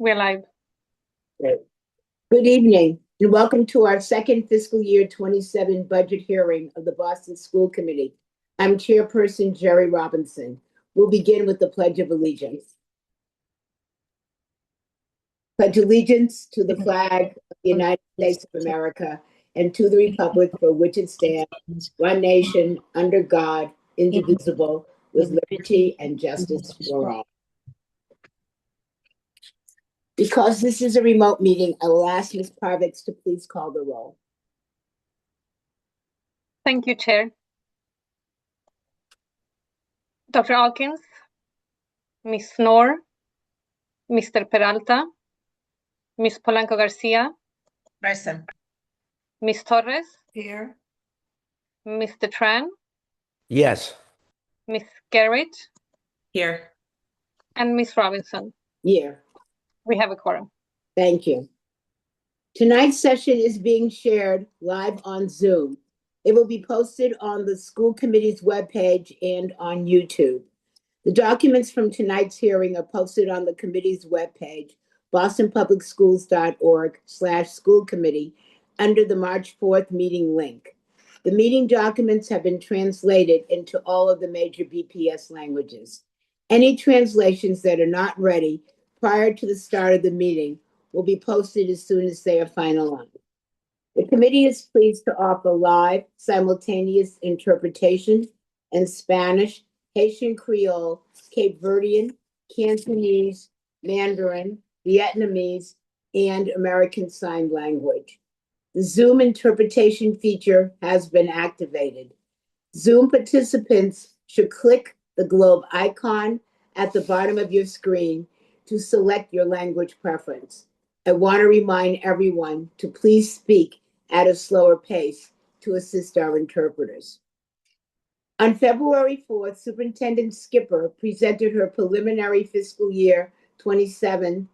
We're live. Great. Good evening, and welcome to our second fiscal year 27 budget hearing of the Boston School Committee. I'm Chairperson Jerry Robinson. We'll begin with the Pledge of Allegiance. Pledge allegiance to the flag of the United States of America and to the republic for which it stands, one nation, under God, indivisible, with liberty and justice for all. Because this is a remote meeting, I will ask Ms. Parvix to please call the roll. Thank you, Chair. Dr. Alkins, Ms. Knorr, Mr. Peralta, Ms. Polanco Garcia, Present. Ms. Torres, Here. Mr. Tran, Yes. Ms. Garrett, Here. and Ms. Robinson. Here. We have a quorum. Thank you. Tonight's session is being shared live on Zoom. It will be posted on the school committee's webpage and on YouTube. The documents from tonight's hearing are posted on the committee's webpage, bostonpublicschools.org/school committee, under the March 4th meeting link. The meeting documents have been translated into all of the major BPS languages. Any translations that are not ready prior to the start of the meeting will be posted as soon as they are finalized. The committee is pleased to offer live, simultaneous interpretation in Spanish, Haitian Creole, Cape Verdean, Cantonese, Mandarin, Vietnamese, and American Sign Language. The Zoom interpretation feature has been activated. Zoom participants should click the globe icon at the bottom of your screen to select your language preference. I want to remind everyone to please speak at a slower pace to assist our interpreters. On February 4th, Superintendent Skipper presented her preliminary fiscal year 27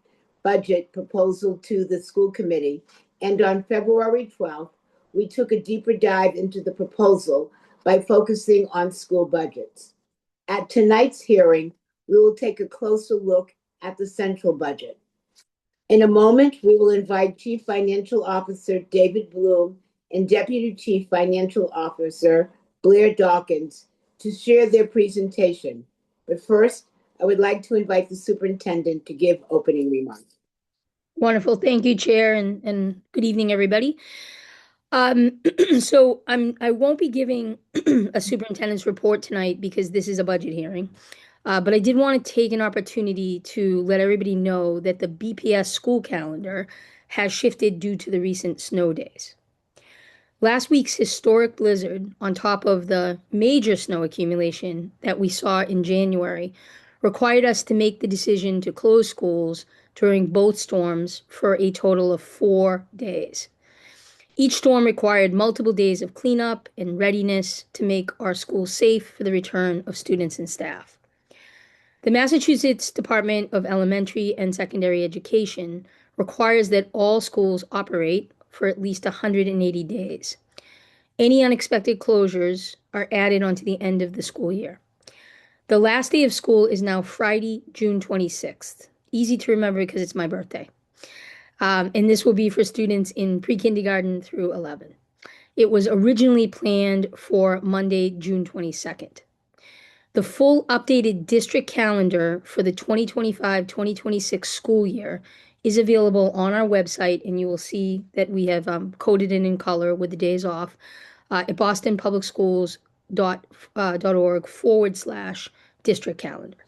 budget proposal to the school committee, and on February 12th, we took a deeper dive into the proposal by focusing on school budgets. At tonight's hearing, we will take a closer look at the central budget. In a moment, we will invite Chief Financial Officer David Bloom and Deputy Chief Financial Officer Blair Dawkins to share their presentation. But first, I would like to invite the superintendent to give opening remarks. Wonderful. Thank you, Chair, and good evening, everybody. So I won't be giving a superintendent's report tonight because this is a budget hearing. But I did want to take an opportunity to let everybody know that the BPS school calendar has shifted due to the recent snow days. Last week's historic blizzard, on top of the major snow accumulation that we saw in January, required us to make the decision to close schools during both storms for a total of 4 days. Each storm required multiple days of cleanup and readiness to make our schools safe for the return of students and staff. The Massachusetts Department of Elementary and Secondary Education requires that all schools operate for at least 180 days. Any unexpected closures are added onto the end of the school year. The last day of school is now Friday, June 26th. Easy to remember because it's my birthday. And this will be for students in pre-kindergarten through 11. It was originally planned for Monday, June 22nd. The full updated district calendar for the 2025-2026 school year is available on our website, and you will see that we have coded it in color with the days off at bostonpublicschools.org/district calendar.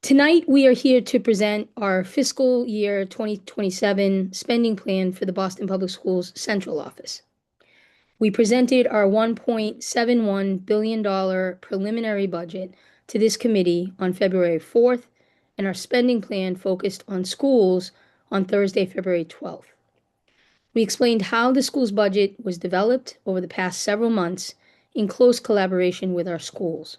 Tonight, we are here to present our fiscal year 2027 spending plan for the Boston Public Schools Central Office. We presented our $1.71 billion preliminary budget to this committee on February 4th, and our spending plan focused on schools on Thursday, February 12th. We explained how the school's budget was developed over the past several months in close collaboration with our schools.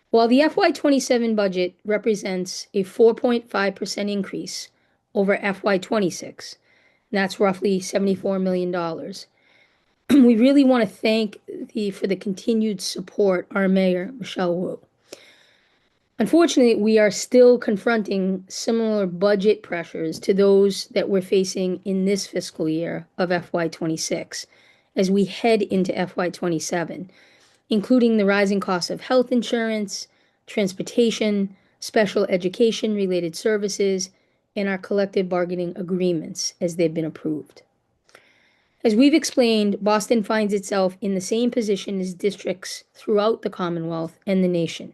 While the FY27 budget represents a 4.5% increase over FY26, that's roughly $74 million, we really want to thank for the continued support our Mayor, Michelle Wu. Unfortunately, we are still confronting similar budget pressures to those that we're facing in this fiscal year of FY26 as we head into FY27, including the rising costs of health insurance, transportation, special education related services, and our collective bargaining agreements as they've been approved. As we've explained, Boston finds itself in the same position as districts throughout the Commonwealth and the nation.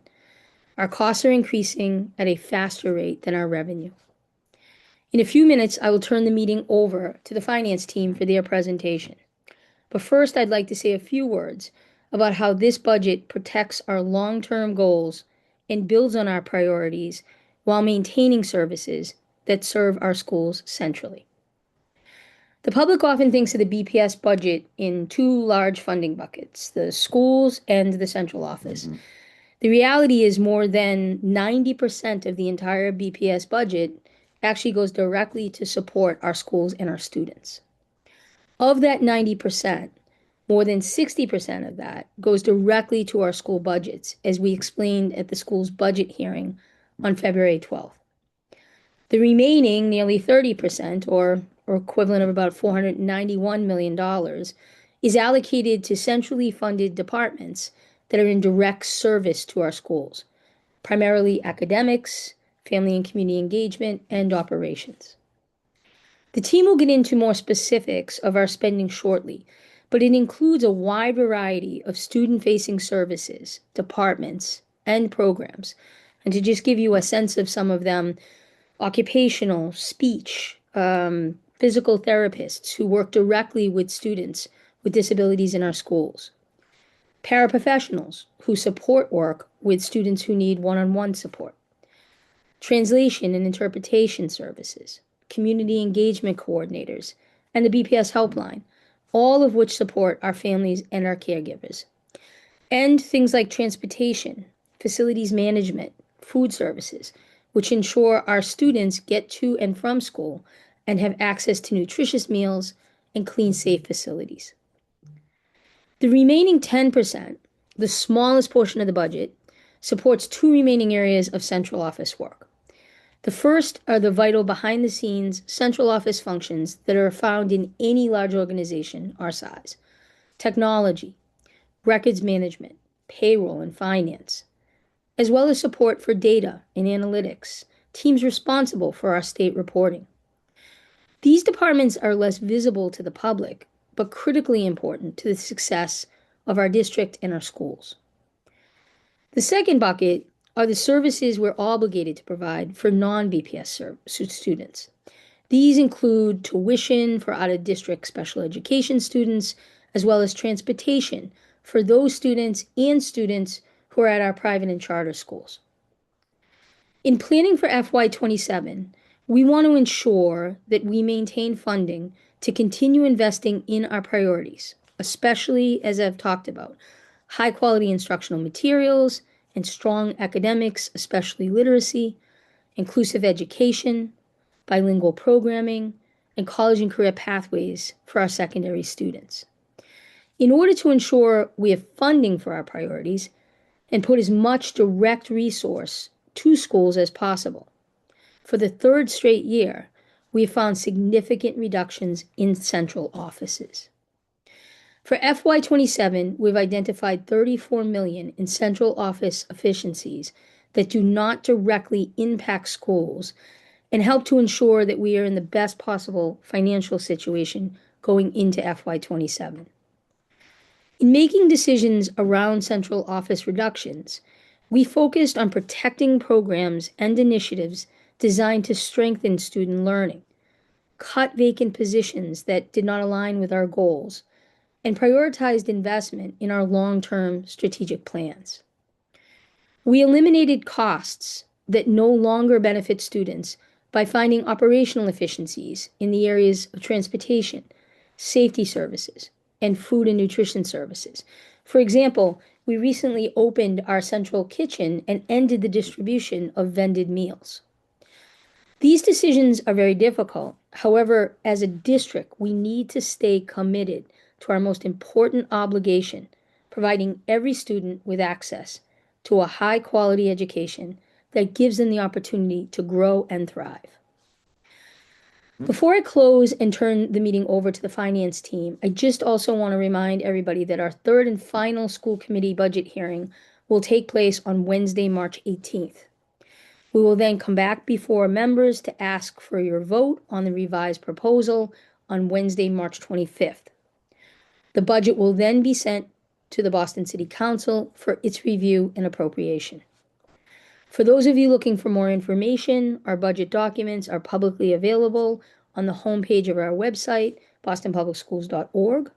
Our costs are increasing at a faster rate than our revenue. In a few minutes, I will turn the meeting over to the finance team for their presentation. But first, I'd like to say a few words about how this budget protects our long-term goals and builds on our priorities while maintaining services that serve our schools centrally. The public often thinks of the BPS budget in two large funding buckets, the schools and the central office. The reality is more than 90% of the entire BPS budget actually goes directly to support our schools and our students. Of that 90%, more than 60% of that goes directly to our school budgets, as we explained at the school's budget hearing on February 12th. The remaining nearly 30%, or equivalent of about $491 million, is allocated to centrally funded departments that are in direct service to our schools, primarily academics, family and community engagement, and operations. The team will get into more specifics of our spending shortly, but it includes a wide variety of student-facing services, departments, and programs. And to just give you a sense of some of them, occupational, speech, physical therapists who work directly with students with disabilities in our schools, paraprofessionals who support work with students who need one-on-one support, translation and interpretation services, community engagement coordinators, and the BPS helpline, all of which support our families and our caregivers. And things like transportation, facilities management, food services, which ensure our students get to and from school and have access to nutritious meals and clean, safe facilities. The remaining 10%, the smallest portion of the budget, supports two remaining areas of central office work. The first are the vital behind-the-scenes central office functions that are found in any large organization our size: technology, records management, payroll, and finance, as well as support for data and analytics, teams responsible for our state reporting. These departments are less visible to the public, but critically important to the success of our district and our schools. The second bucket are the services we're obligated to provide for non-BPS students. These include tuition for out-of-district special education students, as well as transportation for those students and students who are at our private and charter schools. In planning for FY27, we want to ensure that we maintain funding to continue investing in our priorities, especially, as I've talked about, high-quality instructional materials and strong academics, especially literacy, inclusive education, bilingual programming, and college and career pathways for our secondary students. In order to ensure we have funding for our priorities and put as much direct resource to schools as possible, for the third straight year, we have found significant reductions in central offices. For FY27, we've identified $34 million in central office efficiencies that do not directly impact schools and help to ensure that we are in the best possible financial situation going into FY27. In making decisions around central office reductions, we focused on protecting programs and initiatives designed to strengthen student learning, cut vacant positions that did not align with our goals, and prioritized investment in our long-term strategic plans. We eliminated costs that no longer benefit students by finding operational efficiencies in the areas of transportation, safety services, and food and nutrition services. For example, we recently opened our central kitchen and ended the distribution of vended meals. These decisions are very difficult. However, as a district, we need to stay committed to our most important obligation, providing every student with access to a high-quality education that gives them the opportunity to grow and thrive. Before I close and turn the meeting over to the finance team, I just also want to remind everybody that our third and final school committee budget hearing will take place on Wednesday, March 18th. We will then come back before members to ask for your vote on the revised proposal on Wednesday, March 25th. The budget will then be sent to the Boston City Council for its review and appropriation. For those of you looking for more information, our budget documents are publicly available on the homepage of our website, bostonpublicschools.org.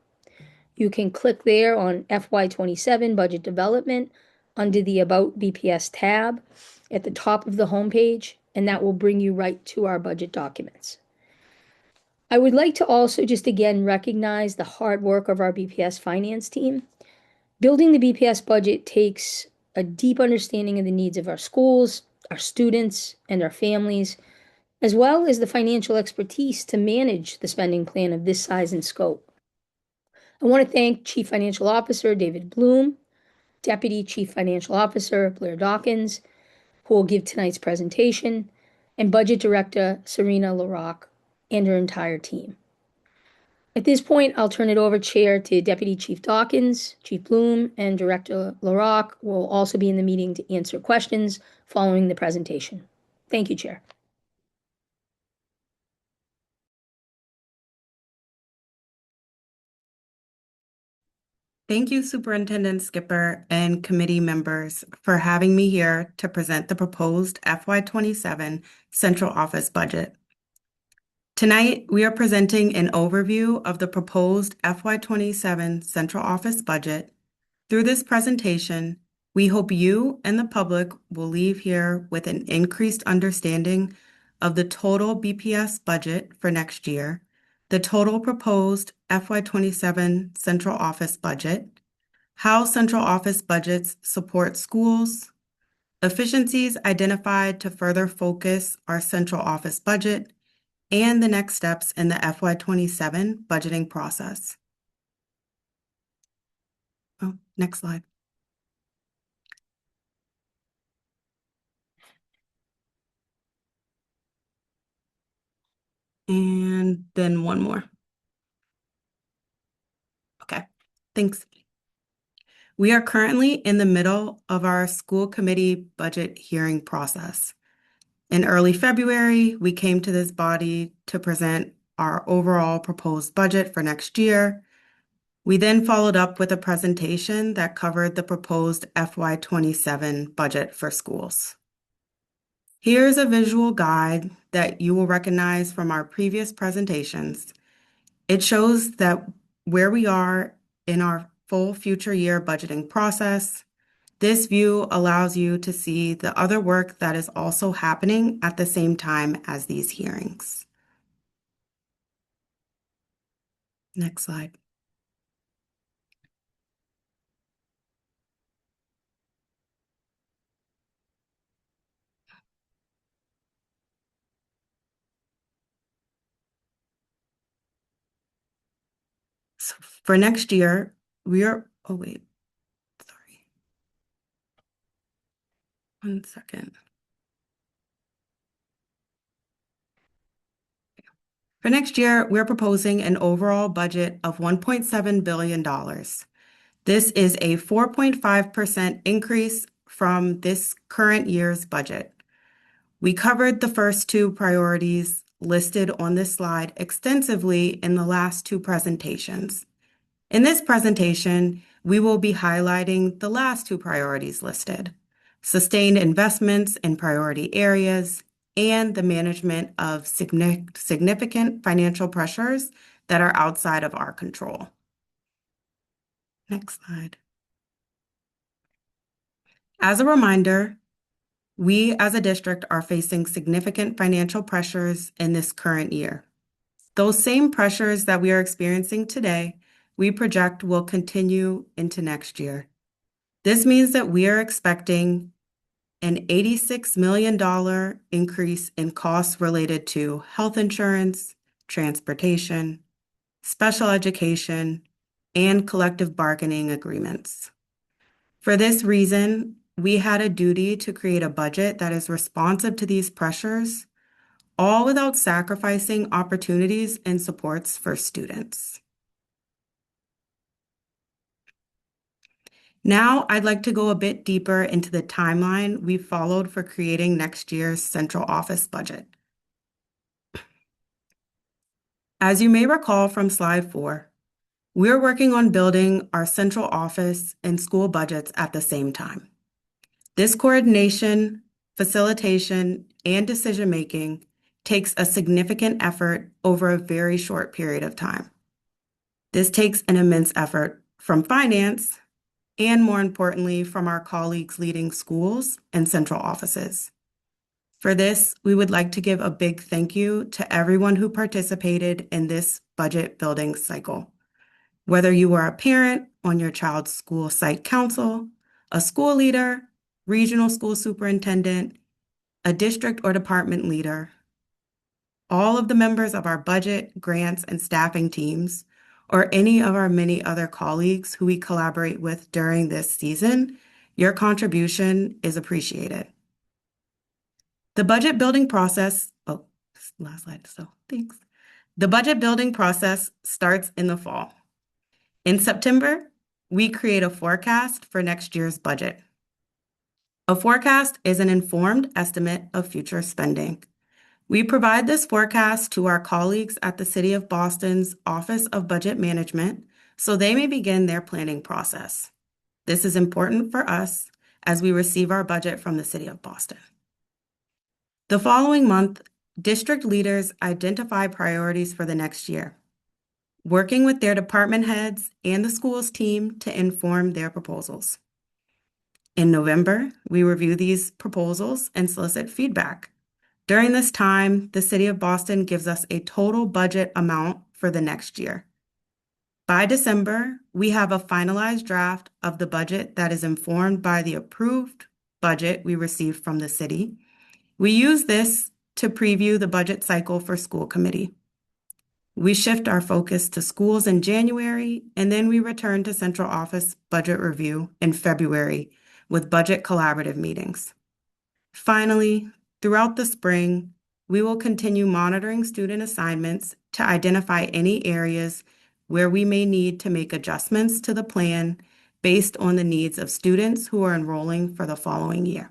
You can click there on FY27 Budget Development under the About BPS tab at the top of the homepage, and that will bring you right to our budget documents. I would like to also just again recognize the hard work of our BPS finance team. Building the BPS budget takes a deep understanding of the needs of our schools, our students, and our families, as well as the financial expertise to manage the spending plan of this size and scope. I want to thank Chief Financial Officer David Bloom, Deputy Chief Financial Officer Blair Dawkins, who will give tonight's presentation, and Budget Director Serena LaRocque and her entire team. At this point, I'll turn it over, Chair, to Deputy Chief Dawkins. Chief Bloom and Director LaRocque will also be in the meeting to answer questions following the presentation. Thank you, Chair. Thank you, Superintendent Skipper and committee members, for having me here to present the proposed FY27 Central Office budget. Tonight, we are presenting an overview of the proposed FY27 Central Office budget. Through this presentation, we hope you and the public will leave here with an increased understanding of the total BPS budget for next year, the total proposed FY27 Central Office budget, how Central Office budgets support schools, efficiencies identified to further focus our Central Office budget, and the next steps in the FY27 budgeting process. Oh, next slide. And then one more. Okay, thanks. We are currently in the middle of our school committee budget hearing process. In early February, we came to this body to present our overall proposed budget for next year. We then followed up with a presentation that covered the proposed FY27 budget for schools. Here's a visual guide that you will recognize from our previous presentations. It shows that where we are in our full future year budgeting process. This view allows you to see the other work that is also happening at the same time as these hearings. Next slide. So for next year, we are, oh wait, sorry. One second. For next year, we're proposing an overall budget of $1.7 billion. This is a 4.5% increase from this current year's budget. We covered the first two priorities listed on this slide extensively in the last two presentations. In this presentation, we will be highlighting the last two priorities listed: sustained investments in priority areas and the management of significant financial pressures that are outside of our control. Next slide. As a reminder, we as a district are facing significant financial pressures in this current year. Those same pressures that we are experiencing today, we project will continue into next year. This means that we are expecting an $86 million increase in costs related to health insurance, transportation, special education, and collective bargaining agreements. For this reason, we had a duty to create a budget that is responsive to these pressures, all without sacrificing opportunities and supports for students. Now, I'd like to go a bit deeper into the timeline we followed for creating next year's central office budget. As you may recall from slide 4, we're working on building our central office and school budgets at the same time. This coordination, facilitation, and decision-making takes a significant effort over a very short period of time. This takes an immense effort from finance and, more importantly, from our colleagues leading schools and central offices. For this, we would like to give a big thank you to everyone who participated in this budget building cycle. Whether you were a parent on your child's school site council, a school leader, regional school superintendent, a district or department leader, all of the members of our budget, grants, and staffing teams, or any of our many other colleagues who we collaborate with during this season, your contribution is appreciated. The budget building process, last slide, so thanks. The budget building process starts in the fall. In September, we create a forecast for next year's budget. A forecast is an informed estimate of future spending. We provide this forecast to our colleagues at the City of Boston's Office of Budget Management so they may begin their planning process. This is important for us as we receive our budget from the City of Boston. The following month, district leaders identify priorities for the next year, working with their department heads and the schools team to inform their proposals. In November, we review these proposals and solicit feedback. During this time, the City of Boston gives us a total budget amount for the next year. By December, we have a finalized draft of the budget that is informed by the approved budget we received from the city. We use this to preview the budget cycle for school committee. We shift our focus to schools in January, and then we return to central office budget review in February with budget collaborative meetings. Finally, throughout the spring, we will continue monitoring student assignments to identify any areas where we may need to make adjustments to the plan based on the needs of students who are enrolling for the following year.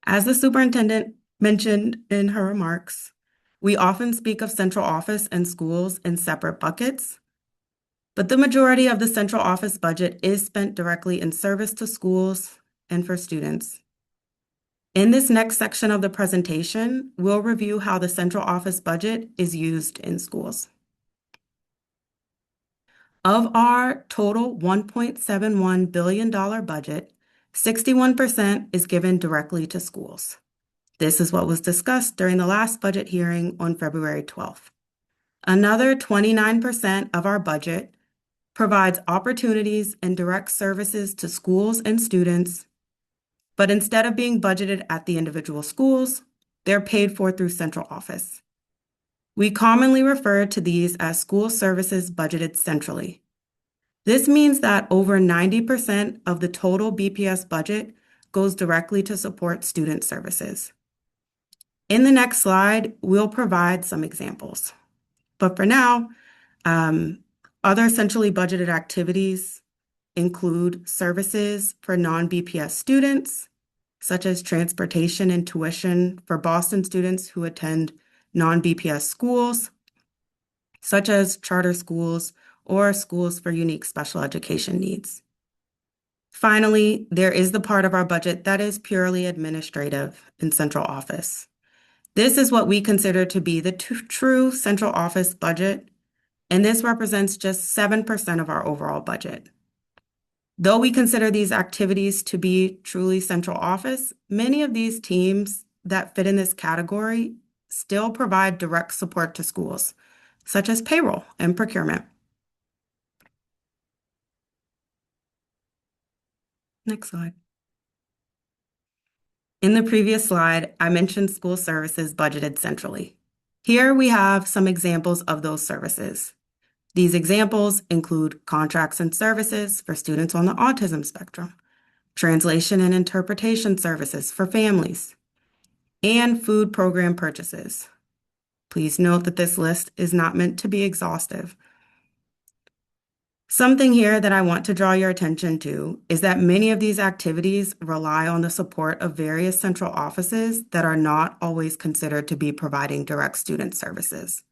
As the superintendent mentioned in her remarks, we often speak of central office and schools in separate buckets, but the majority of the central office budget is spent directly in service to schools and for students. In this next section of the presentation, we'll review how the central office budget is used in schools. Of our total $1.71 billion budget, 61% is given directly to schools. This is what was discussed during the last budget hearing on February 12th. Another 29% of our budget provides opportunities and direct services to schools and students, but instead of being budgeted at the individual schools, they're paid for through central office. We commonly refer to these as school services budgeted centrally. This means that over 90% of the total BPS budget goes directly to support student services. In the next slide, we'll provide some examples. But for now, other centrally budgeted activities include services for non-BPS students, such as transportation and tuition for Boston students who attend non-BPS schools, such as charter schools or schools for unique special education needs. Finally, there is the part of our budget that is purely administrative in central office. This is what we consider to be the true central office budget, and this represents just 7% of our overall budget. Though we consider these activities to be truly central office, many of these teams that fit in this category still provide direct support to schools, such as payroll and procurement. Next slide. In the previous slide, I mentioned school services budgeted centrally. Here we have some examples of those services. These examples include contracts and services for students on the autism spectrum, translation and interpretation services for families, and food program purchases. Please note that this list is not meant to be exhaustive. Something here that I want to draw your attention to is that many of these activities rely on the support of various central offices that are not always considered to be providing direct student services.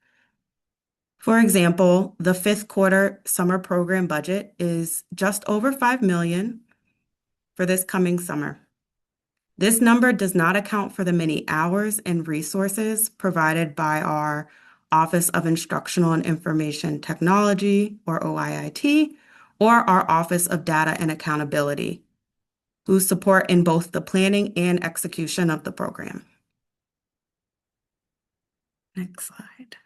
For example, the fifth quarter summer program budget is just over $5 million for this coming summer. This number does not account for the many hours and resources provided by our Office of Instructional and Information Technology, or OIIT, or our Office of Data and Accountability, whose support in both the planning and execution of the program. Next slide.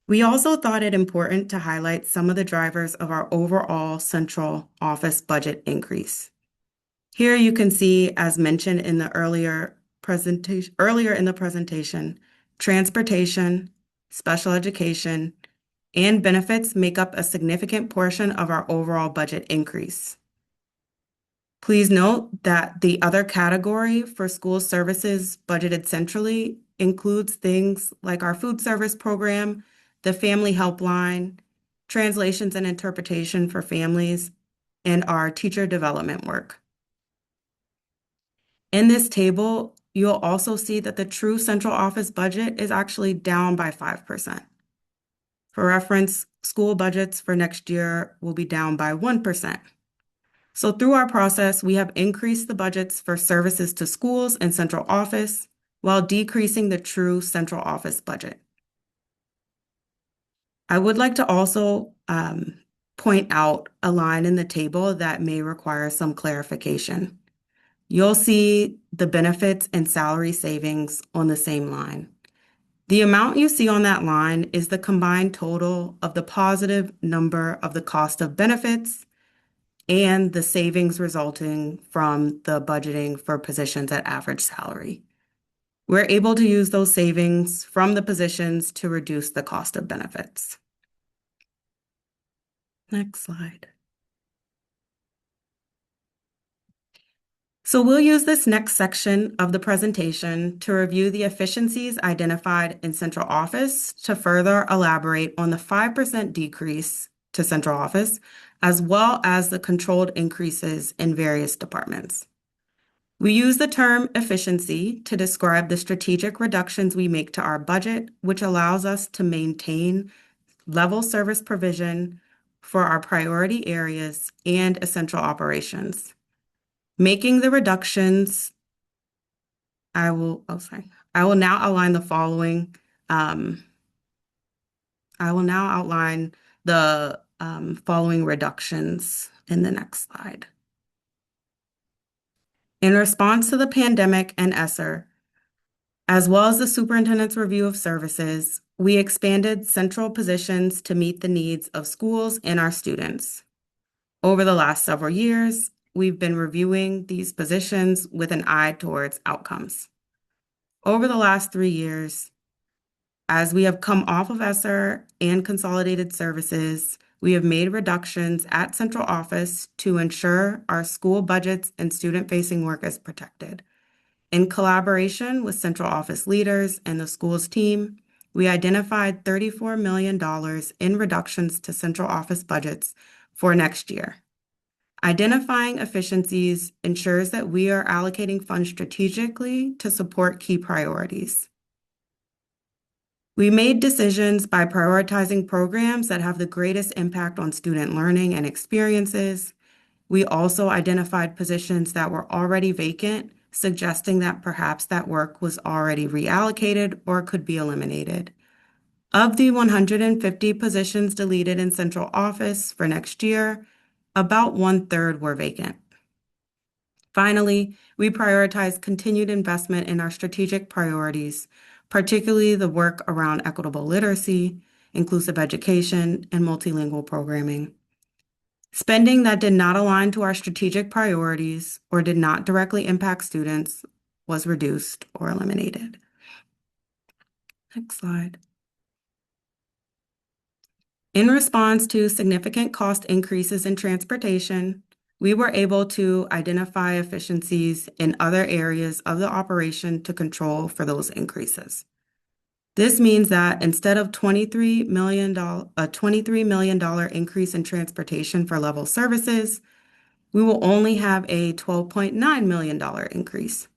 We also thought it important to highlight some of the drivers of our overall central office budget increase. Here you can see, as mentioned in the earlier in the presentation, transportation, special education, and benefits make up a significant portion of our overall budget increase. Please note that the other category for school services budgeted centrally includes things like our food service program, the family helpline, translations and interpretation for families, and our teacher development work. In this table, you'll also see that the true central office budget is actually down by 5%. For reference, school budgets for next year will be down by 1%. So through our process, we have increased the budgets for services to schools and central office while decreasing the true central office budget. I would like to also point out a line in the table that may require some clarification. You'll see the benefits and salary savings on the same line. The amount you see on that line is the combined total of the positive number of the cost of benefits and the savings resulting from the budgeting for positions at average salary. We're able to use those savings from the positions to reduce the cost of benefits. Next slide. So we'll use this next section of the presentation to review the efficiencies identified in central office to further elaborate on the 5% decrease to central office, as well as the controlled increases in various departments. We use the term efficiency to describe the strategic reductions we make to our budget, which allows us to maintain level service provision for our priority areas and essential operations. Making the reductions, I will now outline the following. I will now outline the following reductions in the next slide. In response to the pandemic and ESSER, as well as the superintendent's review of services, we expanded central positions to meet the needs of schools and our students. Over the last several years, we've been reviewing these positions with an eye towards outcomes. Over the last 3 years, as we have come off of ESSER and consolidated services, we have made reductions at central office to ensure our school budgets and student-facing work is protected. In collaboration with central office leaders and the school's team, we identified $34 million in reductions to central office budgets for next year. Identifying efficiencies ensures that we are allocating funds strategically to support key priorities. We made decisions by prioritizing programs that have the greatest impact on student learning and experiences. We also identified positions that were already vacant, suggesting that perhaps that work was already reallocated or could be eliminated. Of the 150 positions deleted in central office for next year, about 1/3 were vacant. Finally, we prioritize continued investment in our strategic priorities, particularly the work around equitable literacy, inclusive education, and multilingual programming. Spending that did not align to our strategic priorities or did not directly impact students was reduced or eliminated. Next slide. In response to significant cost increases in transportation, we were able to identify efficiencies in other areas of the operation to control for those increases. This means that instead of $23 million increase in transportation for level services, we will only have a $12.9 million increase.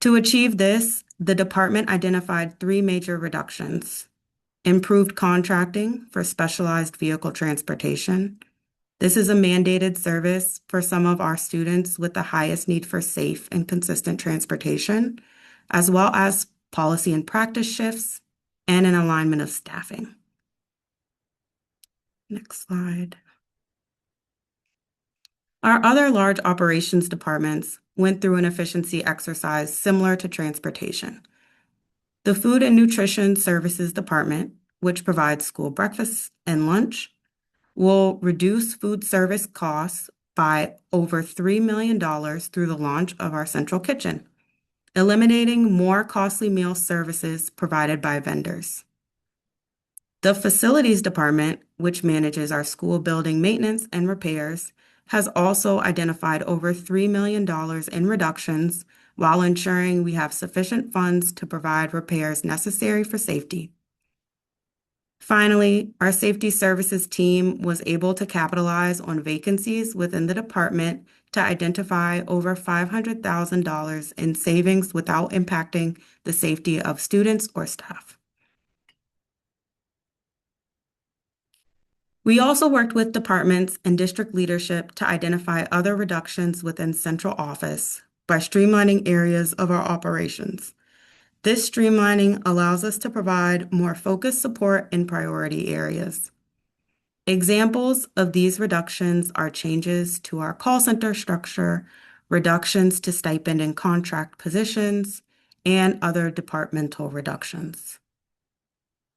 To achieve this, the department identified three major reductions: improved contracting for specialized vehicle transportation. This is a mandated service for some of our students with the highest need for safe and consistent transportation, as well as policy and practice shifts and an alignment of staffing. Next slide. Our other large operations departments went through an efficiency exercise similar to transportation. The Food and Nutrition Services Department, which provides school breakfast and lunch, will reduce food service costs by over $3 million through the launch of our central kitchen, eliminating more costly meal services provided by vendors. The Facilities Department, which manages our school building maintenance and repairs, has also identified over $3 million in reductions while ensuring we have sufficient funds to provide repairs necessary for safety. Finally, our safety services team was able to capitalize on vacancies within the department to identify over $500,000 in savings without impacting the safety of students or staff. We also worked with departments and district leadership to identify other reductions within central office by streamlining areas of our operations. This streamlining allows us to provide more focused support in priority areas. Examples of these reductions are changes to our call center structure, reductions to stipend and contract positions, and other departmental reductions.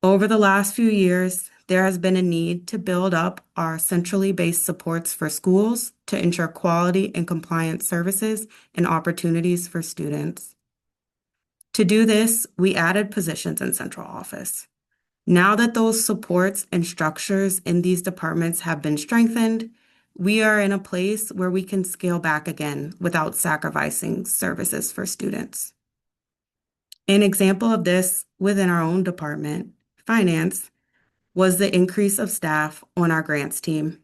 Over the last few years, there has been a need to build up our centrally based supports for schools to ensure quality and compliance services and opportunities for students. To do this, we added positions in central office. Now that those supports and structures in these departments have been strengthened, we are in a place where we can scale back again without sacrificing services for students. An example of this within our own department, finance, was the increase of staff on our grants team.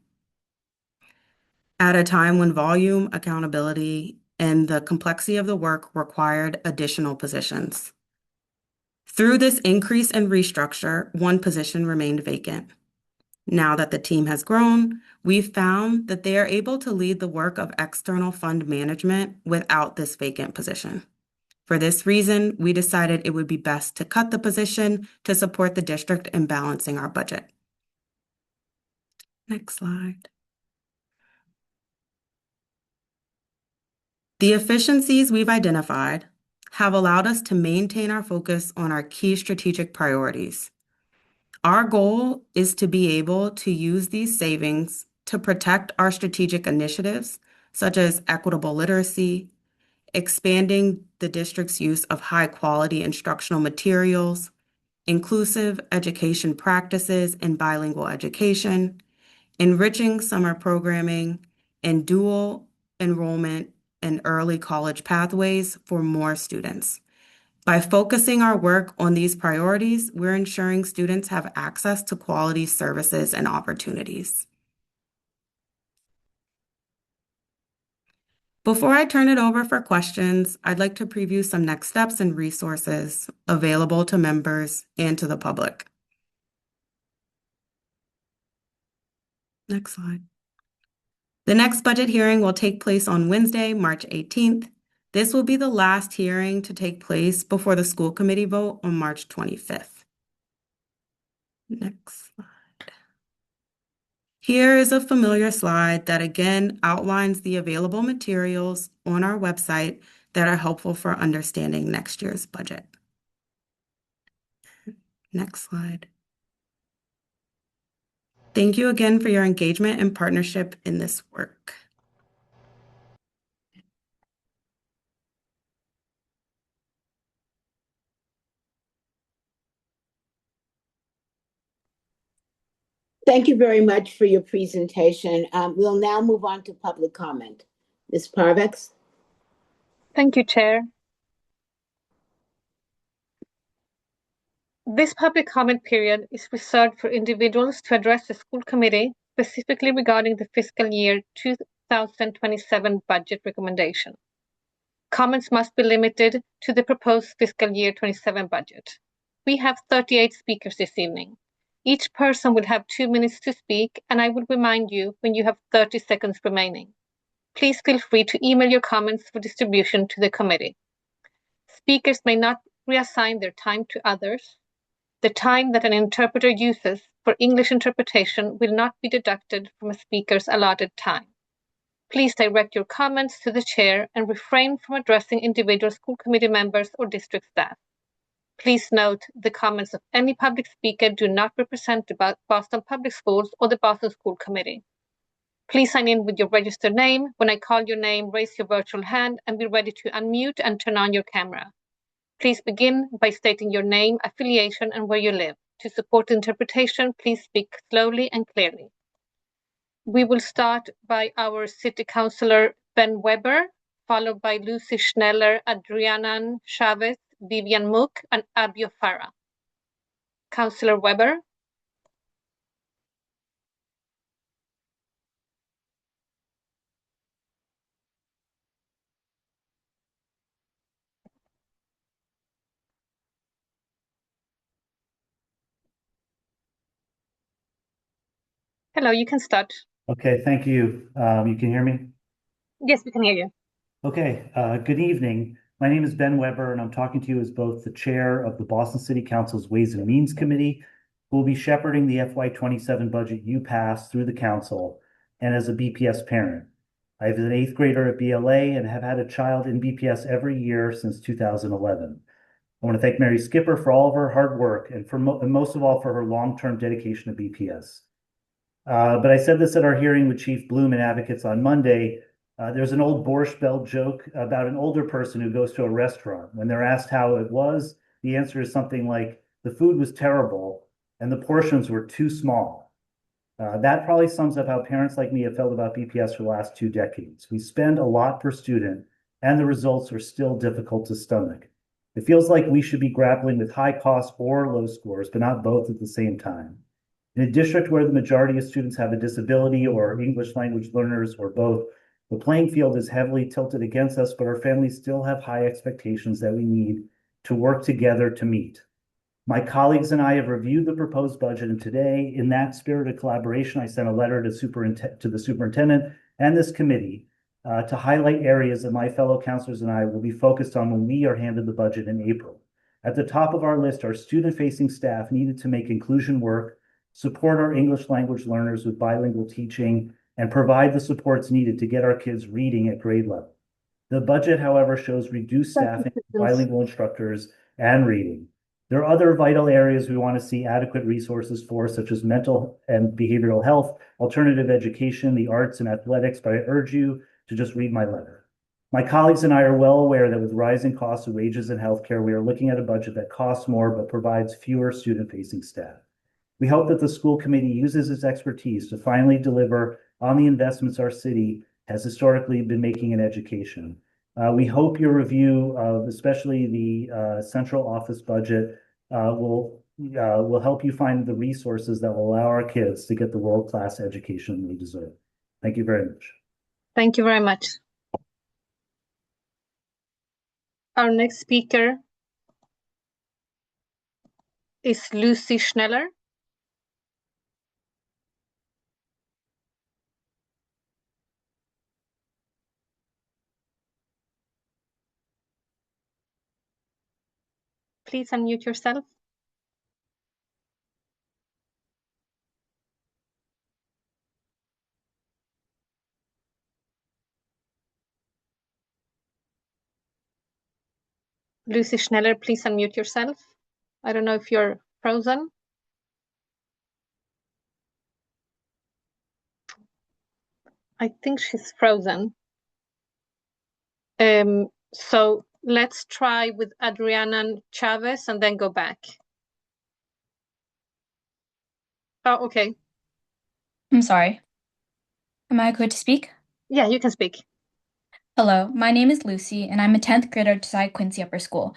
At a time when volume, accountability, and the complexity of the work required additional positions. Through this increase and restructure, one position remained vacant. Now that the team has grown, we've found that they are able to lead the work of external fund management without this vacant position. For this reason, we decided it would be best to cut the position to support the district in balancing our budget. Next slide. The efficiencies we've identified have allowed us to maintain our focus on our key strategic priorities. Our goal is to be able to use these savings to protect our strategic initiatives, such as equitable literacy, expanding the district's use of high-quality instructional materials, inclusive education practices and bilingual education, enriching summer programming, and dual enrollment and early college pathways for more students. By focusing our work on these priorities, we're ensuring students have access to quality services and opportunities. Before I turn it over for questions, I'd like to preview some next steps and resources available to members and to the public. Next slide. The next budget hearing will take place on Wednesday, March 18th. This will be the last hearing to take place before the school committee vote on March 25th. Next slide. Here is a familiar slide that again outlines the available materials on our website that are helpful for understanding next year's budget. Next slide. Thank you again for your engagement and partnership in this work. Thank you very much for your presentation. We'll now move on to public comment. Ms. Parvex? Thank you, Chair. This public comment period is reserved for individuals to address the school committee specifically regarding the fiscal year 2027 budget recommendation. Comments must be limited to the proposed fiscal year 27 budget. We have 38 speakers this evening. Each person will have 2 minutes to speak, and I will remind you when you have 30 seconds remaining. Please feel free to email your comments for distribution to the committee. Speakers may not reassign their time to others. The time that an interpreter uses for English interpretation will not be deducted from a speaker's allotted time. Please direct your comments to the chair and refrain from addressing individual school committee members or district staff. Please note the comments of any public speaker do not represent the Boston Public Schools or the Boston School Committee. Please sign in with your registered name. When I call your name, raise your virtual hand and be ready to unmute and turn on your camera. Please begin by stating your name, affiliation, and where you live. To support the interpretation, please speak slowly and clearly. We will start by our City Councillor Ben Weber, followed by Lucy Schneller, Adriana Chavez, Vivian Mook, and Abio Farah. Councillor Weber. Hello, you can start. Okay, thank you. You can hear me? Yes, we can hear you. Okay, good evening. My name is Ben Weber, and I'm talking to you as both the chair of the Boston City Council's Ways and Means Committee, who will be shepherding the FY27 budget you passed through the council, and as a BPS parent. I have an 8th grader at BLA and have had a child in BPS every year since 2011. I want to thank Mary Skipper for all of her hard work and most of all for her long-term dedication to BPS. But I said this at our hearing with Chief Bloom and advocates on Monday. There's an old Borscht Belt joke about an older person who goes to a restaurant. When they're asked how it was, the answer is something like, the food was terrible and the portions were too small. That probably sums up how parents like me have felt about BPS for the last 2 decades. We spend a lot per student and the results are still difficult to stomach. It feels like we should be grappling with high costs or low scores, but not both at the same time. In a district where the majority of students have a disability or English language learners or both, the playing field is heavily tilted against us, but our families still have high expectations that we need to work together to meet. My colleagues and I have reviewed the proposed budget, and today, in that spirit of collaboration, I sent a letter to the superintendent and this committee to highlight areas that my fellow counselors and I will be focused on when we are handed the budget in April. At the top of our list are student-facing staff needed to make inclusion work, support our English language learners with bilingual teaching, and provide the supports needed to get our kids reading at grade level. The budget, however, shows reduced staffing, bilingual instructors, and reading. There are other vital areas we want to see adequate resources for, such as mental and behavioral health, alternative education, the arts, and athletics, but I urge you to just read my letter. My colleagues and I are well aware that with rising costs of wages and healthcare, we are looking at a budget that costs more but provides fewer student-facing staff. We hope that the school committee uses its expertise to finally deliver on the investments our city has historically been making in education. We hope your review of especially the central office budget will help you find the resources that will allow our kids to get the world-class education they deserve. Thank you very much. Thank you very much. Our next speaker is Lucy Schneller. Please unmute yourself. Lucy Schneller, please unmute yourself. I don't know if you're frozen. I think she's frozen. So let's try with Adriana Chavez and then go back. Oh, okay. I'm sorry. Am I good to speak? Yeah, you can speak. Hello, my name is Lucy, and I'm a 10th grader at Josiah Quincy Upper School.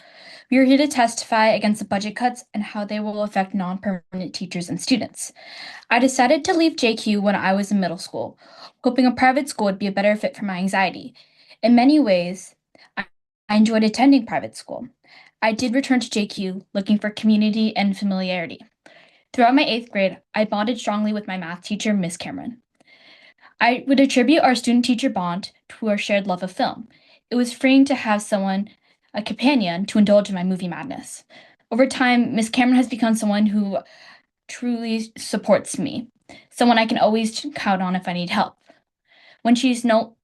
We are here to testify against the budget cuts and how they will affect non-permanent teachers and students. I decided to leave JQ when I was in middle school, hoping a private school would be a better fit for my anxiety. In many ways, I enjoyed attending private school. I did return to JQ looking for community and familiarity. Throughout my 8th grade, I bonded strongly with my math teacher, Miss Cameron. I would attribute our student-teacher bond to our shared love of film. It was freeing to have someone, a companion, to indulge in my movie madness. Over time, Miss Cameron has become someone who truly supports me, someone I can always count on if I need help. While she's no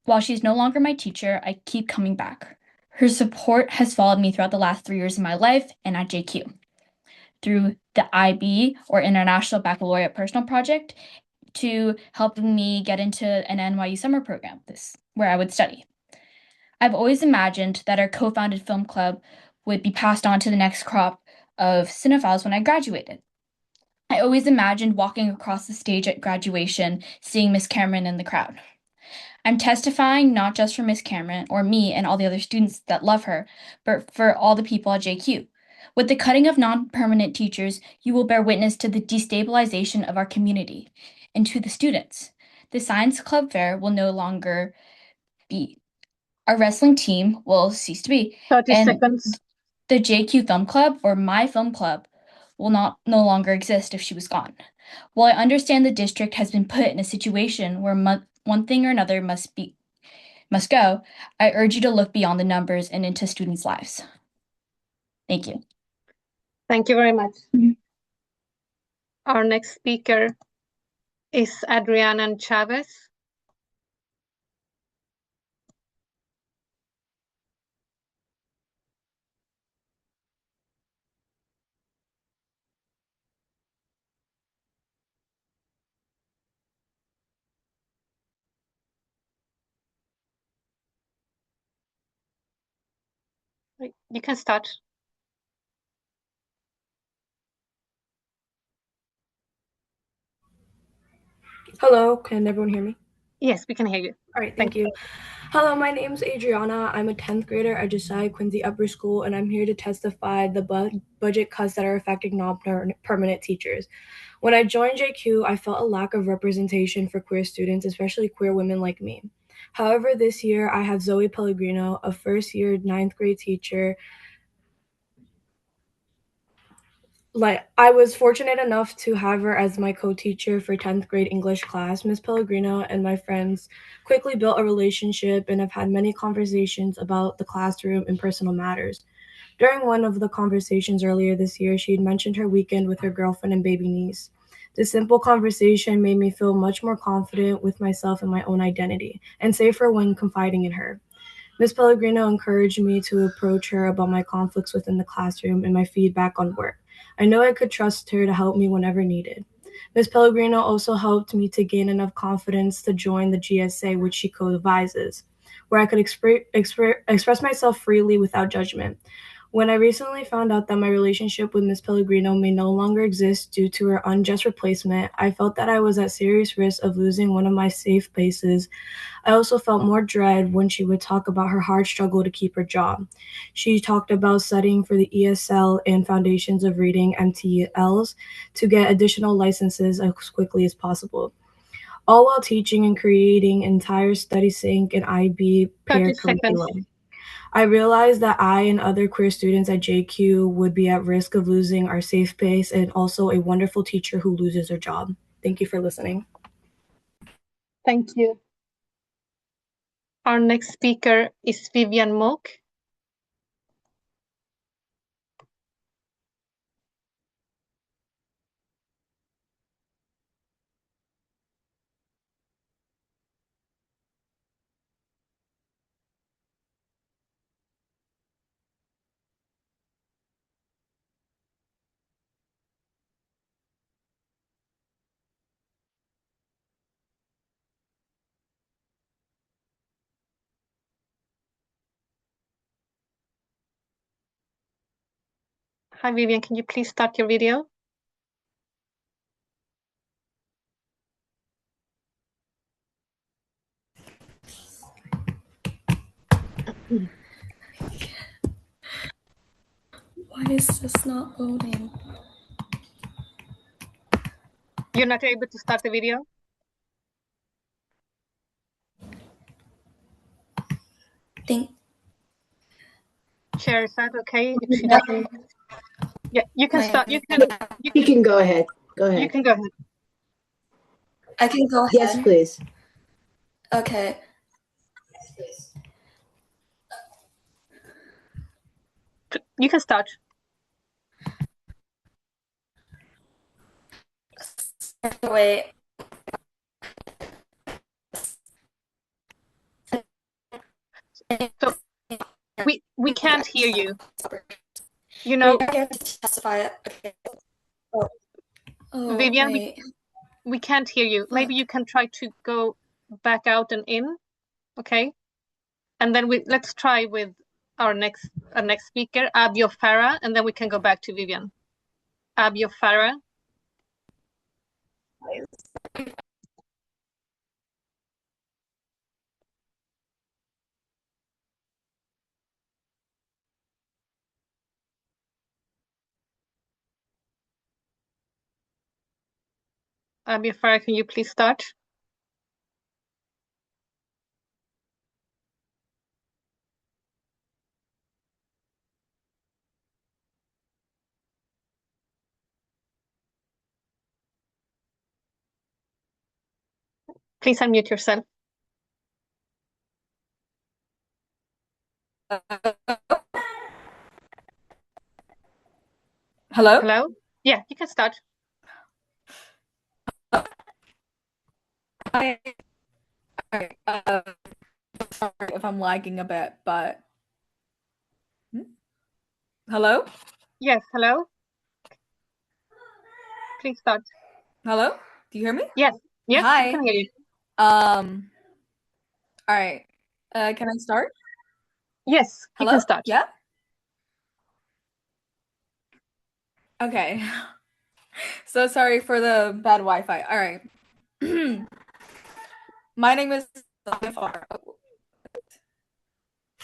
longer my teacher, I keep coming back. Her support has followed me throughout the last 3 years of my life and at JQ. Through the IB, or International Baccalaureate Personal Project, to helping me get into an NYU summer program, where I would study. I've always imagined that our co-founded film club would be passed on to the next crop of cinephiles when I graduated. I always imagined walking across the stage at graduation, seeing Miss Cameron in the crowd. I'm testifying not just for Miss Cameron or me and all the other students that love her, but for all the people at JQ. With the cutting of non-permanent teachers, you will bear witness to the destabilization of our community. And to the students, the Science Club Fair will no longer be. Our wrestling team will cease to be. 30 And seconds. the JQ Film Club, or my film club, will no longer exist if she was gone. While I understand the district has been put in a situation where one thing or another must go, I urge you to look beyond the numbers and into students' lives. Thank you. Thank you very much. Mhm. Our next speaker is Adriana Chavez. You can start. Hello, can everyone hear me? Yes, we can hear you. All right, thank you. Hello, my name's Adriana. I'm a 10th grader at Josiah Quincy Upper School, and I'm here to testify the budget cuts that are affecting non-permanent teachers. When I joined JQ, I felt a lack of representation for queer students, especially queer women like me. However, this year I have Zoe Pellegrino, a first-year 9th grade teacher. I was fortunate enough to have her as my co-teacher for 10th grade English class. Miss Pellegrino and my friends quickly built a relationship and have had many conversations about the classroom and personal matters. During one of the conversations earlier this year, she had mentioned her weekend with her girlfriend and baby niece. This simple conversation made me feel much more confident with myself and my own identity, and safer when confiding in her. Miss Pellegrino encouraged me to approach her about my conflicts within the classroom and my feedback on work. I know I could trust her to help me whenever needed. Miss Pellegrino also helped me to gain enough confidence to join the GSA, which she co-advises, where I could express myself freely without judgment. When I recently found out that my relationship with Miss Pellegrino may no longer exist due to her unjust replacement, I felt that I was at serious risk of losing one of my safe places. I also felt more dread when she would talk about her hard struggle to keep her job. She talked about studying for the ESL and Foundations of Reading MTLs to get additional licenses as quickly as possible, all while teaching and creating entire study sync and IB 30 paired seconds. curriculum. I realized that I and other queer students at JQ would be at risk of losing our safe space and also a wonderful teacher who loses her job. Thank you for listening. Thank you. Our next speaker is Vivian Mook. Hi, Vivian, can you please start your video? Why is this not loading? You're not able to start the video? Chair, is that okay? If she doesn't, yeah, you can start. You can go ahead. Go ahead. You can go ahead. I can go ahead. Yes, please. Okay. You can start. Wait. So we can't hear you. You know, Testify. Okay. Oh, Vivian, wait. we can't hear you. Maybe you can try to go back out and in, okay? And then let's try with our next speaker, Abio Farah, and then we can go back to Vivian. Abio Farah. Abio Farah, can you please start? Please unmute yourself. Hello? Hello? Yeah, you can start. Sorry if I'm lagging a bit, but hello? Yes, hello? Please start. Hello? Do you hear me? Yes, yes, Hi. we can hear you. All right. Can I start? Yes, Hello? you can start. Yeah? Okay. So sorry for the bad Wi-Fi. All right. My name is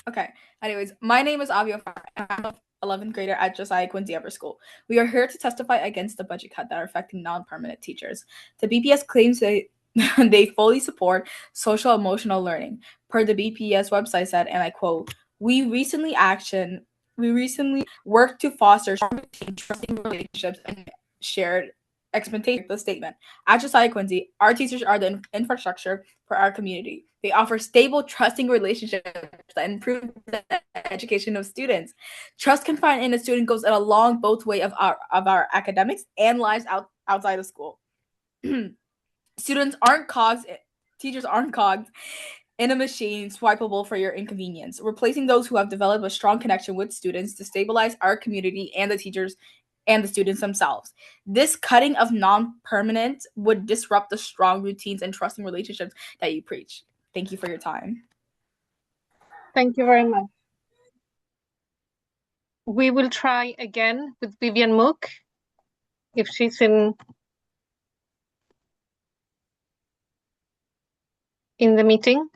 Okay. Anyways, my name is Avio Farr, and I'm an 11th grader at Josiah Quincy Upper School. We are here to testify against the budget cut that are affecting non-permanent teachers. The BPS claims they fully support social emotional learning. Per the BPS website said, and I quote, we recently worked to foster trusting relationships and shared expectation. The statement. At Josiah Quincy, our teachers are the infrastructure for our community. They offer stable, trusting relationships that improve the education of students. Trust confined in a student goes a long both way of our academics and lives outside of school. Students aren't cogs, teachers aren't cogs in a machine swipeable for your inconvenience. Replacing those who have developed a strong connection with students to stabilize our community and the teachers and the students themselves. This cutting of non-permanent would disrupt the strong routines and trusting relationships that you preach. Thank you for your time. Thank you very much. We will try again with Vivian Mook, if she's in the meeting.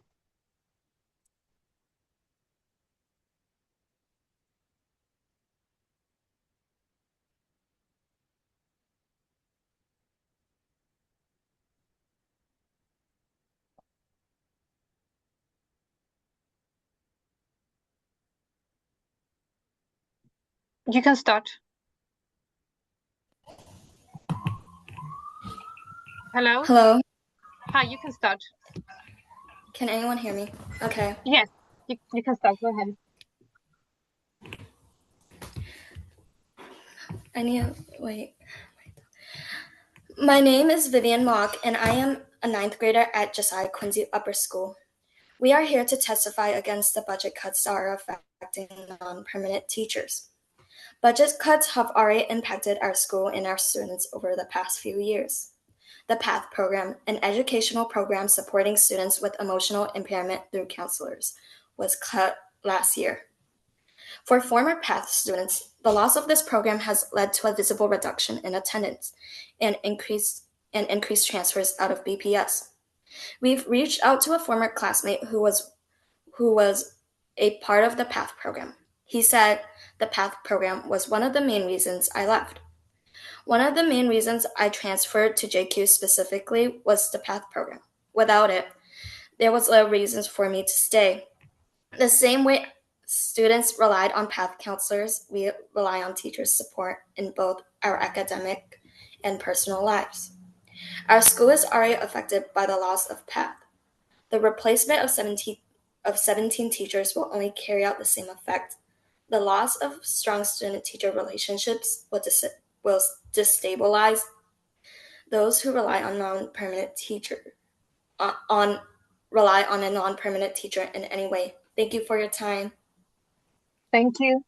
You can start. Hello? Hello. Hi, you can start. Can anyone hear me? Okay. Yes, you can start. Go ahead. Wait. My name is Vivian Mock, and I am a 9th grader at Josiah Quincy Upper School. We are here to testify against the budget cuts that are affecting non-permanent teachers. Budget cuts have already impacted our school and our students over the past few years. The PATH program, an educational program supporting students with emotional impairment through counselors, was cut last year. For former PATH students, the loss of this program has led to a visible reduction in attendance and increased transfers out of BPS. We've reached out to a former classmate who was a part of the PATH program. He said the PATH program was one of the main reasons I left. One of the main reasons I transferred to JQ specifically was the PATH program. Without it, there was little reasons for me to stay. The same way students relied on PATH counselors, we rely on teachers' support in both our academic and personal lives. Our school is already affected by the loss of PATH. The replacement of 17 teachers will only carry out the same effect. The loss of strong student-teacher relationships will destabilize those who rely on rely on a non-permanent teacher in any way. Thank you for your time. Thank you.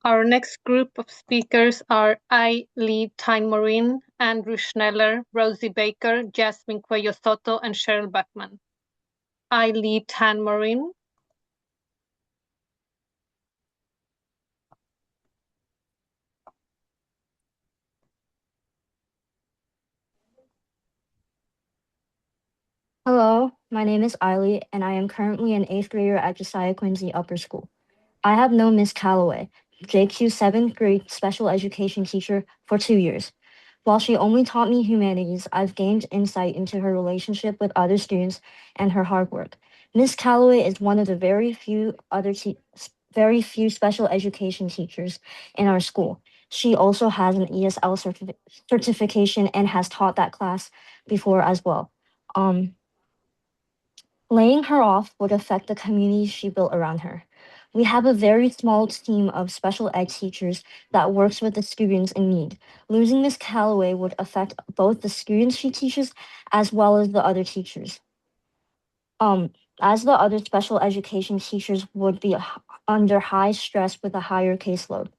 Our next group of speakers are I. Lee Tyne-Morin, Andrew Schneller, Rosie Baker, Jasmine Cuello Soto, and Cheryl Beckman. I. Lee Tyne-Morin. Hello, my name is Eiley, and I am currently an 8th grader at Josiah Quincy Upper School. I have known Miss Calloway, JQ 7th grade special education teacher, for 2 years. While she only taught me humanities, I've gained insight into her relationship with other students and her hard work. Miss Calloway is one of the very few special education teachers in our school. She also has an ESL certification and has taught that class before as well. Laying her off would affect the community she built around her. We have a very small team of special ed teachers that works with the students in need. Losing Miss Calloway would affect both the students she teaches as well as the other teachers. As the other special education teachers would be under high stress with a higher caseload.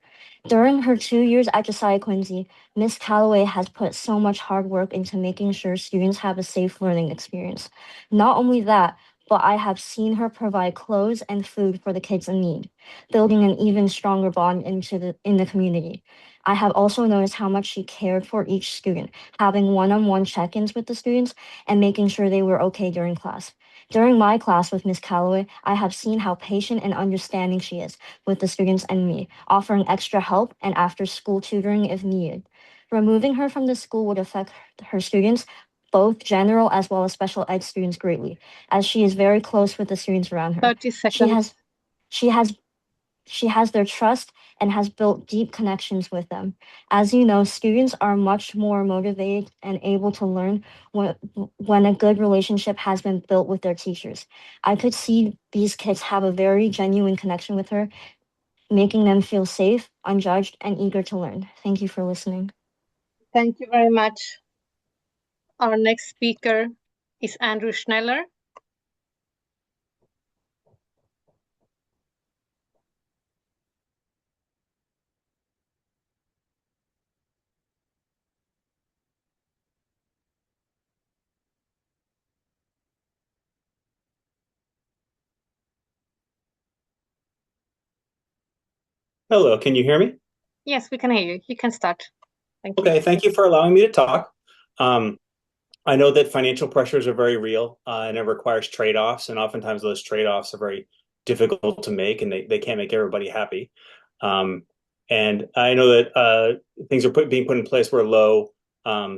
During her 2 years at Josiah Quincy, Miss Calloway has put so much hard work into making sure students have a safe learning experience. Not only that, but I have seen her provide clothes and food for the kids in need, building an even stronger bond in the community. I have also noticed how much she cared for each student, having one-on-one check-ins with the students and making sure they were okay during class. During my class with Miss Calloway, I have seen how patient and understanding she is with the students and me, offering extra help and after-school tutoring if needed. Removing her from the school would affect her students, both general as well as special ed students, greatly, as she is very close with the students around her. 30 seconds. She has their trust and has built deep connections with them. As you know, students are much more motivated and able to learn when a good relationship has been built with their teachers. I could see these kids have a very genuine connection with her, making them feel safe, unjudged, and eager to learn. Thank you for listening. Thank you very much. Our next speaker is Andrew Schneller. Hello, can you hear me? Yes, we can hear you. You can start. Thank you. Okay, thank you for allowing me to talk. I know that financial pressures are very real and it requires trade-offs, and oftentimes those trade-offs are very difficult to make and they can't make everybody happy. And I know that things are being put in place where low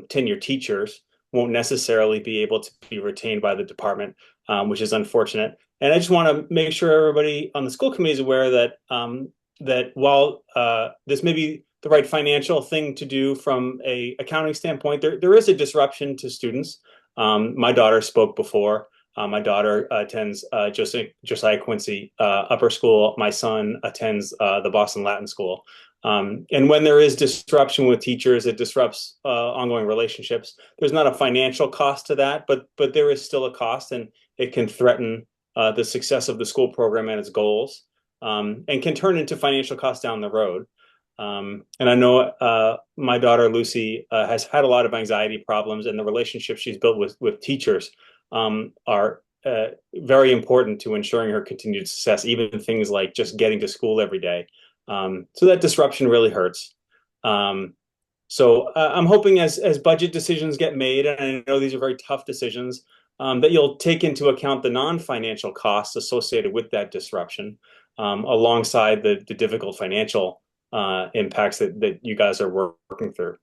tenure teachers won't necessarily be able to be retained by the department, which is unfortunate. And I just want to make sure everybody on the school committee is aware that that while this may be the right financial thing to do from a accounting standpoint, there is a disruption to students. My daughter spoke before. My daughter attends Josiah Quincy Upper School. My son attends the Boston Latin School. And when there is disruption with teachers, it disrupts ongoing relationships. There's not a financial cost to that, but there is still a cost, and it can threaten the success of the school program and its goals, and can turn into financial costs down the road. And I know my daughter Lucy has had a lot of anxiety problems, and the relationships she's built with teachers are very important to ensuring her continued success, even things like just getting to school every day. So that disruption really hurts. So I'm hoping as budget decisions get made, and I know these are very tough decisions, that you'll take into account the non-financial costs associated with that disruption, alongside the difficult financial impacts that you guys are working through.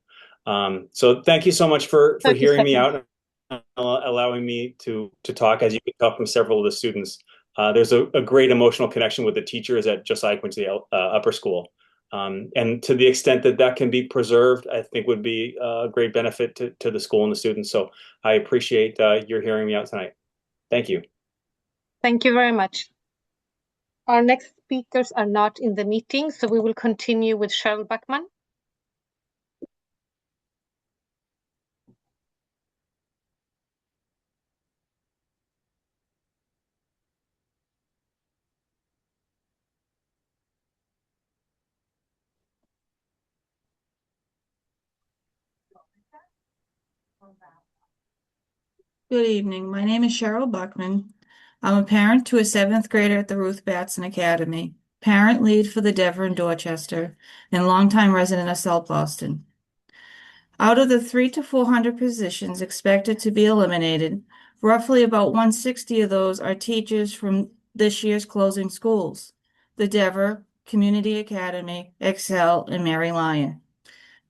So thank you so much for hearing me out, and allowing me to talk. As you can tell from several of the students, there's a great emotional connection with the teachers at Josiah Quincy Upper School. And to the extent that can be preserved, I think would be a great benefit to the school and the students. So I appreciate your hearing me out tonight. Thank you. Thank you very much. Our next speakers are not in the meeting, so we will continue with Cheryl Buckman. Good evening. My name is Cheryl Buckman. I'm a parent to a 7th grader at the Ruth Batson Academy, parent lead for the Dever in Dorchester, and longtime resident of South Boston. Out of the 300 to 400 positions expected to be eliminated, roughly about 160 of those are teachers from this year's closing schools, the Dever, Community Academy, Excel, and Mary Lyon.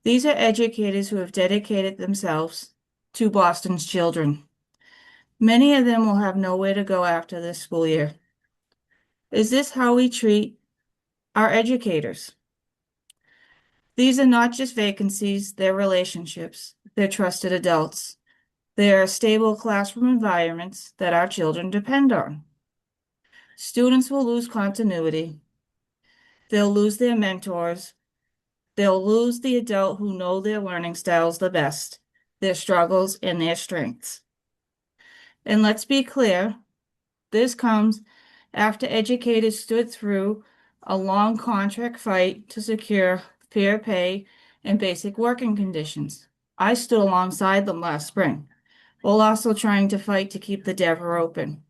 These are educators who have dedicated themselves to Boston's children. Many of them will have nowhere to go after this school year. Is this how we treat our educators? These are not just vacancies, they're relationships. They're trusted adults. They are stable classroom environments that our children depend on. Students will lose continuity. They'll lose their mentors. They'll lose the adult who know their learning styles the best, their struggles and their strengths. And let's be clear, this comes after educators stood through a long contract fight to secure fair pay and basic working conditions. I stood alongside them last spring, while also trying to fight to keep the Dever open.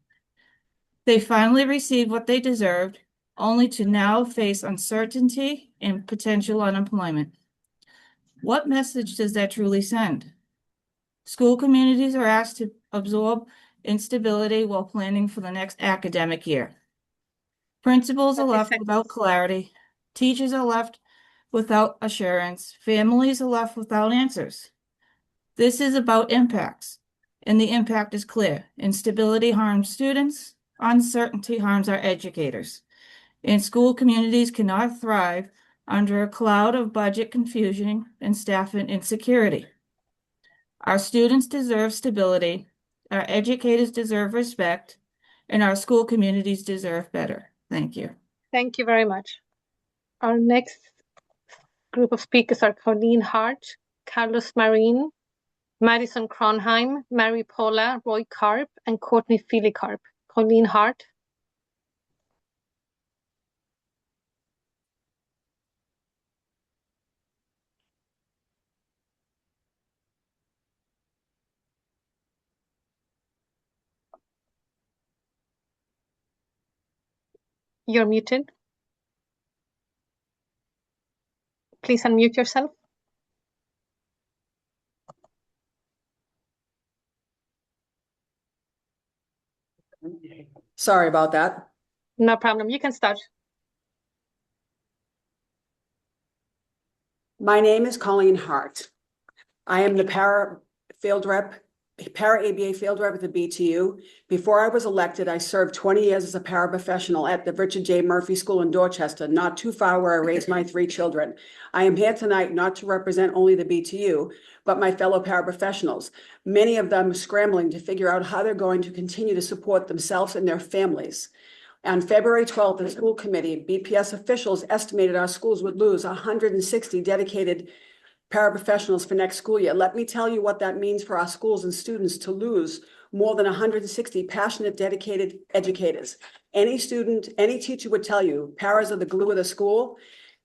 They finally received what they deserved, only to now face uncertainty and potential unemployment. What message does that truly send? School communities are asked to absorb instability while planning for the next academic year. Principals are left without clarity, teachers are left without assurance, families are left without answers. This is about impacts, and the impact is clear. Instability harms students, uncertainty harms our educators, and school communities cannot thrive under a cloud of budget confusion and staff insecurity. Our students deserve stability, our educators deserve respect, and our school communities deserve better. Thank you. Thank you very much. Our next group of speakers are Colleen Hart, Carlos Marin, Madison Cronheim, Mary Paula, Roy Karp, and Courtney Feely Karp. Colleen Hart. You're muted. Please unmute yourself. Sorry about that. No problem. You can start. My name is Colleen Hart. I am the para ABA field rep at the BTU. Before I was elected, I served 20 years as a paraprofessional at the Richard J. Murphy School in Dorchester, not too far where I raised my 3 children. I am here tonight not to represent only the BTU, but my fellow paraprofessionals, many of them scrambling to figure out how they're going to continue to support themselves and their families. On February 12th, the school committee, BPS officials estimated our schools would lose 160 dedicated paraprofessionals for next school year. Let me tell you what that means for our schools and students to lose more than 160 passionate, dedicated educators. Any student, any teacher would tell you, paras are the glue of the school.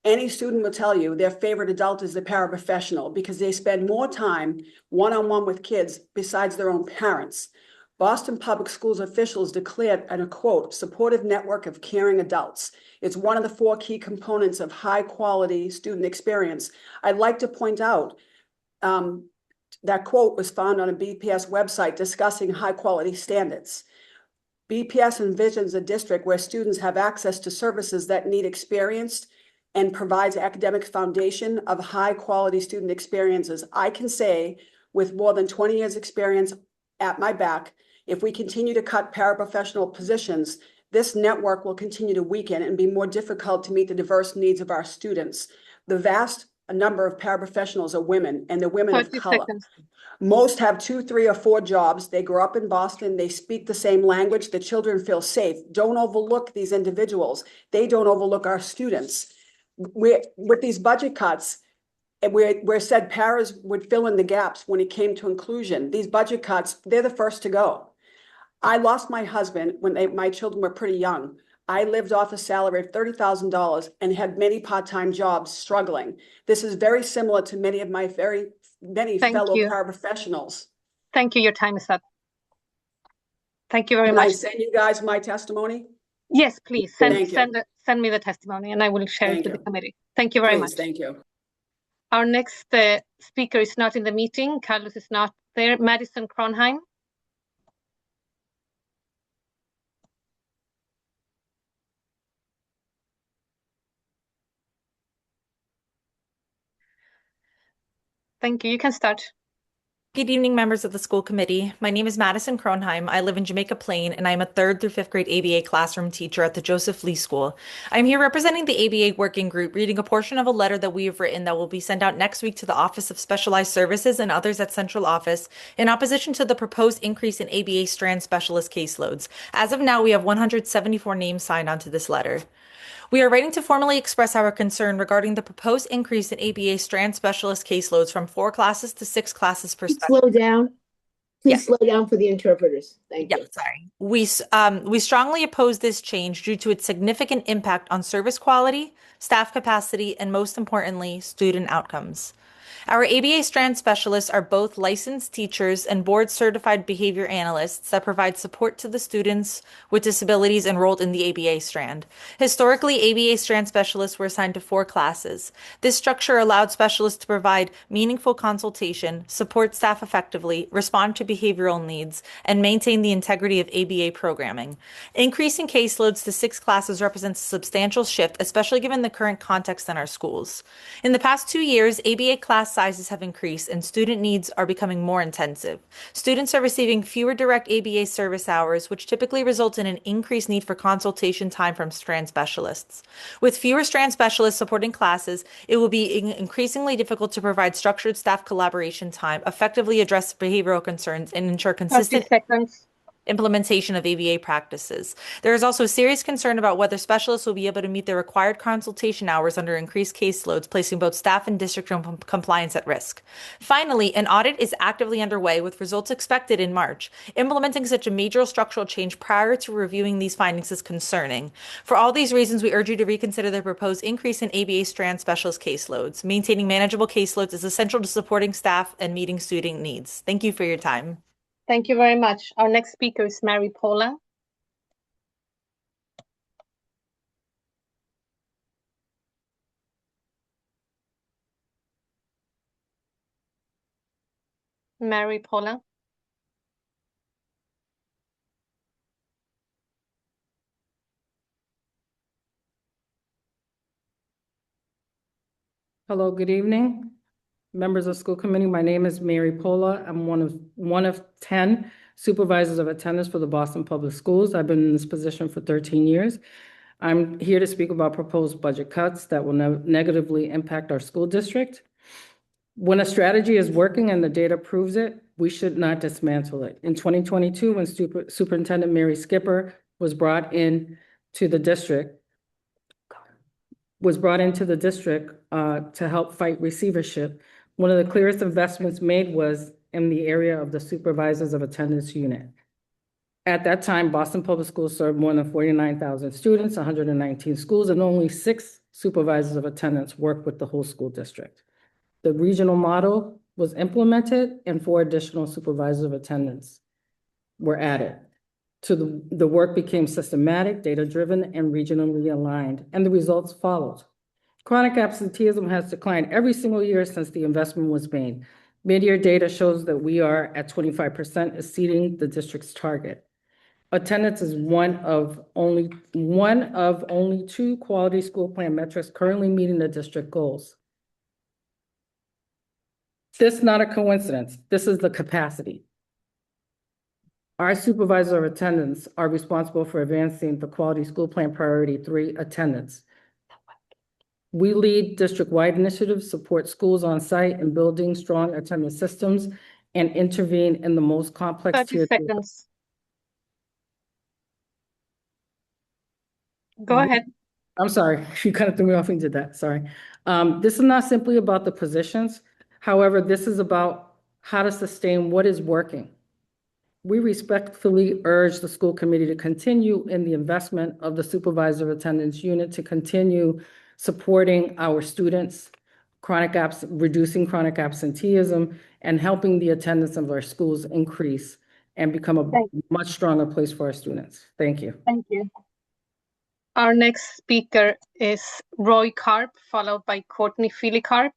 Any student will tell you their favorite adult is the paraprofessional because they spend more time one-on-one with kids besides their own parents. Boston Public Schools officials declared, and a quote, supportive network of caring adults. It's one of the 4 key components of high quality student experience. I'd like to point out That quote was found on a BPS website discussing high-quality standards. BPS envisions a district where students have access to services that need experienced and provides academic foundation of high-quality student experiences. I can say, with more than 20 years experience at my back, if we continue to cut paraprofessional positions, this network will continue to weaken and be more difficult to meet the diverse needs of our students. The vast number of paraprofessionals are women, and they're women of 30 color. seconds. Most have 2, 3, or 4 jobs. They grew up in Boston. They speak the same language. The children feel safe. Don't overlook these individuals. They don't overlook our students. With these budget cuts, we're said paras would fill in the gaps when it came to inclusion. These budget cuts, they're the first to go. I lost my husband when my children were pretty young. I lived off a salary of $30,000 and had many part-time jobs struggling. This is very similar to many of my many Thank fellow you. paraprofessionals. Thank you. Your time is up. Thank you very Can I much. send you guys my testimony? Yes, please Thank you. send me the testimony and I will share it Thank with the you. committee. Thank you very Please, much. thank you. Our next speaker is not in the meeting. Carlos is not there. Madison Kronheim. Thank you. You can start. Good evening, members of the school committee. My name is Madison Kronheim. I live in Jamaica Plain, and I'm a 3rd through 5th grade ABA classroom teacher at the Joseph Lee School. I'm here representing the ABA working group, reading a portion of a letter that we have written that will be sent out next week to the Office of Specialized Services and others at Central Office in opposition to the proposed increase in ABA strand specialist caseloads. As of now, we have 174 names signed onto this letter. We are writing to formally express our concern regarding the proposed increase in ABA strand specialist caseloads from 4 classes to 6 classes per Slow down. Please Yes. slow down for the interpreters. Thank you. Sorry. We strongly oppose this change due to its significant impact on service quality, staff capacity, and most importantly, student outcomes. Our ABA strand specialists are both licensed teachers and board-certified behavior analysts that provide support to the students with disabilities enrolled in the ABA strand. Historically, ABA strand specialists were assigned to 4 classes. This structure allowed specialists to provide meaningful consultation, support staff effectively, respond to behavioral needs, and maintain the integrity of ABA programming. Increasing caseloads to 6 classes represents a substantial shift, especially given the current context in our schools. In the past 2 years, ABA class sizes have increased and student needs are becoming more intensive. Students are receiving fewer direct ABA service hours, which typically result in an increased need for consultation time from strand specialists. With fewer strand specialists supporting classes, it will be increasingly difficult to provide structured staff collaboration time, effectively address behavioral concerns, and ensure 30 consistent seconds. implementation of ABA practices. There is also serious concern about whether specialists will be able to meet their required consultation hours under increased caseloads, placing both staff and district compliance at risk. Finally, an audit is actively underway with results expected in March. Implementing such a major structural change prior to reviewing these findings is concerning. For all these reasons, we urge you to reconsider the proposed increase in ABA strand specialist caseloads. Maintaining manageable caseloads is essential to supporting staff and meeting student needs. Thank you for your time. Thank you very much. Our next speaker is Mary Paula. Mary Paula. Hello, good evening. Members of school committee, my name is Mary Pola. I'm one of 10 supervisors of attendance for the Boston Public Schools. I've been in this position for 13 years. I'm here to speak about proposed budget cuts that will negatively impact our school district. When a strategy is working and the data proves it, we should not dismantle it. In 2022, when Superintendent Mary Skipper was brought into the district, to help fight receivership, one of the clearest investments made was in the area of the supervisors of attendance unit. At that time, Boston Public Schools served more than 49,000 students, 119 schools, and only 6 supervisors of attendance worked with the whole school district. The regional model was implemented and 4 additional supervisors of attendance were added. The work became systematic, data-driven, and regionally aligned, and the results followed. Chronic absenteeism has declined every single year since the investment was made. Mid-year data shows that we are at 25%, exceeding the district's target. Attendance is one of only two quality school plan metrics currently meeting the district goals. This is not a coincidence. This is the capacity. Our supervisors of attendance are responsible for advancing the quality school plan priority 3, attendance. We lead district-wide initiatives, support schools on site and building strong attendance systems, and intervene in the most complex 30 tier 2. seconds. Go ahead. I'm sorry, you kind of threw me off and did that, sorry. This is not simply about the positions. However, this is about how to sustain what is working. We respectfully urge the school committee to continue in the investment of the supervisor of attendance unit to continue supporting our students, reducing chronic absenteeism, and helping the attendance of our schools increase and become a much stronger place for our students. Thank you. Thank you. Our next speaker is Roy Karp, followed by Courtney Feely Karp.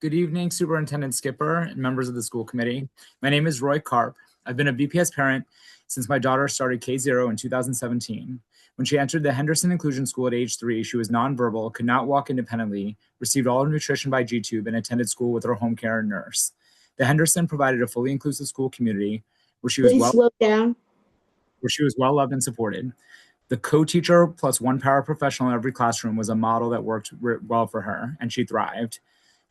Good evening, Superintendent Skipper and members of the school committee. My name is Roy Karp. I've been a BPS parent since my daughter started K0 in 2017. When she entered the Henderson Inclusion School at age 3, she was nonverbal, could not walk independently, received all her nutrition by G-tube, and attended school with her home care nurse. The Henderson provided a fully inclusive school community where she was well loved and supported. The co-teacher plus one paraprofessional in every classroom was a model that worked well for her, and she thrived.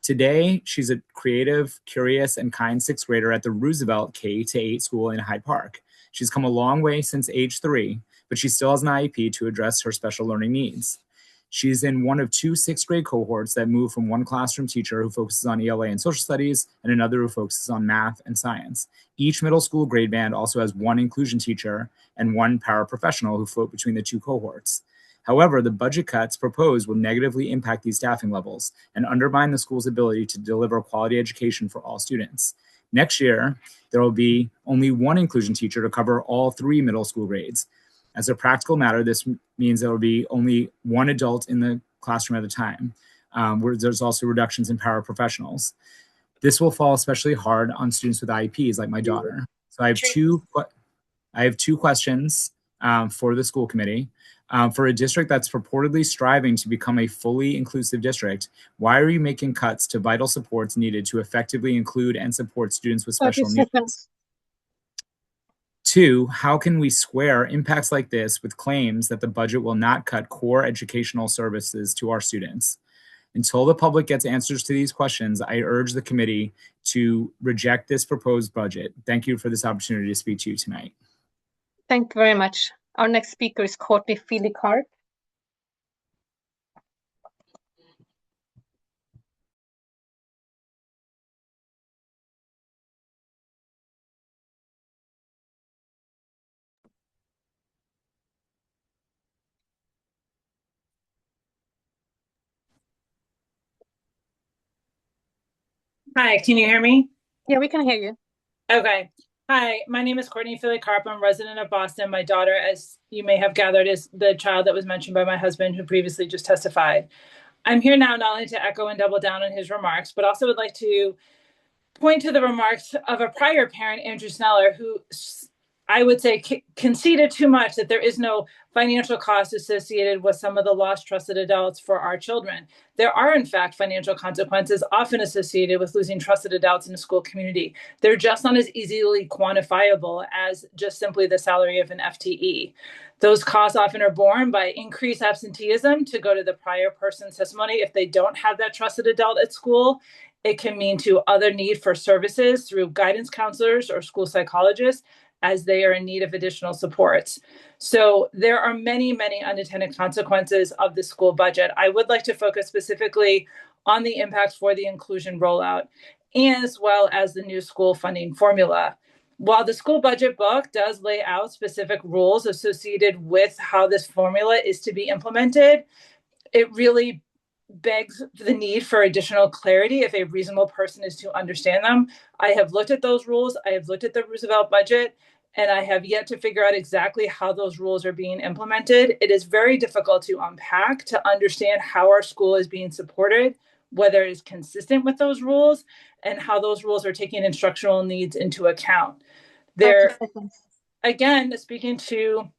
Today, she's a creative, curious, and kind 6th grader at the Roosevelt K-8 school in Hyde Park. She's come a long way since age 3, but she still has an IEP to address her special learning needs. She's in one of 2 6th grade cohorts that move from one classroom teacher who focuses on ELA and social studies and another who focuses on math and science. Each middle school grade band also has one inclusion teacher and one paraprofessional who float between the 2 cohorts. However, the budget cuts proposed will negatively impact these staffing levels and undermine the school's ability to deliver quality education for all students. Next year, there will be only one inclusion teacher to cover all 3 middle school grades. As a practical matter, this means there will be only one adult in the classroom at a time. Where there's also reductions in paraprofessionals. This will fall especially hard on students with IEPs like my daughter. So I have two questions for the school committee. For a district that's purportedly striving to become a fully inclusive district, why are you making cuts to vital supports needed to effectively include and support students with special needs? 2, how can we square impacts like this with claims that the budget will not cut core educational services to our students? Until the public gets answers to these questions, I urge the committee to reject this proposed budget. Thank you for this opportunity to speak to you tonight. Thank you very much. Our next speaker is Courtney Feely Karp. Hi, can you hear me? Yeah, we can hear you. Okay. Hi, my name is Courtney Feely Karp. I'm a resident of Boston. My daughter, as you may have gathered, is the child that was mentioned by my husband who previously just testified. I'm here now not only to echo and double down on his remarks, but also would like to point to the remarks of a prior parent, Andrew Sneller, who I would say conceded too much that there is no financial cost associated with some of the lost trusted adults for our children. There are, in fact, financial consequences often associated with losing trusted adults in a school community. They're just not as easily quantifiable as just simply the salary of an FTE. Those costs often are borne by increased absenteeism, to go to the prior person's testimony. If they don't have that trusted adult at school, it can mean to other need for services through guidance counselors or school psychologists, as they are in need of additional supports. So there are many, many unintended consequences of the school budget. I would like to focus specifically on the impacts for the inclusion rollout, as well as the new school funding formula. While the school budget book does lay out specific rules associated with how this formula is to be implemented, it really begs the need for additional clarity if a reasonable person is to understand them. I have looked at those rules. I have looked at the Roosevelt budget, and I have yet to figure out exactly how those rules are being implemented. It is very difficult to unpack, to understand how our school is being supported, whether it is consistent with those rules, and how those rules are taking instructional needs into account. There, again, speaking to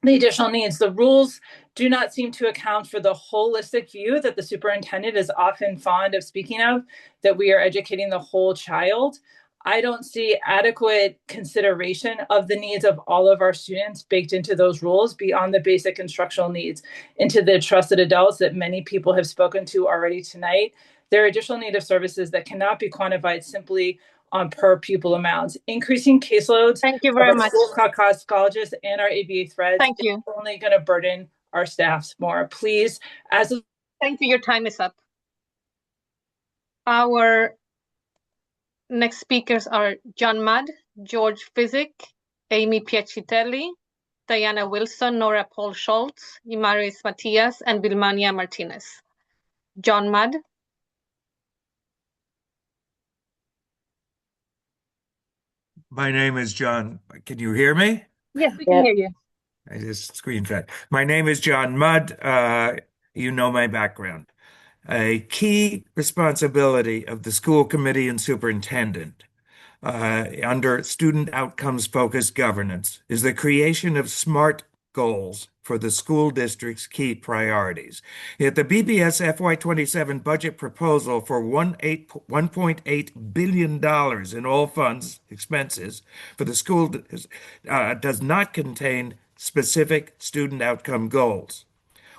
the additional needs, the rules do not seem to account for the holistic view that the superintendent is often fond of speaking of, that we are educating the whole child. I don't see adequate consideration of the needs of all of our students baked into those rules beyond the basic instructional needs, into the trusted adults that many people have spoken to already tonight. There are additional need of services that cannot be quantified simply on per pupil amounts. Increasing caseloads Thank you very of our much. school psychologists and our ABA threads Thank you. is only going to burden our staffs more. Please, as a Thank you. Your time is up. Our next speakers are John Mudd, George Physick, Amy Piacitelli, Diana Wilson, Nora Paul Schultz, Imaris Matias, and Vilmania Martinez. John Mudd. My name is John. Can you hear me? Yes, we can hear you. I just screen fed. My name is John Mudd. You know my background. A key responsibility of the school committee and superintendent under student outcomes focused governance is the creation of SMART goals for the school district's key priorities. Yet the BPS FY27 budget proposal for $1.8 billion in all funds expenses for the school does not contain specific student outcome goals.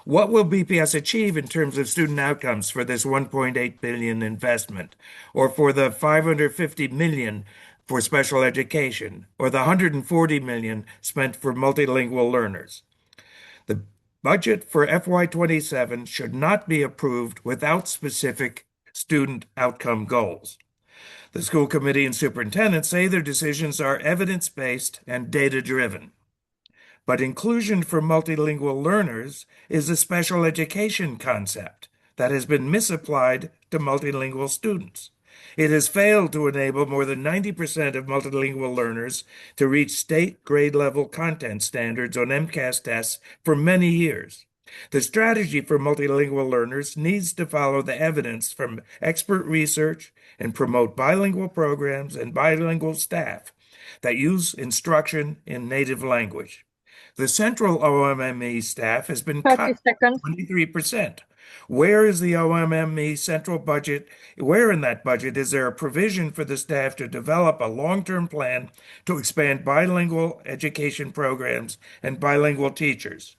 What will BPS achieve in terms of student outcomes for this $1.8 billion investment, or for the $550 million for special education, or the $140 million spent for multilingual learners? The budget for FY27 should not be approved without specific student outcome goals. The school committee and superintendent say their decisions are evidence-based and data-driven. But inclusion for multilingual learners is a special education concept that has been misapplied to multilingual students. It has failed to enable more than 90% of multilingual learners to reach state grade level content standards on MCAS tests for many years. The strategy for multilingual learners needs to follow the evidence from expert research and promote bilingual programs and bilingual staff that use instruction in native language. The central OMME staff has been cut 23%. Where is the OMME central budget? Where in that budget is there a provision for the staff to develop a long-term plan to expand bilingual education programs and bilingual teachers?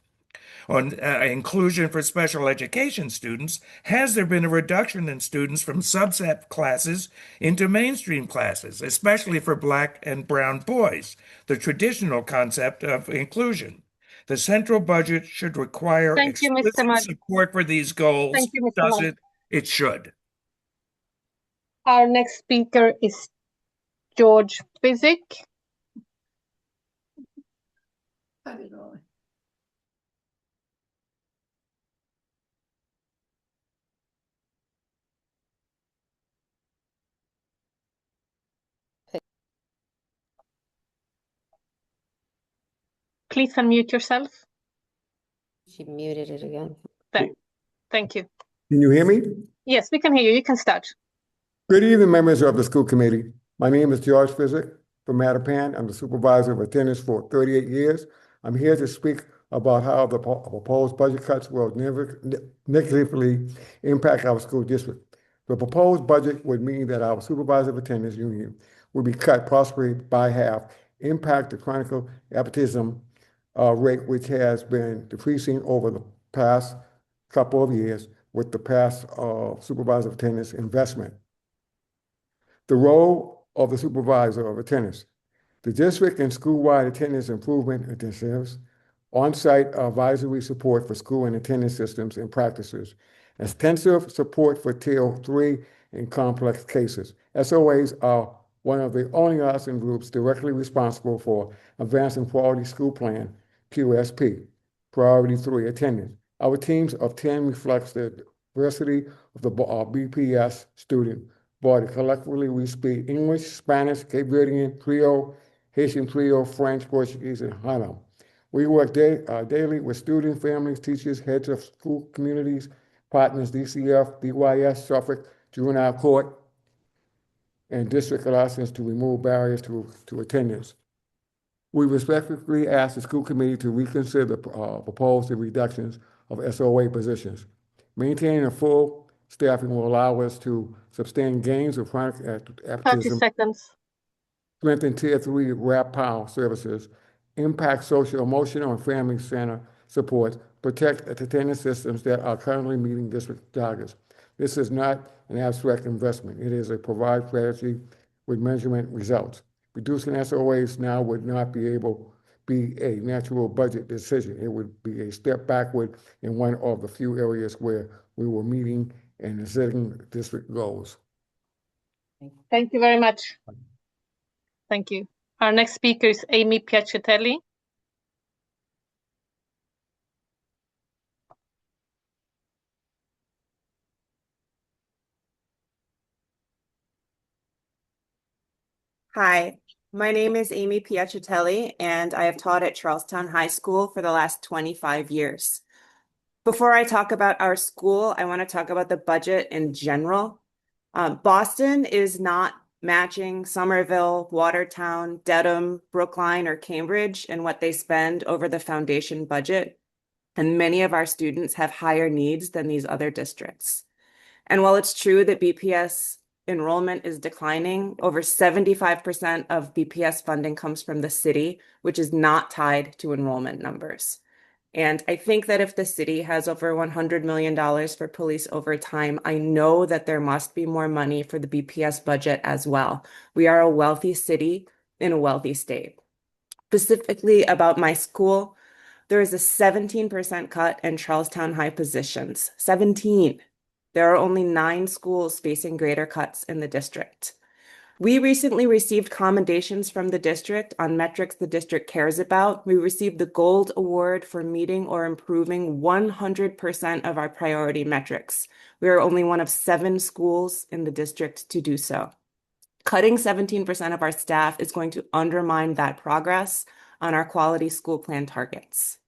On inclusion for special education students, has there been a reduction in students from subset classes into mainstream classes, especially for Black and brown boys, the traditional concept of inclusion? The central budget should require explicit support for these goals. Thank you, Mr. Does Mudd. it? It should. Our next speaker is George Physick. Please unmute yourself. She muted it again. There. Thank you. Can you hear me? Yes, we can hear you. You can start. Good evening, members of the school committee. My name is George Physick from Mattapan. I'm the supervisor of attendance for 38 years. I'm here to speak about how the proposed budget cuts will negatively impact our school district. The proposed budget would mean that our supervisor of attendance union will be cut possibly by half, impact the chronic absenteeism rate, which has been decreasing over the past couple of years with the past supervisor of attendance investment. The role of the supervisor of attendance. The district and school-wide attendance improvement initiatives, on-site advisory support for school and attendance systems and practices, extensive support for Tier 3 in complex cases. SOAs are one of the only artisan groups directly responsible for advancing quality school plan, QSP, Priority 3 attendance. Our teams of 10 reflects the diversity of the BPS student body. Collectively, we speak English, Spanish, Cape Verdean, Creole, Haitian Creole, French, Portuguese, and Hana. We work daily with students, families, teachers, heads of school communities, partners, DCF, DYS, Suffolk, Juvenile Court, and district license to remove barriers to attendance. We respectfully ask the school committee to reconsider the proposed reductions of SOA positions. Maintaining a full staffing will allow us to sustain gains of chronic 30 absenteeism, seconds. strengthen Tier 3 RAP POW services, impact social, emotional, and family center support, protect attendance systems that are currently meeting district targets. This is not an abstract investment. It is a provide strategy with measurement results. Reducing SOAs now would not be a natural budget decision. It would be a step backward in one of the few areas where we were meeting and setting district goals. Thank you very much. Thank you. Our next speaker is Amy Piacitelli. Hi, my name is Amy Piacitelli, and I have taught at Charlestown High School for the last 25 years. Before I talk about our school, I want to talk about the budget in general. Boston is not matching Somerville, Watertown, Dedham, Brookline, or Cambridge in what they spend over the foundation budget, and many of our students have higher needs than these other districts. And while it's true that BPS enrollment is declining, over 75% of BPS funding comes from the city, which is not tied to enrollment numbers. And I think that if the city has over $100 million for police overtime, I know that there must be more money for the BPS budget as well. We are a wealthy city in a wealthy state. Specifically about my school, there is a 17% cut in Charlestown High positions. 17. There are only 9 schools facing greater cuts in the district. We recently received commendations from the district on metrics the district cares about. We received the Gold Award for meeting or improving 100% of our priority metrics. We are only one of 7 schools in the district to do so. Cutting 17% of our staff is going to undermine that progress on our quality school plan targets.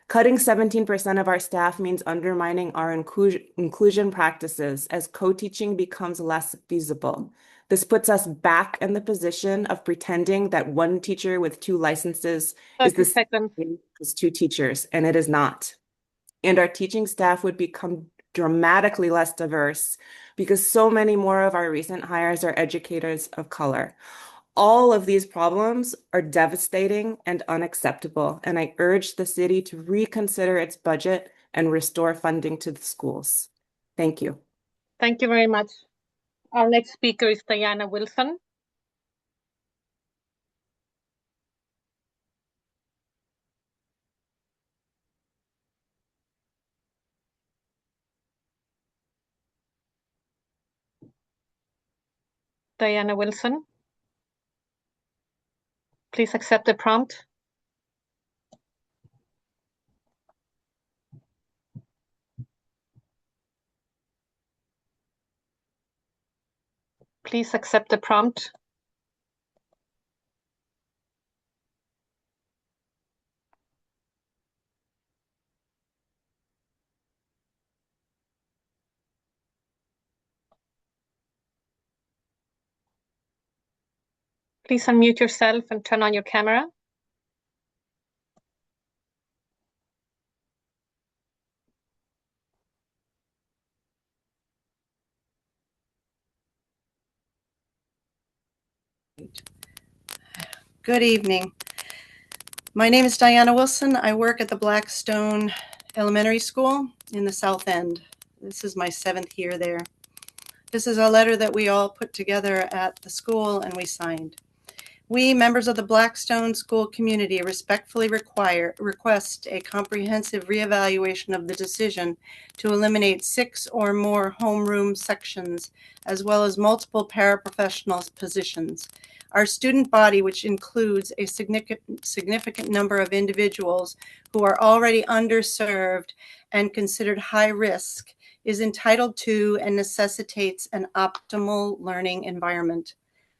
Cutting 17% of our staff means undermining our inclusion practices as co-teaching becomes less feasible. This puts us back in the position of pretending that one teacher with 2 licenses is the same as 2 teachers, and it is not. And our teaching staff would become dramatically less diverse because so many more of our recent hires are educators of color. All of these problems are devastating and unacceptable, and I urge the city to reconsider its budget and restore funding to the schools. Thank you. Thank you very much. Our next speaker is Diana Wilson. Diana Wilson. Please accept the prompt. Please accept the prompt. Please unmute yourself and turn on your camera. Good evening. My name is Diana Wilson. I work at the Blackstone Elementary School in the South End. This is my 7th year there. This is a letter that we all put together at the school and we signed. We, members of the Blackstone School community, respectfully request a comprehensive reevaluation of the decision to eliminate 6 or more homeroom sections, as well as multiple paraprofessional positions. Our student body, which includes a significant number of individuals who are already underserved and considered high risk, is entitled to and necessitates an optimal learning environment.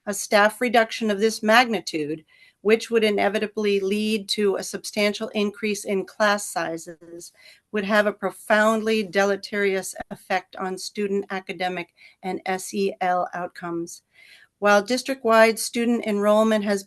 A staff reduction of this magnitude, which would inevitably lead to a substantial increase in class sizes, would have a profoundly deleterious effect on student academic and SEL outcomes. While district-wide student enrollment has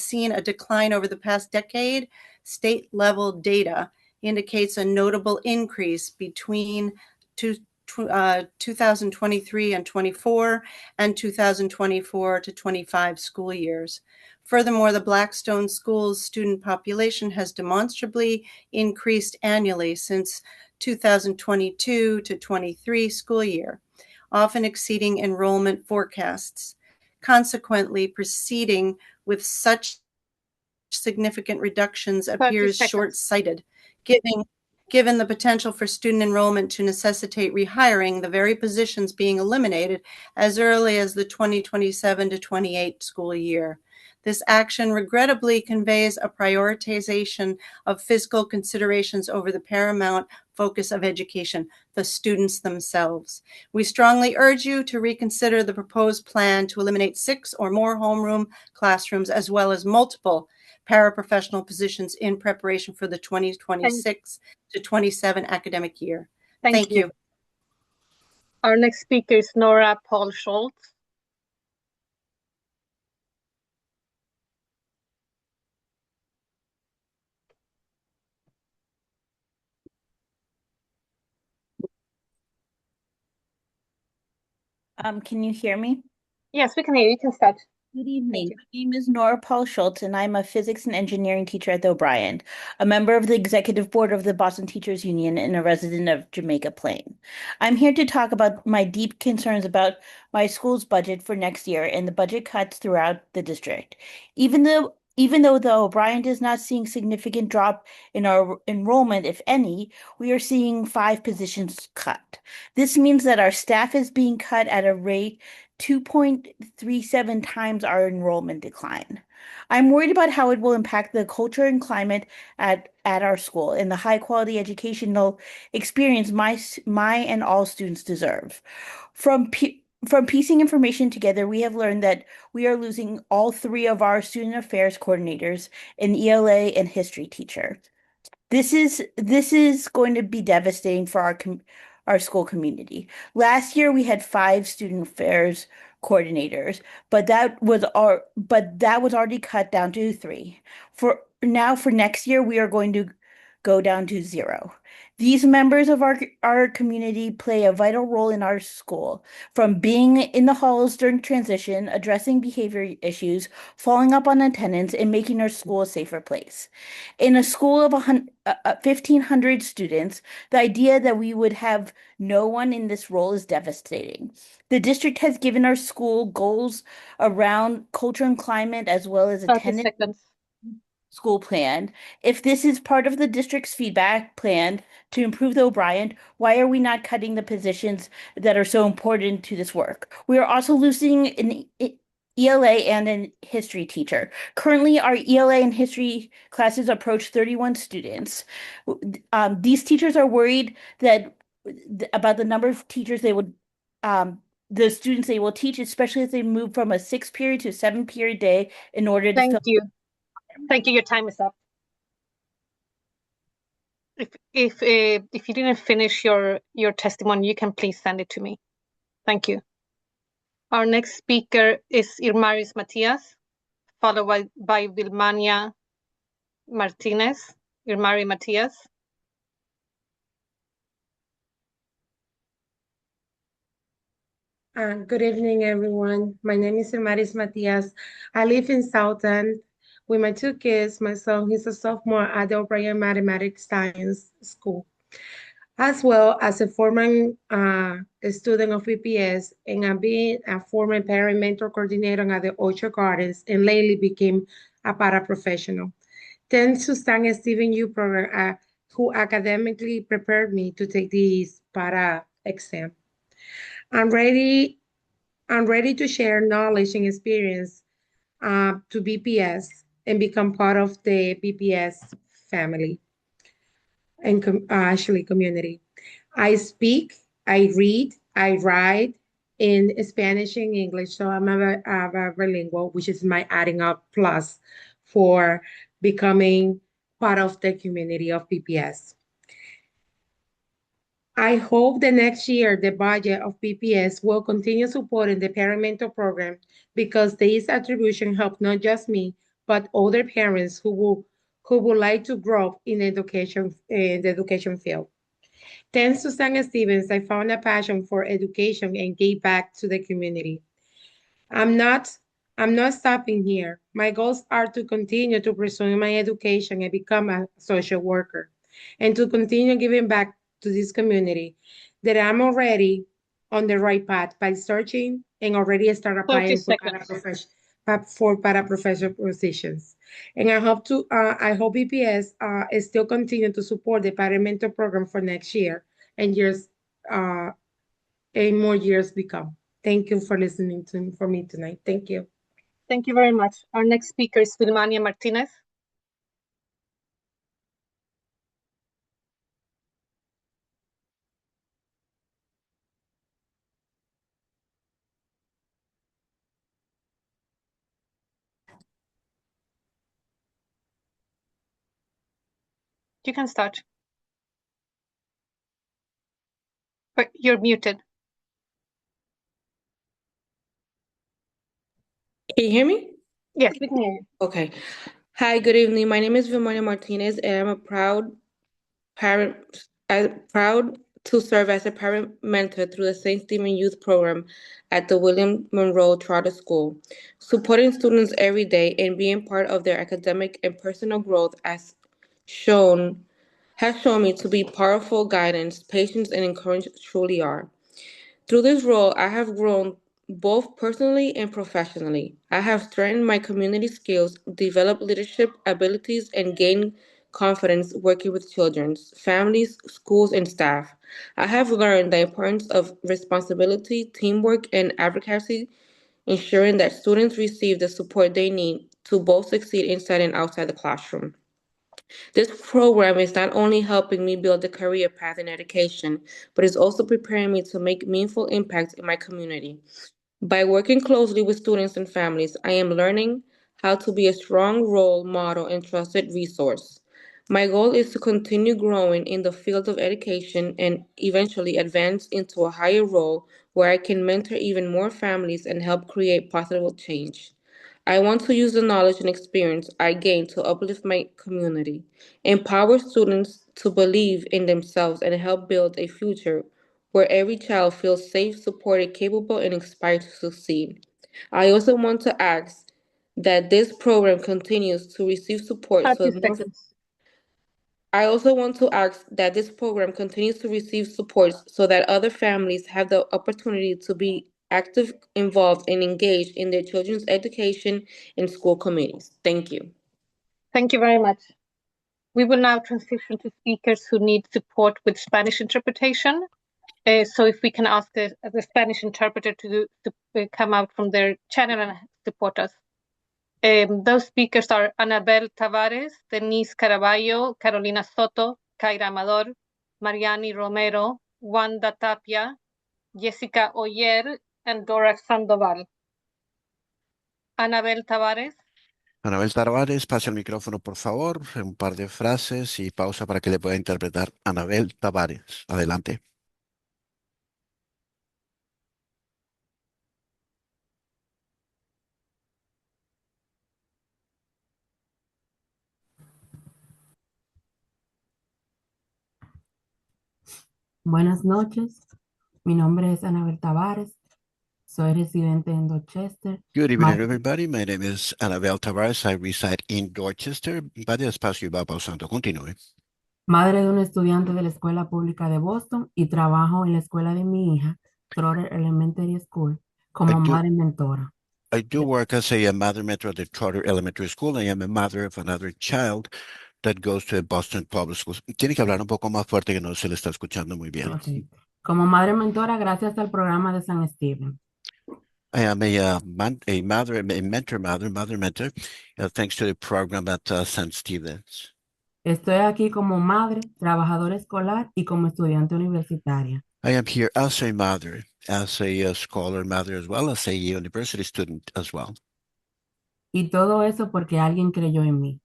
seen a decline over the past decade, state-level data indicates a notable increase between 2023 and 24 and 2024 to 25 school years. Furthermore, the Blackstone School's student population has demonstrably increased annually since 2022 to 23 school year, often exceeding enrollment forecasts. Consequently, proceeding with such significant reductions appears short-sighted, given the potential for student enrollment to necessitate rehiring the very positions being eliminated as early as the 2027 to 28 school year. This action regrettably conveys a prioritization of fiscal considerations over the paramount focus of education, the students themselves. We strongly urge you to reconsider the proposed plan to eliminate 6 or more homeroom classrooms, as well as multiple paraprofessional positions in preparation for the 2026 to 27 academic year. Thank you. Our next speaker is Nora Paul Schultz. Can you hear me? Yes, we can hear you. You can start. Good evening. My name is Nora Paul Schultz, and I'm a physics and engineering teacher at the O'Brien, a member of the executive board of the Boston Teachers Union, and a resident of Jamaica Plain. I'm here to talk about my deep concerns about my school's budget for next year and the budget cuts throughout the district. Even though the O'Brien is not seeing significant drop in our enrollment, if any, we are seeing 5 positions cut. This means that our staff is being cut at a rate 2.37 times our enrollment decline. I'm worried about how it will impact the culture and climate at our school and the high quality educational experience my and all students deserve. From piecing information together, we have learned that we are losing all 3 of our student affairs coordinators, an ELA and history teacher. This is going to be devastating for our school community. Last year we had 5 student affairs coordinators, but that was already cut down to 3. For next year we are going to go down to 0. These members of our community play a vital role in our school, from being in the halls during transition, addressing behavior issues, following up on attendance, and making our school a safer place. In a school of 1,500 students, the idea that we would have no one in this role is devastating. The district has given our school goals around culture and climate, as well as attendance school plan. If this is part of the district's feedback plan to improve the O'Brien, why are we not cutting the positions that are so important to this work? We are also losing an ELA and a history teacher. Currently, our ELA and history classes approach 31 students. These teachers are worried about the number of teachers they would the students they will teach, especially as they move from a 6-period to a 7-period day in order to Thank you. Thank you. Your time is up. If you didn't finish your testimony, you can please send it to me. Thank you. Our next speaker is Irmaris Matias, followed by Vilmania Martinez. Irmari Matias. Good evening, everyone. My name is Irmaris Matias. I live in South End with my 2 kids. My son, he's a sophomore at the O'Brien Mathematics Science School. as well as a former student of BPS, and I've been a former parent mentor coordinator at the Orchard Gardens, and lately became a paraprofessional. Thanks to Stan Stephen U program, who academically prepared me to take this para exam. I'm ready. I'm ready to share knowledge and experience to BPS and become part of the BPS family and actually community. I speak, I read, I write in Spanish and English, so I'm a bilingual, which is my adding up plus for becoming part of the community of BPS. I hope the next year the budget of BPS will continue supporting the parent mentor program because this attribution helps not just me, but other parents who would like to grow in education in the education field. Thanks to San Stevens, I found a passion for education and gave back to the community. I'm not I'm not stopping here. My goals are to continue to pursue my education and become a social worker and to continue giving back to this community that I'm already on the right path by searching and already start 30 applying for seconds. paraprofessional positions. And I hope BPS is still continue to support the parent mentor program for next year and years uh, and more years become. Thank you for listening to for me tonight. Thank you. Thank you very much. Our next speaker is Vilmania Martinez. You can start. But you're muted. Can you hear me? Yes, we can hear you. Okay. Hi, good evening. My name is Vilmania Martinez, and I'm a proud parent. I'm proud to serve as a parent mentor through the St. Stephen Youth Program at the William Monroe Charter School. Supporting students every day and being part of their academic and personal growth shown has shown me to be powerful guidance, patience, and encouragement truly are. Through this role, I have grown both personally and professionally. I have strengthened my community skills, developed leadership abilities, and gained confidence working with children, families, schools, and staff. I have learned the importance of responsibility, teamwork, and advocacy, ensuring that students receive the support they need to both succeed inside and outside the classroom. This program is not only helping me build a career path in education, but is also preparing me to make meaningful impacts in my community. By working closely with students and families, I am learning how to be a strong role model and trusted resource. My goal is to continue growing in the field of education and eventually advance into a higher role where I can mentor even more families and help create positive change. I want to use the knowledge and experience I gained to uplift my community, empower students to believe in themselves, and help build a future where every child feels safe, supported, capable, and inspired to succeed. I also want to ask that this program continues to receive support 30 so more. seconds. I also want to ask that this program continues to receive support so that other families have the opportunity to be active, involved, and engaged in their children's education and school committees. Thank you. Thank you very much. We will now transition to speakers who need support with Spanish interpretation. So if we can ask the Spanish interpreter to come out from their channel and support us. Those speakers are Anabel Tavares, Denise Caraballo, Carolina Soto, Kaira Amador, Mariani Romero, Wanda Tapia, Jessica Oyer, and Dora Sandoval. Anabel Tavares. Anabel Tavares, pase el micrófono, por favor. Un par de frases y pausa para que le pueda interpretar Anabel Tavares. Adelante. Buenas noches, mi nombre es Anabel Tavares, soy residente en Dorchester. Good evening, everybody. My name is Anabel Tavares. I reside in Dorchester. Vaya despacio y va pausando. Continúe. madre de un estudiante de la Escuela Pública de Boston y trabajo en la escuela de mi hija, Trotter Elementary School, I como do madre mentora. I do work as a mother mentor at the Trotter Elementary School. I am a mother of another child that goes to a Boston Public School. Tiene que hablar un poco más fuerte que no se le está escuchando muy bien. Ok. Como madre mentora gracias al programa de San Steven. I am a mentor mother, thanks to the program at St. Stephen's. Estoy aquí como madre, trabajadora escolar y como estudiante universitaria. I am here as a mother, as a scholar mother, as well as a university student as well. Y todo eso porque alguien creyó en mí.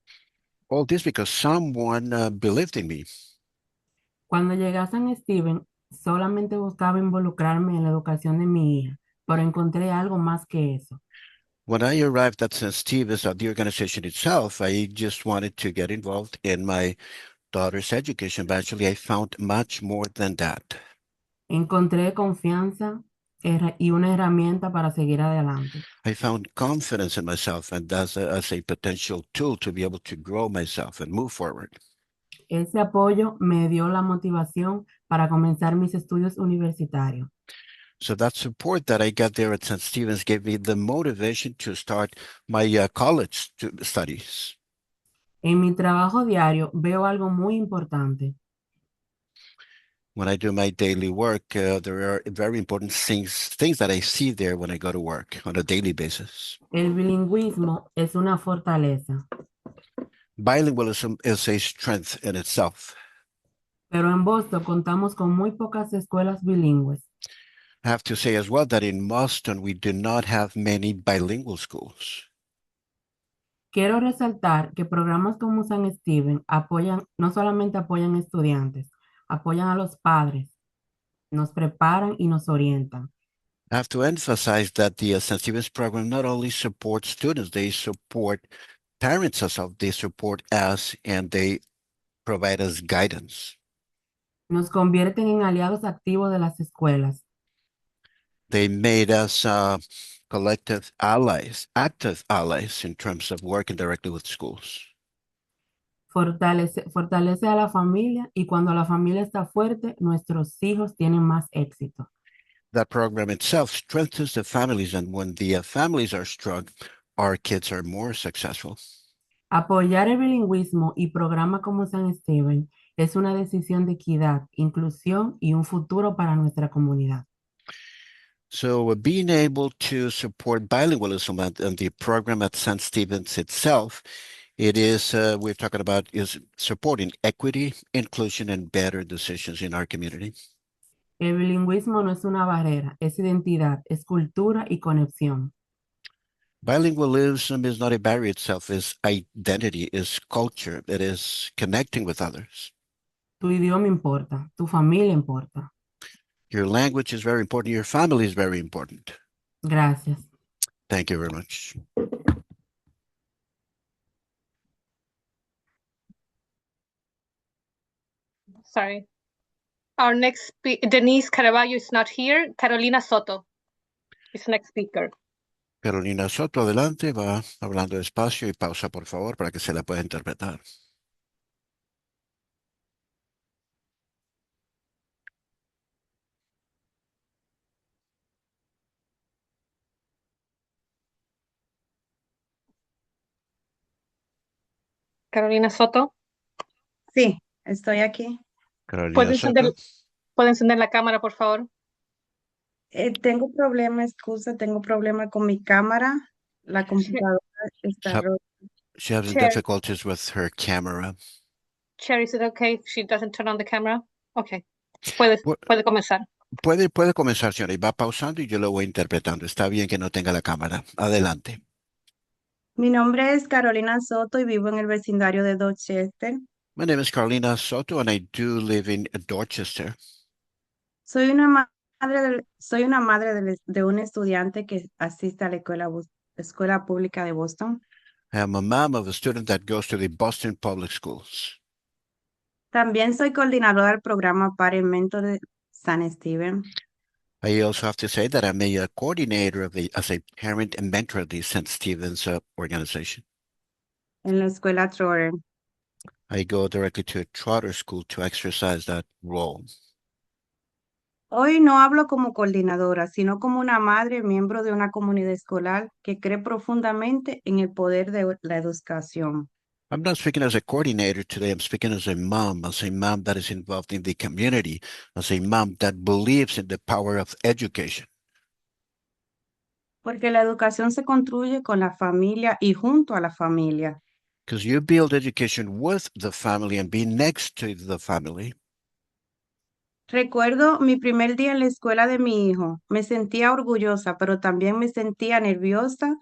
All this because someone believed in me. Cuando llegué a San Steven, solamente buscaba involucrarme en la educación de mi hija, pero encontré algo más que eso. When I arrived at St. Stephen's, the organization itself, I just wanted to get involved in my daughter's education, but actually I found much more than that. Encontré confianza y una herramienta para seguir adelante. I found confidence in myself and as a potential tool to be able to grow myself and move forward. Ese apoyo me dio la motivación para comenzar mis estudios universitarios. So that support that I got there at St. Stephen's gave me the motivation to start my college studies. En mi trabajo diario veo algo muy importante. When I do my daily work, there are very important things that I see there when I go to work on a daily basis. El bilingüismo es una fortaleza, Bilingualism is a strength in itself. pero en Boston contamos con muy pocas escuelas bilingües. I have to say as well that in Boston, we do not have many bilingual schools. Quiero resaltar que programas como San Steven no solamente apoyan estudiantes, apoyan a los padres, nos preparan y nos orientan. I have to emphasize that the St. Stephen's program not only supports students, they support parents as well. They support us and they provide us guidance. Nos convierten en aliados activos de las escuelas. They made us collective allies, active allies in terms of working directly with schools. Fortalece a la familia y cuando la familia está fuerte, nuestros hijos tienen más éxito. That program itself strengthens the families, and when the families are strong, our kids are more successful. Apoyar el bilingüismo y programas como San Steven es una decisión de equidad, inclusión y un futuro para nuestra comunidad. So being able to support bilingualism and the program at St. Stephen's itself, it is, we're talking about, is supporting equity, inclusion, and better decisions in our community. El bilingüismo no es una barrera, es identidad, es cultura y conexión. Bilingualism is not a barrier itself, it's identity, is culture, it is connecting with others. Tu idioma importa, tu familia importa. Your language is very important, your family is very important. Gracias. Thank you very much. Sorry. Our next Denise Caraballo is not here. Carolina Soto is next speaker. Carolina Soto, adelante, va hablando despacio y pausa, por favor, para que se la pueda interpretar. Carolina Soto. Sí, estoy aquí. Carolina Soto. ¿Puede encender la cámara, por favor? Tengo problema, excusa, tengo problema con mi cámara. La computadora está rota. She has difficulties with her camera. Chair, is it okay if she doesn't turn on the camera? Okay. Puede comenzar. Puede comenzar, señora, y va pausando y yo lo voy interpretando. Está bien que no tenga la cámara. Adelante. Mi nombre es Carolina Soto y vivo en el vecindario de Dorchester. My name is Carolina Soto and I do live in Dorchester. Soy una madre de un estudiante que asiste a la escuela pública de Boston. I am a mom of a student that goes to the Boston Public Schools. También soy coordinadora del programa Parent Mentor de San Steven. I also have to say that I'm a coordinator as a parent and mentor of the St. Stephen's organization. En la escuela Trotter. I go directly to a charter school to exercise that role. Hoy no hablo como coordinadora, sino como una madre, miembro de una comunidad escolar que cree profundamente en el poder de la educación. I'm not speaking as a coordinator today. I'm speaking as a mom that is involved in the community, as a mom that believes in the power of education. Porque la educación se construye con la familia y junto a la familia. Because you build education with the family and be next to the family. Recuerdo mi primer día en la escuela de mi hijo. Me sentía orgullosa, pero también me sentía nerviosa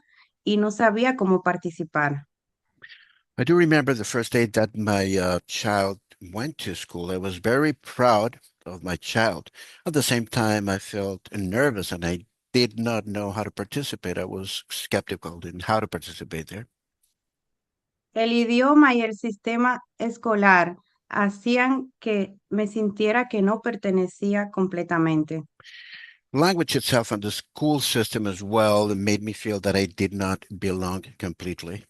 y no sabía cómo participar. I do remember the first day that my child went to school. I was very proud of my child. At the same time, I felt nervous and I did not know how to participate. I was skeptical in how to participate there. El idioma y el sistema escolar hacían que me sintiera que no pertenecía completamente. Language itself and the school system as well made me feel that I did not belong completely.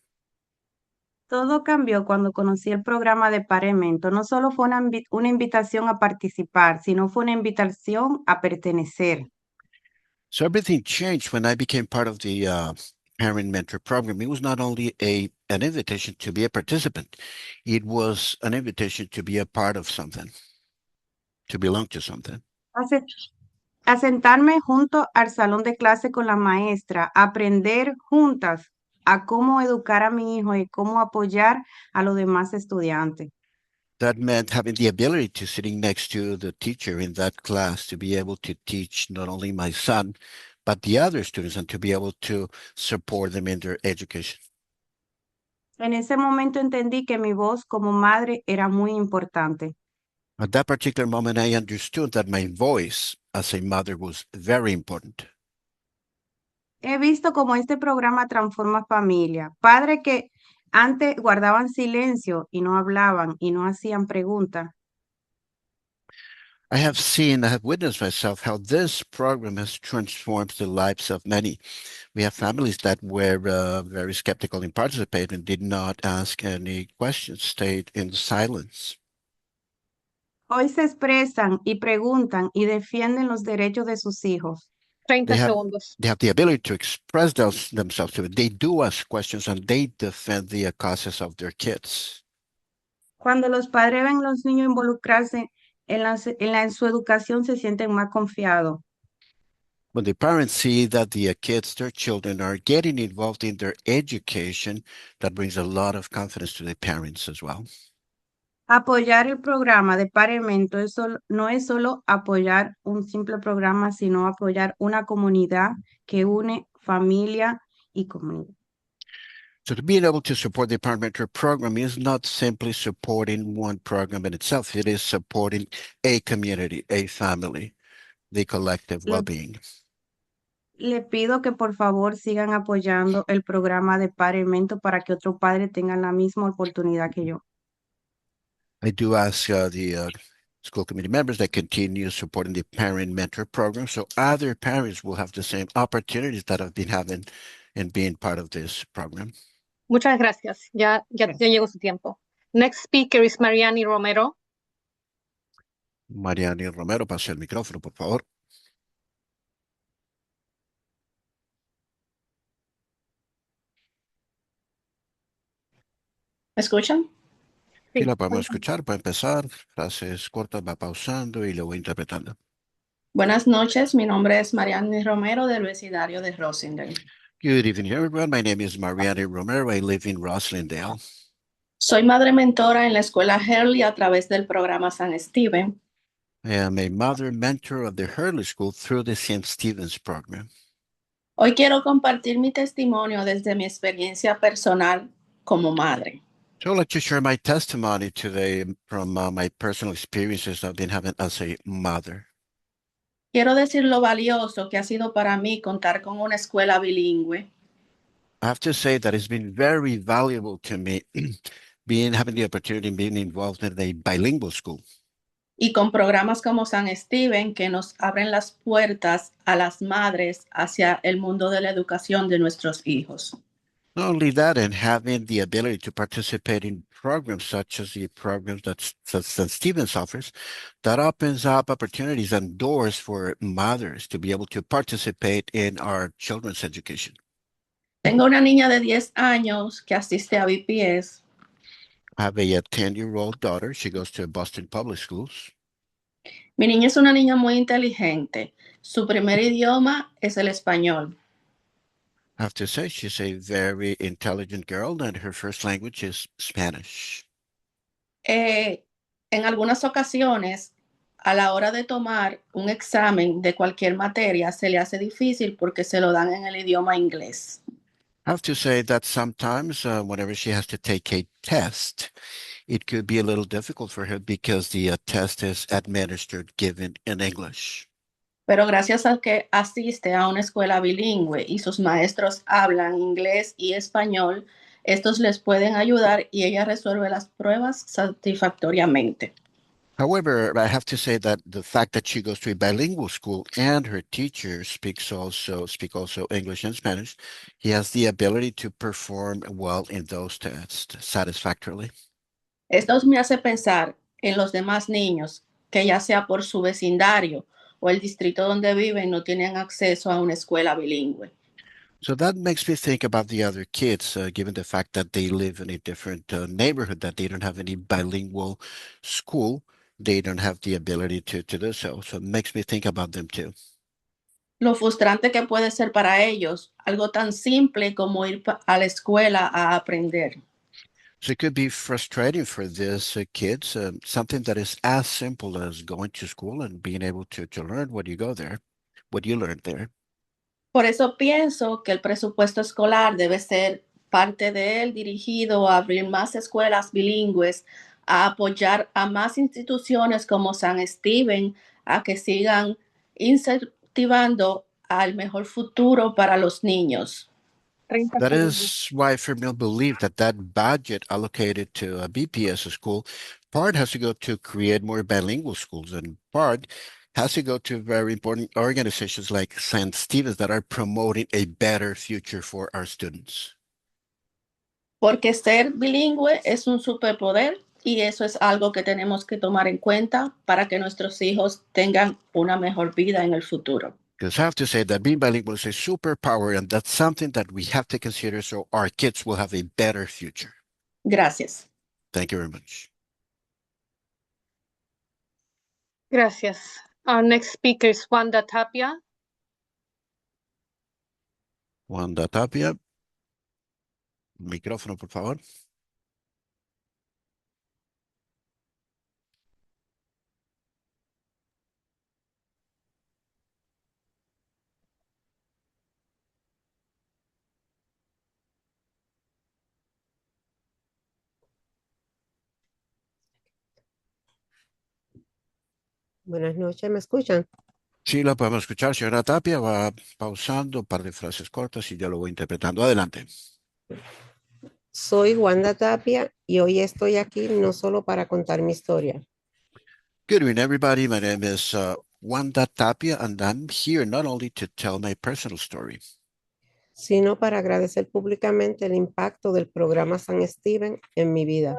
Todo cambió cuando conocí el programa de Paremento. No solo fue una invitación a participar, sino fue una invitación a pertenecer. So everything changed when I became part of the Parent Mentor Program. It was not only an invitation to be a participant, it was an invitation to be a part of something, to belong to something. A sentarme junto al salón de clase con la maestra, aprender juntas a cómo educar a mi hijo y cómo apoyar a los demás estudiantes. That meant having the ability to sitting next to the teacher in that class to be able to teach not only my son, but the other students and to be able to support them in their education. En ese momento entendí que mi voz como madre era muy importante. At that particular moment, I understood that my voice as a mother was very important. He visto cómo este programa transforma familia. Padres que antes guardaban silencio y no hablaban y no hacían preguntas. I have witnessed myself how this program has transformed the lives of many. We have families that were very skeptical in participating and did not ask any questions, stayed in silence. Hoy se expresan y preguntan y defienden los derechos de sus hijos. 30 segundos. They have the ability to express themselves. They do ask questions and they defend the causes of their kids. Cuando los padres ven a los niños involucrarse en su educación, se sienten más confiados. When the parents see that the kids, their children, are getting involved in their education, that brings a lot of confidence to the parents as well. Apoyar el programa de Paremento no es solo apoyar un simple programa, sino apoyar una comunidad que une familia y comunidad. So to being able to support the parliamentary program is not simply supporting one program in itself. It is supporting a community, a family, the collective well-being. Le pido que por favor sigan apoyando el programa de Paremento para que otros padres tengan la misma oportunidad que yo. I do ask the school committee members that continue supporting the parent mentor program so other parents will have the same opportunities that I've been having in being part of this program. Muchas gracias. Ya llegó su tiempo. Next speaker is Mariani Romero. Mariani Romero, pase el micrófono, por favor. ¿Me escuchan? Sí, la podemos escuchar. Para empezar, frases cortas, va pausando y lo voy interpretando. Buenas noches, mi nombre es Mariani Romero del vecindario de Rosendale. Good evening, everyone. My name is Mariani Romero. I live in Roslindale. Soy madre mentora en la escuela Hurley a través del programa San Steven. I am a mother mentor of the Hurley School through the St. Stephen's program. Hoy quiero compartir mi testimonio desde mi experiencia personal como madre. So I'd like to share my testimony today from my personal experiences I've been having as a mother. Quiero decir lo valioso que ha sido para mí contar con una escuela bilingüe. I have to say that it's been very valuable to me having the opportunity of being involved in a bilingual school. Y con programas como San Steven que nos abren las puertas a las madres hacia el mundo de la educación de nuestros hijos. Not only that, and having the ability to participate in programs such as the programs that St. Stephen's offers, that opens up opportunities and doors for mothers to be able to participate in our children's education. Tengo una niña de 10 años que asiste a BPS. I have a 10-year-old daughter. She goes to Boston Public Schools. Mi niña es una niña muy inteligente. Su primer idioma es el español. I have to say, she's a very intelligent girl, and her first language is Spanish. En algunas ocasiones, a la hora de tomar un examen de cualquier materia, se le hace difícil porque se lo dan en el idioma inglés. I have to say that sometimes whenever she has to take a test, it could be a little difficult for her because the test is administered given in English. Pero gracias al que asiste a una escuela bilingüe y sus maestros hablan inglés y español, estos les pueden ayudar y ella resuelve las pruebas satisfactoriamente. However, I have to say that the fact that she goes to a bilingual school and her teachers speak also English and Spanish, he has the ability to perform well in those tests satisfactorily. Esto me hace pensar en los demás niños que ya sea por su vecindario o el distrito donde viven no tienen acceso a una escuela bilingüe. So that makes me think about the other kids, given the fact that they live in a different neighborhood, that they don't have any bilingual school, they don't have the ability to do so. So it makes me think about them too. Lo frustrante que puede ser para ellos, algo tan simple como ir a la escuela a aprender. So it could be frustrating for these kids, something that is as simple as going to school and being able to learn what you go there, what you learned there. Por eso pienso que el presupuesto escolar debe ser parte de él dirigido a abrir más escuelas bilingües, a apoyar a más instituciones como San Steven, a que sigan incentivando al mejor futuro para los niños. That is why Fermil believed that that budget allocated to a BPS school, part has to go to create more bilingual schools, and part has to go to very important organizations like St. Stephen's that are promoting a better future for our students. Porque ser bilingüe es un superpoder y eso es algo que tenemos que tomar en cuenta para que nuestros hijos tengan una mejor vida en el futuro. Because I have to say that being bilingual is a superpower, and that's something that we have to consider so our kids will have a better future. Gracias. Thank you very much. Gracias. Our next speaker is Wanda Tapia. Wanda Tapia. Micrófono, por favor. Buenas noches, ¿me escuchan? Sí, la podemos escuchar. Señora Tapia va pausando un par de frases cortas y yo lo voy interpretando. Adelante. Soy Wanda Tapia y hoy estoy aquí no solo para contar mi historia, Good evening, everybody. My name is Wanda Tapia, and I'm here not only to tell my personal story, sino para agradecer públicamente el impacto del programa San Steven en mi vida.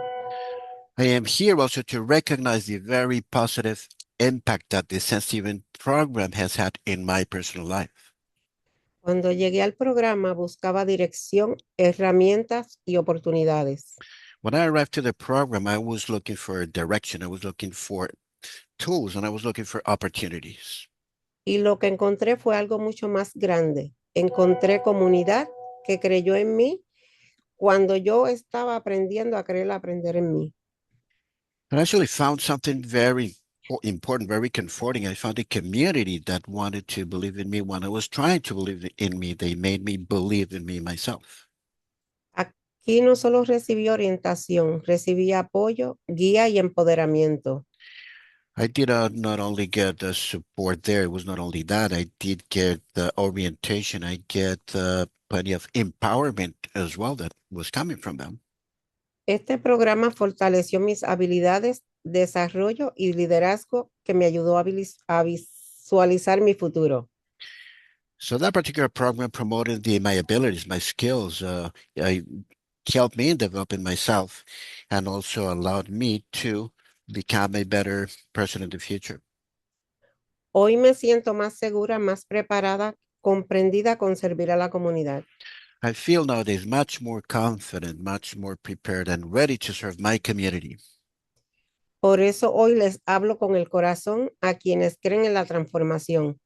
I am here also to recognize the very positive impact that the St. Stephen program has had in my personal life. Cuando llegué al programa buscaba dirección, herramientas y oportunidades. When I arrived to the program, I was looking for direction, I was looking for tools, and I was looking for opportunities. Y lo que encontré fue algo mucho más grande. Encontré comunidad que creyó en mí cuando yo estaba aprendiendo a aprender en mí. I actually found something very important, very comforting. I found a community that wanted to believe in me when I was trying to believe in me. They made me believe in me myself. Aquí no solo recibí orientación, recibí apoyo, guía y empoderamiento. I did not only get the support there, it was not only that, I did get the orientation, I get plenty of empowerment as well that was coming from them. Este programa fortaleció mis habilidades, desarrollo y liderazgo que me ayudó a visualizar mi futuro. So that particular program promoted my abilities, my skills, helped me in developing myself, and also allowed me to become a better person in the future. Hoy me siento más segura, más preparada, comprendida con servir a la comunidad. I feel nowadays much more confident, much more prepared, and ready to serve my community. Por eso hoy les hablo con el corazón a quienes creen en la transformación,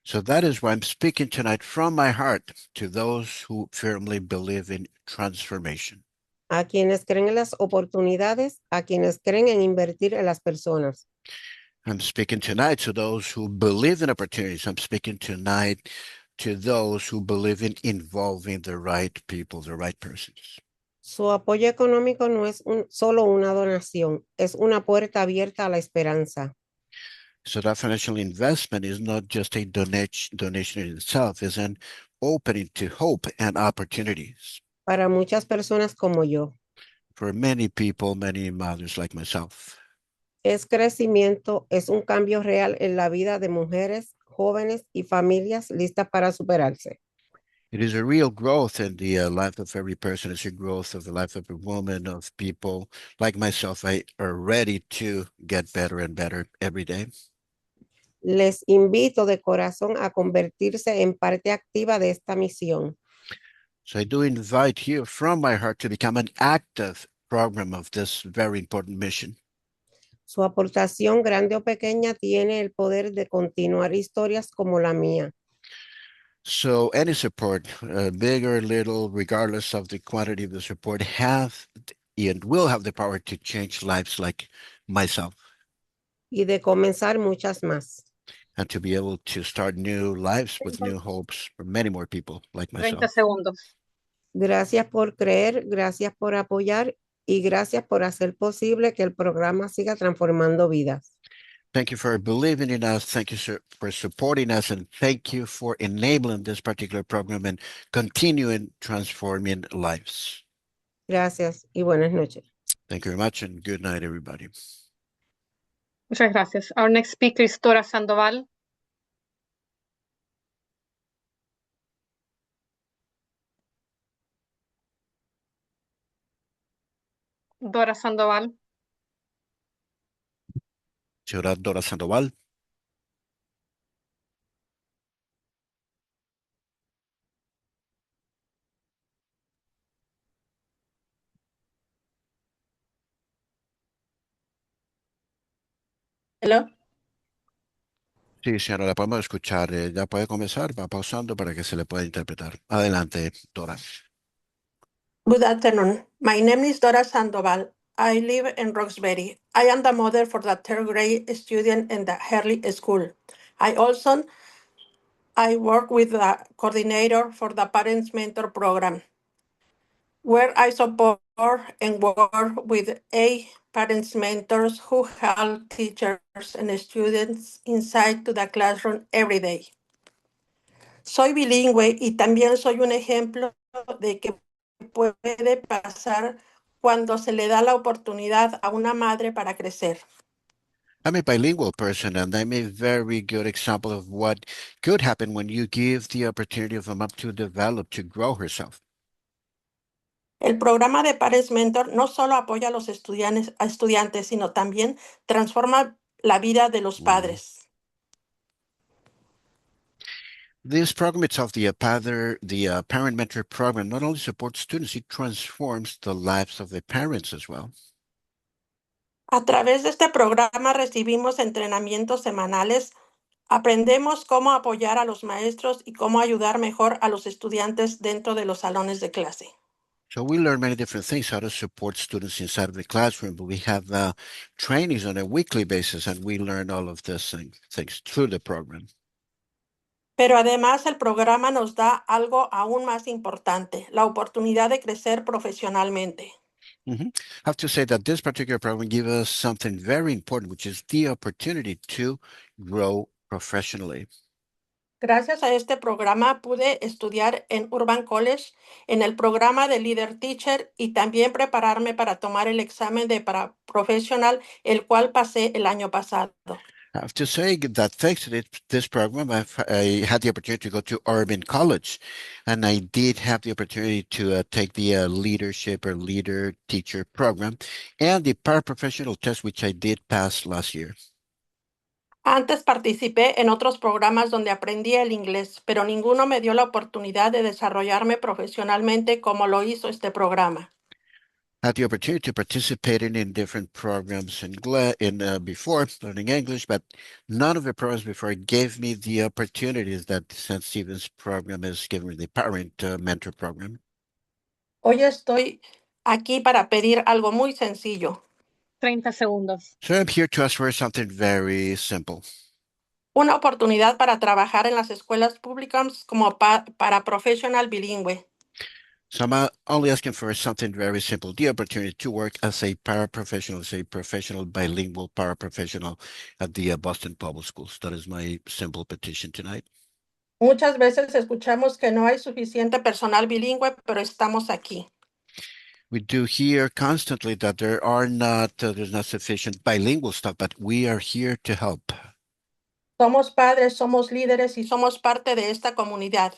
So that is why I'm speaking tonight from my heart to those who firmly believe in transformation. a quienes creen en las oportunidades, a quienes creen en invertir en las personas. I'm speaking tonight to those who believe in opportunities. I'm speaking tonight to those who believe in involving the right people, the right persons. Su apoyo económico no es solo una donación, es una puerta abierta a la esperanza. So that financial investment is not just a donation in itself, it's an opening to hope and opportunities Para muchas personas como yo. for many people, many mothers like myself. Es crecimiento, es un cambio real en la vida de mujeres, jóvenes y familias listas para superarse. It is a real growth in the life of every person. It's a growth of the life of a woman, of people like myself. I are ready to get better and better every day. Les invito de corazón a convertirse en parte activa de esta misión. So I do invite you from my heart to become an active program of this very important mission. Su aportación, grande o pequeña, tiene el poder de continuar historias como la mía. So any support, big or little, regardless of the quantity of the support, have and will have the power to change lives like myself. Y de comenzar muchas más. And to be able to start new lives with new hopes for many more people like 30 myself. segundos. Gracias por creer, gracias por apoyar y gracias por hacer posible que el programa siga transformando vidas. Thank you for believing in us. Thank you, sir, for supporting us. And thank you for enabling this particular program and continuing transforming lives. Gracias y buenas noches. Thank you very much and good night, everybody. Muchas gracias. Our next speaker is Dora Sandoval. Dora Sandoval. Señora Dora Sandoval. Hello. Sí, señora, la podemos escuchar. Ya puede comenzar, va pausando para que se le pueda interpretar. Adelante, Dora. Good afternoon. My name is Dora Sandoval. I live in Roxbury. I am the mother for the third grade student in the Hurley School. I work with the coordinator for the Parents Mentor Program, where I support and work with 8 parents mentors who help teachers and students inside to the classroom every day. Soy bilingüe y también soy un ejemplo de que puede pasar cuando se le da la oportunidad a una madre para crecer. I'm a bilingual person, and I'm a very good example of what could happen when you give the opportunity of a mom to develop, to grow herself. El programa de Parents Mentor no solo apoya a los estudiantes, sino también transforma la vida de los padres. This program itself, the Parent Mentor Program, not only supports students, it transforms the lives of the parents as well. A través de este programa recibimos entrenamientos semanales, aprendemos cómo apoyar a los maestros y cómo ayudar mejor a los estudiantes dentro de los salones de clase. So we learn many different things, how to support students inside of the classroom, but we have trainings on a weekly basis, and we learn all of these things through the program. Pero además el programa nos da algo aún más importante, la oportunidad de crecer profesionalmente. I have to say that this particular program gives us something very important, which is the opportunity to grow professionally. Gracias a este programa pude estudiar en Urban College, en el programa de Leader Teacher y también prepararme para tomar el examen de paraprofesional, el cual pasé el año pasado. I have to say that thanks to this program, I had the opportunity to go to Urban College, and I did have the opportunity to take the leadership or leader teacher program and the paraprofessional test, which I did pass last year. Antes participé en otros programas donde aprendí el inglés, pero ninguno me dio la oportunidad de desarrollarme profesionalmente como lo hizo este programa. Had the opportunity to participate in different programs before learning English, but none of the programs before gave me the opportunities that St. Stephen's program is giving me, the parent mentor program. Hoy estoy aquí para pedir algo muy sencillo. 30 segundos. So I'm here to ask for something very simple. Una oportunidad para trabajar en las escuelas públicas como para profesional bilingüe. So I'm only asking for something very simple, the opportunity to work as a paraprofessional, as a professional bilingual paraprofessional at the Boston Public Schools. That is my simple petition tonight. Muchas veces escuchamos que no hay suficiente personal bilingüe, pero estamos aquí. We do hear constantly that there's not sufficient bilingual stuff, but we are here to help. Somos padres, somos líderes y somos parte de esta comunidad.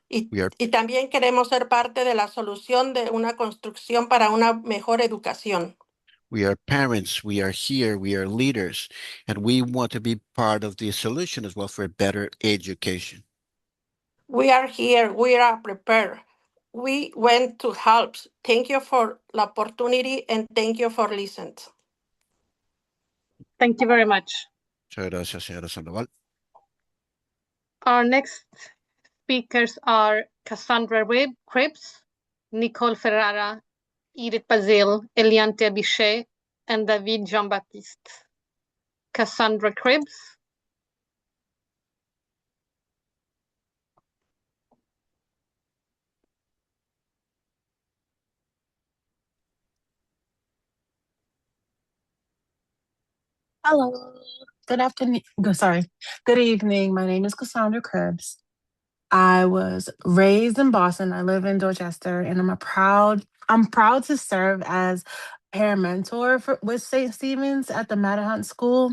Y también queremos ser parte de la solución de una construcción para una mejor educación. We are parents, we are here, we are leaders, and we want to be part of the solution as well for better education. We are here, we are prepared. We went to help. Thank you for the opportunity and thank you for listening. Thank you very much. Muchas gracias, señora Sandoval. Our next speakers are Cassandra Cripps, Nicole Ferrara, Edith Bazil, Eliante Bichet, and David Jean-Baptiste. Cassandra Cripps. Hello, good afternoon. Good evening. My name is Cassandra Krebs. I was raised in Boston. I live in Dorchester, and I'm proud to serve as parent mentor with St. Stephen's at the Mattahunt School,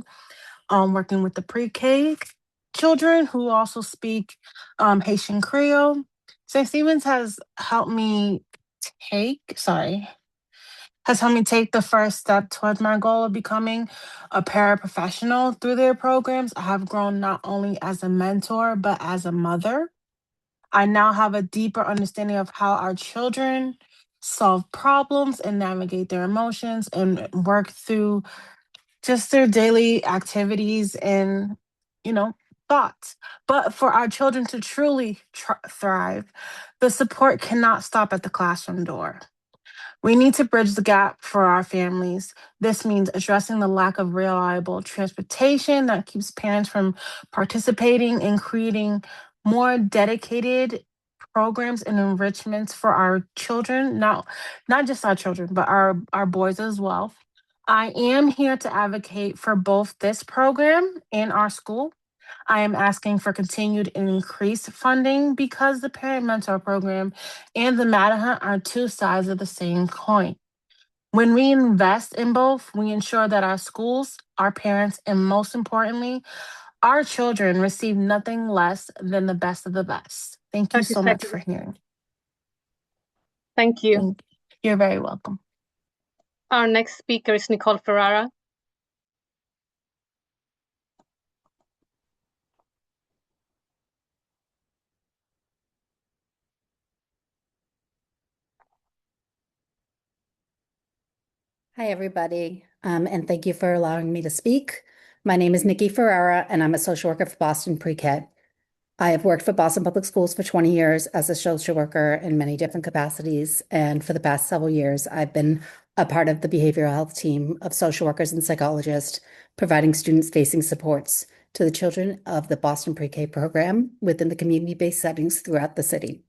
working with the pre-K children who also speak Haitian Creole. St. Stephen's has helped me take the first step towards my goal of becoming a paraprofessional through their programs. I have grown not only as a mentor, but as a mother. I now have a deeper understanding of how our children solve problems and navigate their emotions and work through just their daily activities and, thoughts. But for our children to truly thrive, the support cannot stop at the classroom door. We need to bridge the gap for our families. This means addressing the lack of reliable transportation that keeps parents from participating in creating more dedicated programs and enrichments for our children, not just our children, but our boys as well. I am here to advocate for both this program and our school. I am asking for continued and increased funding because the Parent Mentor Program and the Mattahunt are two sides of the same coin. When we invest in both, we ensure that our schools, our parents, and most importantly, our children receive nothing less than the best of the best. Thank you so much for hearing. Thank you. You're very welcome. Our next speaker is Nicole Ferrara. Hi, everybody, and thank you for allowing me to speak. My name is Nikki Ferrara, and I'm a social worker for Boston Pre-K. I have worked for Boston Public Schools for 20 years as a social worker in many different capacities, and for the past several years, I've been a part of the behavioral health team of social workers and psychologists, providing students-facing supports to the children of the Boston Pre-K program within the community-based settings throughout the city.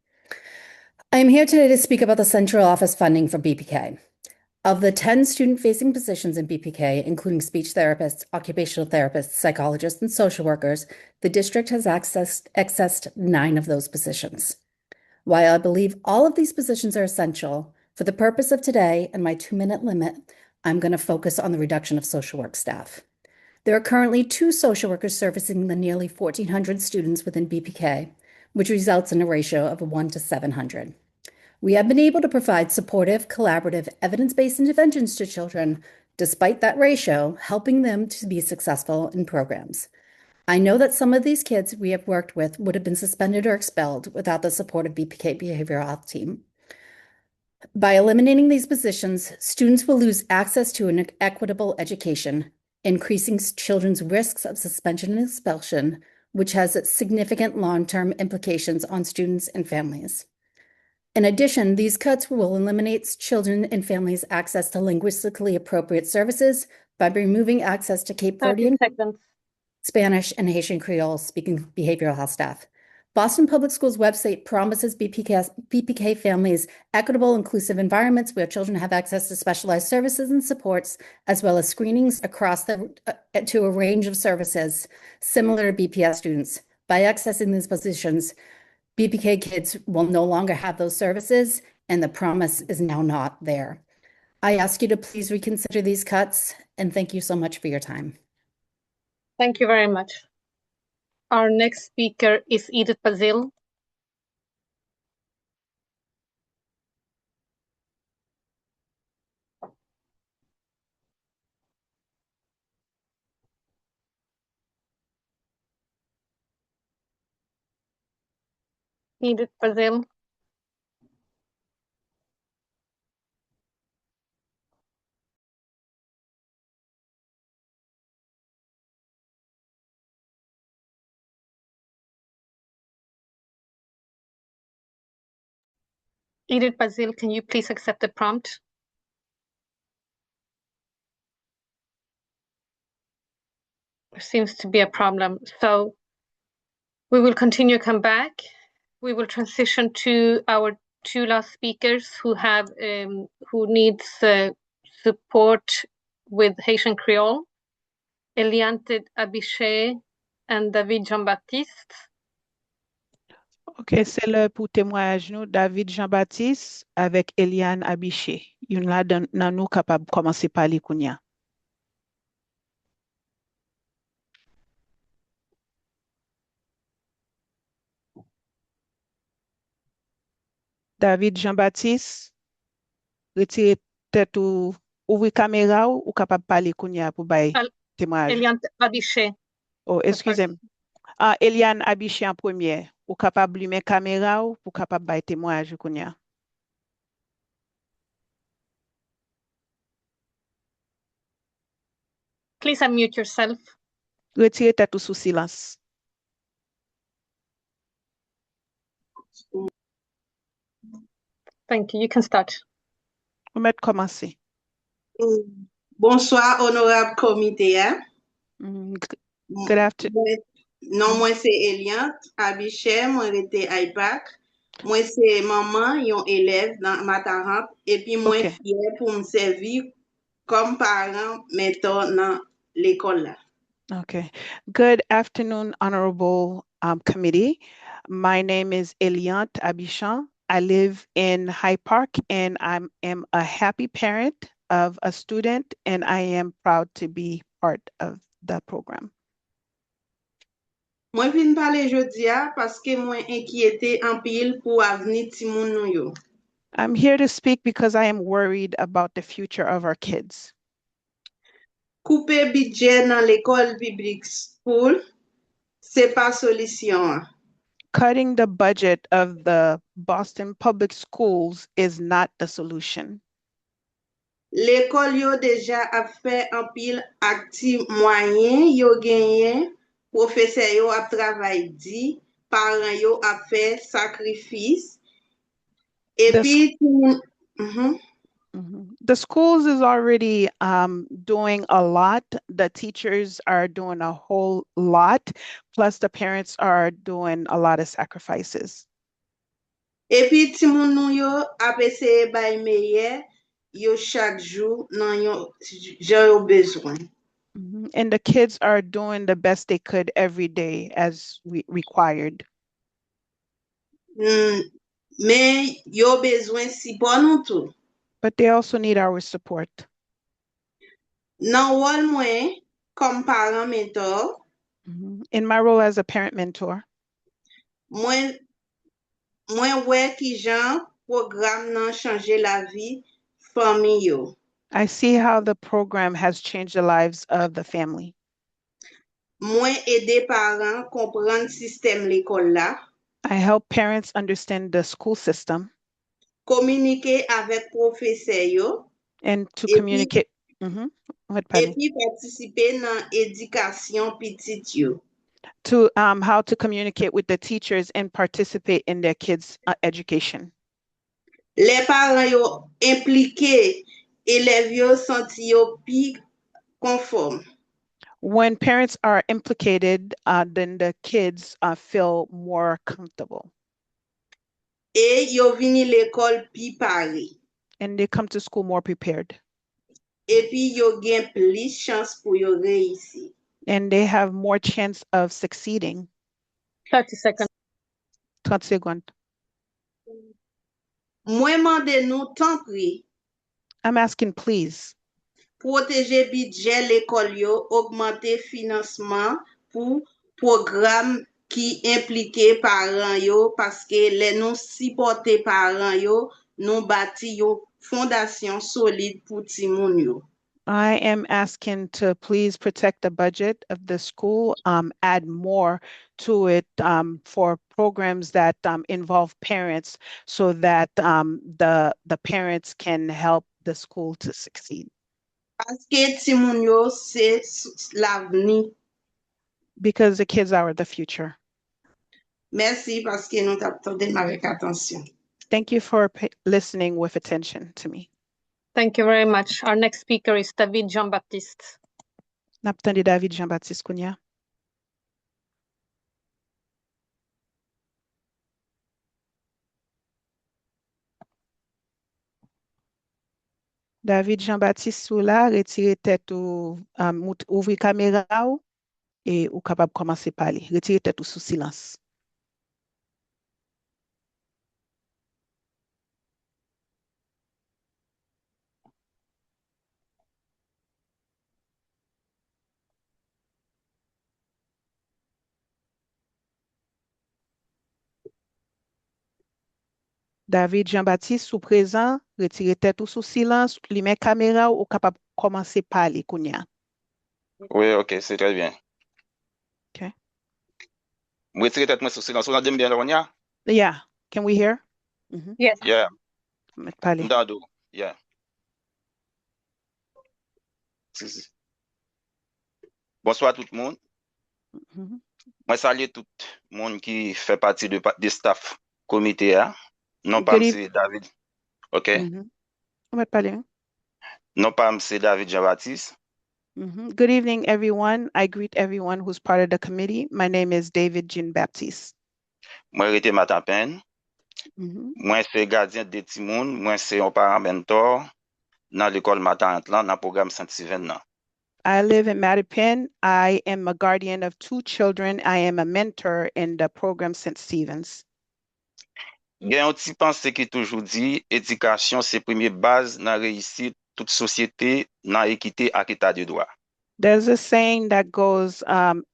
I am here today to speak about the central office funding for BPK. Of the 10 student-facing positions in BPK, including speech therapists, occupational therapists, psychologists, and social workers, the district has accessed 9 of those positions. While I believe all of these positions are essential, for the purpose of today and my 2-minute limit, I'm going to focus on the reduction of social work staff. There are currently 2 social workers servicing the nearly 1,400 students within BPK, which results in a ratio of 1 to 700. We have been able to provide supportive, collaborative, evidence-based interventions to children, despite that ratio, helping them to be successful in programs. I know that some of these kids we have worked with would have been suspended or expelled without the support of BPK Behavioral Health Team. By eliminating these positions, students will lose access to an equitable education, increasing children's risks of suspension and expulsion, which has significant long-term implications on students and families. In addition, these cuts will eliminate children and families' access to linguistically appropriate services by removing access to Cape 30 Verdean, seconds. Spanish, and Haitian Creole speaking behavioral health staff. Boston Public Schools website promises BPK families equitable, inclusive environments where children have access to specialized services and supports, as well as screenings across to a range of services similar to BPS students. By accessing these positions, BPK kids will no longer have those services, and the promise is now not there. I ask you to please reconsider these cuts, and thank you so much for your time. Thank you very much. Our next speaker is Edith Bazil. Edith Bazil. Edith Bazil, can you please accept the prompt? There seems to be a problem. So we will continue, come back. We will transition to our 2 last speakers who have who needs support with Haitian Creole, Eliante Abichet and David Jean-Baptiste. OK, c'est le pour témoignage nous, David Jean-Baptiste avec Eliane Abiché. Yon là dans nous capable commencer par les kounya. David Jean-Baptiste, retirez tête ou ouvrir caméra ou capable parler kounya pour bailler témoignage. Eliante Abichet. Oh, excusez-moi. Ah, Eliane Abiché en premier. Ou capable allumer caméra ou pour capable bailler témoignage kounya. Please unmute yourself. Retirez tête ou sous silence. Thank you. You can start. On va commencer. Bonsoir, honorable comité. Good afternoon. Non, moi c'est Eliane Abichet, moi j'étais IPAC. Moi c'est maman, yon élève dans Matarant, et puis moi fière pour me servir comme parent mentor dans l'école là. Okay. Good afternoon, honorable committee. My name is Eliante Abichan. I live in Hyde Park, and I am a happy parent of a student, and I am proud to be part of the program. Moi vinn parler jodi a parce que moi inquiété en pile pour avenir ti moun nou yo. I'm here to speak because I am worried about the future of our kids. Couper budget dans l'école publique school, c'est pas solution. Cutting the budget of the Boston Public Schools is not the solution. L'école yo déjà a fait un pile actif moyen yo gagné, professeur yo a travaillé dit, parents yo a fait sacrifice. Et puis The schools is already doing a lot. The teachers are doing a whole lot, plus the parents are doing a lot of sacrifices. Et puis ti moun nou yo a essayer bay meilleur yo chaque jour nan yo j'ai besoin. And the kids are doing the best they could every day as we required. Mais yo besoin support nou tout. But they also need our support. Nan wol mwen, Comme parent mentor, In my role as a parent mentor, mwen wè ki jan program nan chanje la vi fami yo. I see how the program has changed the lives of the family. Mwen ede parent kompran sistem l'ekol la, I help parents understand the school system komunike avèk profese yo, and to epi communicate. What, pardon? partisipe nan edikasyon pitit yo. To how to communicate with the teachers and participate in their kids' education. Le parent yo implike, elev yo santi yo pi konform. When parents are implicated, then the kids feel more comfortable. E yo vini l'ekol pi pare. And they come to school more prepared. Epi yo gen plis chans pou yo reisi. And they have more chance of succeeding. 30 seconds. 30 seconds. Mwen mande nou tan pri, I'm asking, please, proteje bidje l'ekol yo, augmente finansman pou program ki implike paran yo, paske le nou sipote paran yo, nou bati yo fondasyon solide pou ti moun yo. I am asking to please protect the budget of the school, add more to it for programs that involve parents so that the parents can help the school to succeed. Paske ti moun yo se l'avni. Because the kids are the future. Merci paske nou tap tande avèk atensyon. Thank you for listening with attention to me. Thank you very much. Our next speaker is David Jean-Baptiste. Naptandi David Jean-Baptiste Kounia. David Jean-Baptiste sou la, retire tête ou ouvri caméra ou capable commencer parler. Retire tête ou sous silence. David Jean-Baptiste sous présent, retire tête ou sous silence, li met caméra ou capable commencer parler kounya. Oui, ok, c'est très bien. Okay. Retire tête moi sous silence. On a bien là, Yeah, can we hear? Yes. Yeah. Parler. Ndado. Yeah. Bonsoir tout le monde. Moi salue tout le monde qui fait partie de staff comité. Non pas c'est David. OK? On va parler. Non pas c'est David Jean-Baptiste. Good evening, everyone. I greet everyone who's part of the committee. My name is David Jean-Baptiste. Moi rete Matapen. Moi c'est gardien de Timoun. Moi c'est un parent mentor dans l'école Matante là dans le programme Saint-Steven. I live in Mattapan. I am a guardian of 2 children. I am a mentor in the program St. Stephen's. Il y a un petit pensée qui toujours dit éducation c'est première base dans réussite toute société dans équité et état de droit. There's a saying that goes,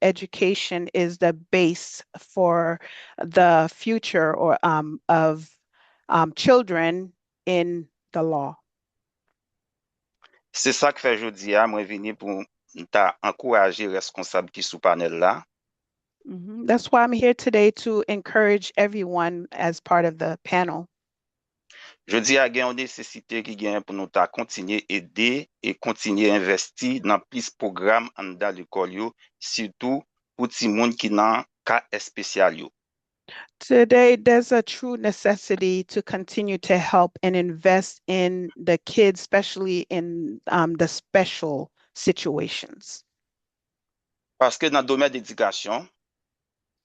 education is the base for the future of children in the law. C'est ça que fait aujourd'hui moi venir pour encourager responsable qui sous panel là. That's why I'm here today to encourage everyone as part of the panel. Je dis à gain nécessité qui gagne pour nous continuer aider et continuer investir dans plus programme dans l'école yo, surtout pour ti monde qui nan cas spécial yo. Today, there's a true necessity to continue to help and invest in the kids, especially in the special situations. Parce que dans le domaine d'éducation,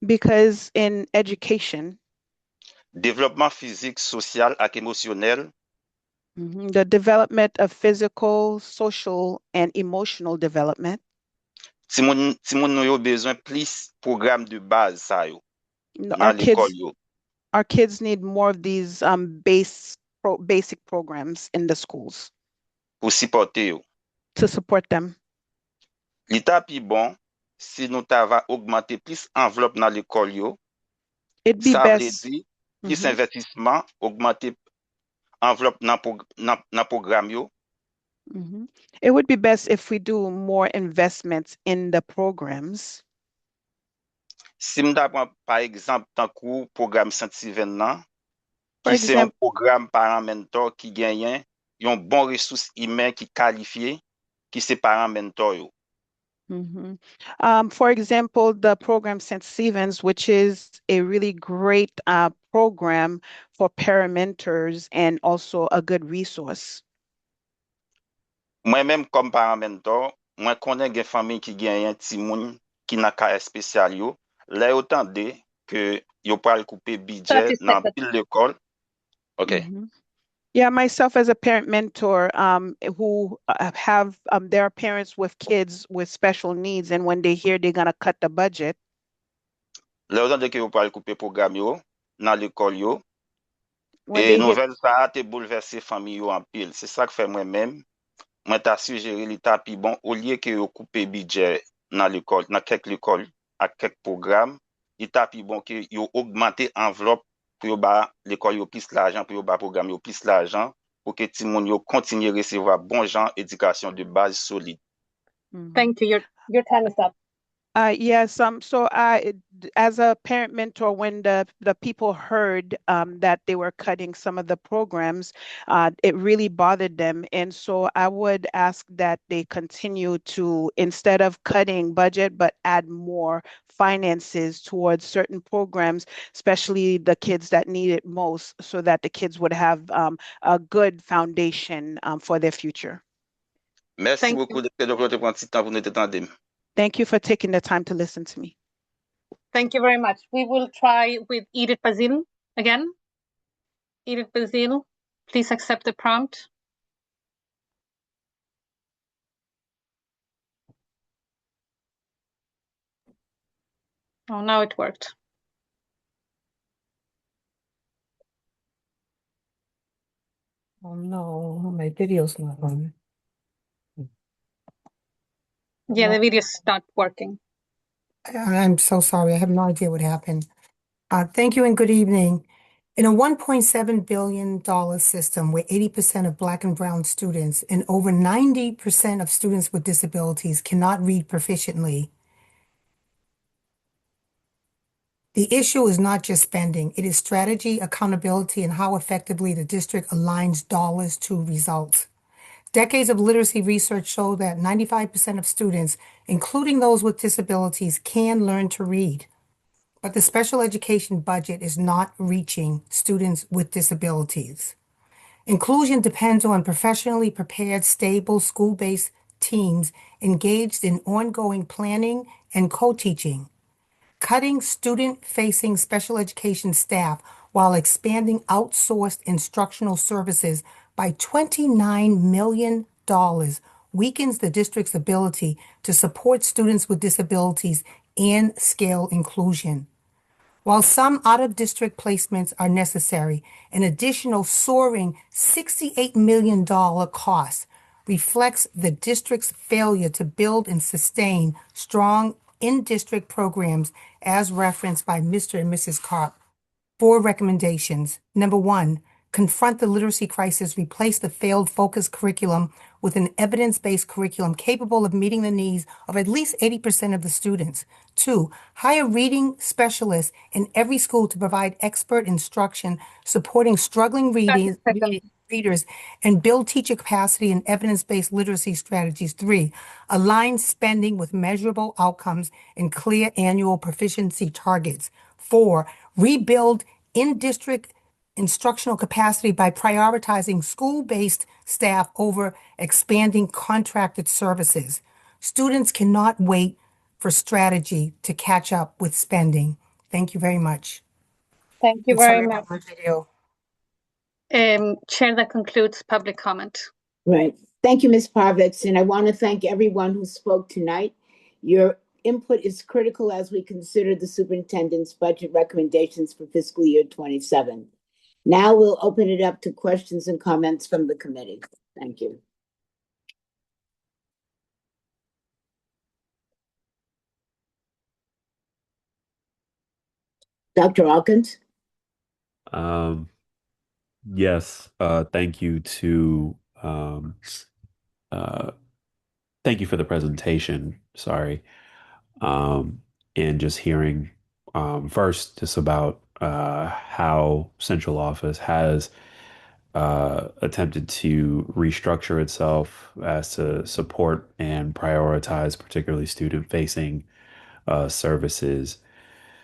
because in education, développement physique, social et émotionnel, the development of physical, social, and emotional development, ti moun nou yo besoin plus programme de base sa yo. Our kids need more of these basic programs in the schools pour supporter yo. to support them. L'état pi bon, si nous t'ava augmenter plus enveloppe dans l'école yo, It'd be ça veut best. dire plus investissement, augmenter enveloppe dans programme yo. It would be best if we do more investments in the programs. Si m'da prend par exemple tant kou programme Saint-Steven nan, For qui c'est un example, programme parent mentor qui gagne yon bon ressources humaines qui qualifié, qui c'est parent mentor yo. For example, the program St. Stephen's, which is a really great program for paramentors and also a good resource. Moi-même, comme parent mentor, moi connais gen famille qui gagne ti moun qui na ka spécial yo, là yo tande que yo pral couper budget 30 dans seconds. pile l'école. OK. Yeah, myself as a parent mentor who have their parents with kids with special needs, and when they hear they're going to cut the budget, Là yo tande que yo pral couper programme yo dans l'école yo. when Et they hear, nouvelle ça a te bouleversé famille yo en pile. C'est ça que fait moi-même. Moi t'a suggéré l'état pi bon au lieu que yo couper budget dans l'école, dans quelques écoles, à quelques programmes, l'état pi bon que yo augmenter enveloppe pour yo ba l'école yo plus l'argent pour yo ba programme yo plus l'argent pour que ti moun yo continue recevoir bon genre éducation de base solide. Thank you. Your time is up. Yes, so as a parent mentor, when the people heard that they were cutting some of the programs, it really bothered them. And so I would ask that they continue to, instead of cutting budget, but add more finances towards certain programs, especially the kids that need it most, so that the kids would have a good foundation for their future. Merci beaucoup de prendre un petit temps pour nous t'entendre. Thank you for taking the time to listen to me. Thank you very much. We will try with Edith Bazil again. Edith Bazil, please accept the prompt. Oh, now it worked. Oh no, my video's not on. Yeah, the video's not working. I'm so sorry. I have no idea what happened. Thank you and good evening. In a $1.7 billion system where 80% of Black and Brown students and over 90% of students with disabilities cannot read proficiently, the issue is not just spending, it is strategy, accountability, and how effectively the district aligns dollars to results. Decades of literacy research show that 95% of students, including those with disabilities, can learn to read. But the special education budget is not reaching students with disabilities. Inclusion depends on professionally prepared, stable, school-based teams engaged in ongoing planning and co-teaching. Cutting student-facing special education staff while expanding outsourced instructional services by $29 million weakens the district's ability to support students with disabilities and scale inclusion. While some out-of-district placements are necessary, an additional soaring $68 million cost reflects the district's failure to build and sustain strong in-district programs as referenced by Mr. and Mrs. Karp. 4 recommendations. Number 1, confront the literacy crisis, replace the failed focused curriculum with an evidence-based curriculum capable of meeting the needs of at least 80% of the students. 2, hire reading specialists in every school to provide expert instruction supporting struggling readers and build teacher capacity and evidence-based literacy strategies. 3, align spending with measurable outcomes and clear annual proficiency targets. 4, rebuild in-district instructional capacity by prioritizing school-based staff over expanding contracted services. Students cannot wait for strategy to catch up with spending. Thank you very much. Thank you I'm very sorry much. about my video. Chair, that concludes public comment. Right. Thank you, Ms. Parvitz, and I want to thank everyone who spoke tonight. Your input is critical as we consider the superintendent's budget recommendations for fiscal year 27. Now we'll open it up to questions and comments from the committee. Thank you. Dr. Alkins? Yes, thank you to uh, thank you for the presentation. Sorry. Um, and just hearing first just about how central office has attempted to restructure itself as to support and prioritize particularly student facing services.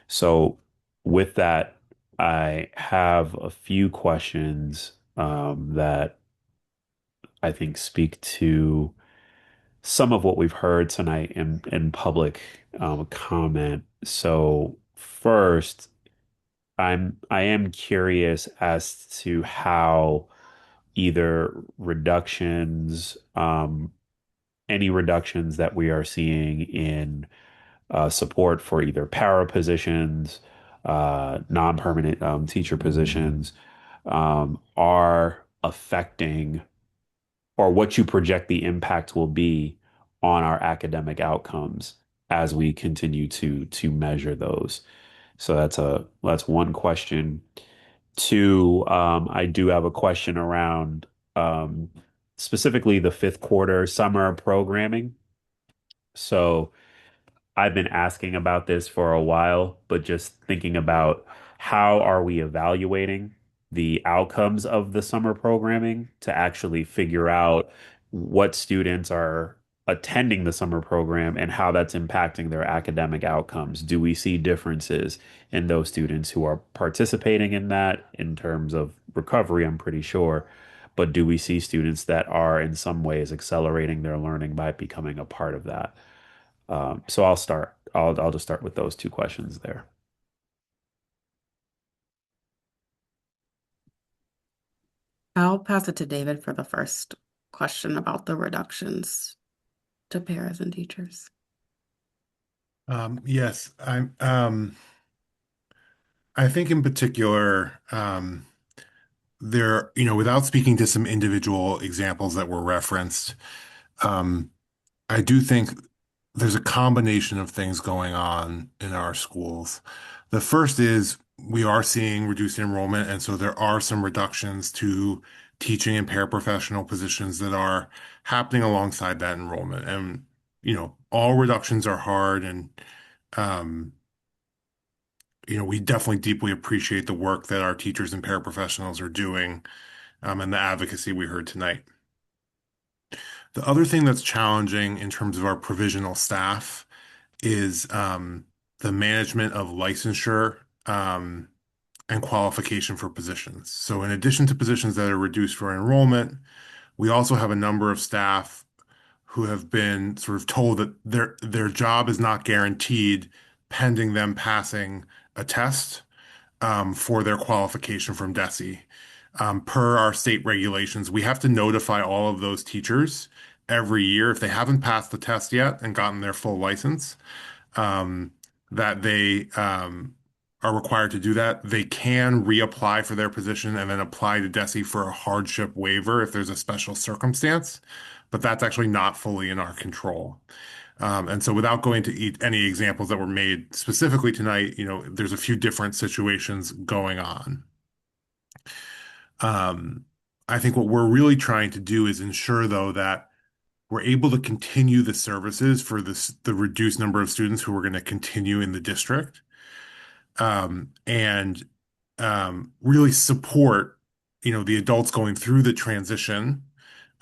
So with that, I have a few questions that I think speak to some of what we've heard tonight in public comment. So first, I am curious as to how either reductions, any reductions that we are seeing in support for either para positions, non-permanent teacher positions, are affecting or what you project the impact will be on our academic outcomes as we continue to measure those. So that's one question. Two, I do have a question around specifically the fifth quarter summer programming. So I've been asking about this for a while, but just thinking about how are we evaluating the outcomes of the summer programming to actually figure out what students are attending the summer program and how that's impacting their academic outcomes. Do we see differences in those students who are participating in that in terms of recovery? I'm pretty sure. But do we see students that are in some ways accelerating their learning by becoming a part of that? So I'll start. I'll just start with those two questions there. I'll pass it to David for the first question about the reductions to paras and teachers. Yes, I think in particular, there, without speaking to some individual examples that were referenced, I do think there's a combination of things going on in our schools. The first is we are seeing reduced enrollment, and so there are some reductions to teaching and paraprofessional positions that are happening alongside that enrollment. And, all reductions are hard, and um, we definitely deeply appreciate the work that our teachers and paraprofessionals are doing, and the advocacy we heard tonight. The other thing that's challenging in terms of our provisional staff is the management of licensure and qualification for positions. So in addition to positions that are reduced for enrollment, we also have a number of staff who have been sort of told that their job is not guaranteed pending them passing a test for their qualification from DESE. Per our state regulations, we have to notify all of those teachers every year if they haven't passed the test yet and gotten their full license, that they are required to do that. They can reapply for their position and then apply to DESE for a hardship waiver if there's a special circumstance, but that's actually not fully in our control. And so without going to any examples that were made specifically tonight, there's a few different situations going on. I think what we're really trying to do is ensure, though, that we're able to continue the services for the reduced number of students who are going to continue in the district, and really support, the adults going through the transition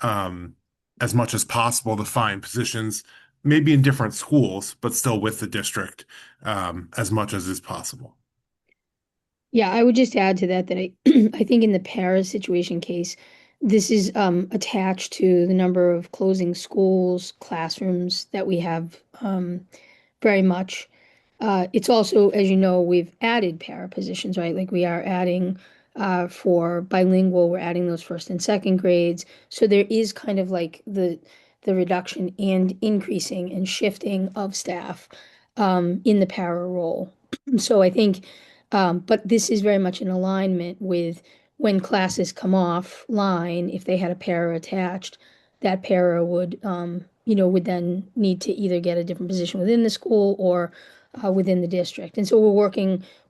as much as possible to find positions, maybe in different schools, but still with the district as much as is possible. Yeah, I would just add to that I I think in the Paris situation case, this is attached to the number of closing schools, classrooms that we have very much. It's also, as you know, we've added para positions, right? Like we are adding for bilingual, we're adding those first and second grades. So there is kind of like the reduction and increasing and shifting of staff in the para role. So I think, but this is very much in alignment with when classes come offline, if they had a para attached, that para would, would then need to either get a different position within the school or within the district. And so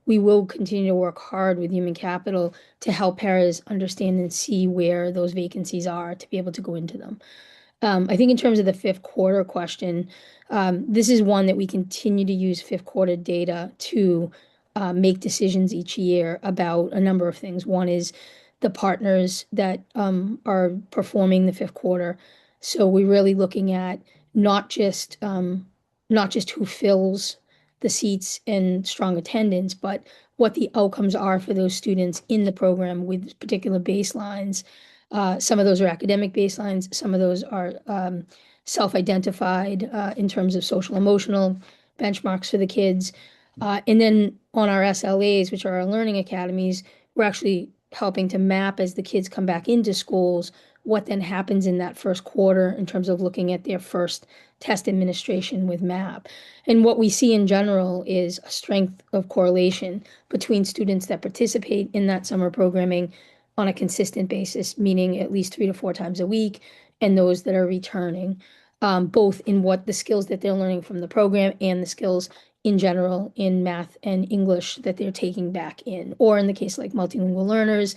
we will continue to work hard with human capital to help paras understand and see where those vacancies are to be able to go into them. I think in terms of the fifth quarter question, this is one that we continue to use fifth quarter data to make decisions each year about a number of things. One is the partners that are performing the fifth quarter. So we're really looking at not just who fills the seats and strong attendance, but what the outcomes are for those students in the program with particular baselines. Some of those are academic baselines, some of those are self-identified in terms of social emotional benchmarks for the kids. And then on our SLAs, which are our learning academies, we're actually helping to map as the kids come back into schools what then happens in that first quarter in terms of looking at their first test administration with MAP. And what we see in general is a strength of correlation between students that participate in that summer programming on a consistent basis, meaning at least 3 to 4 times a week, and those that are returning, both in what the skills that they're learning from the program and the skills in general in math and English that they're taking back in, or in the case like multilingual learners,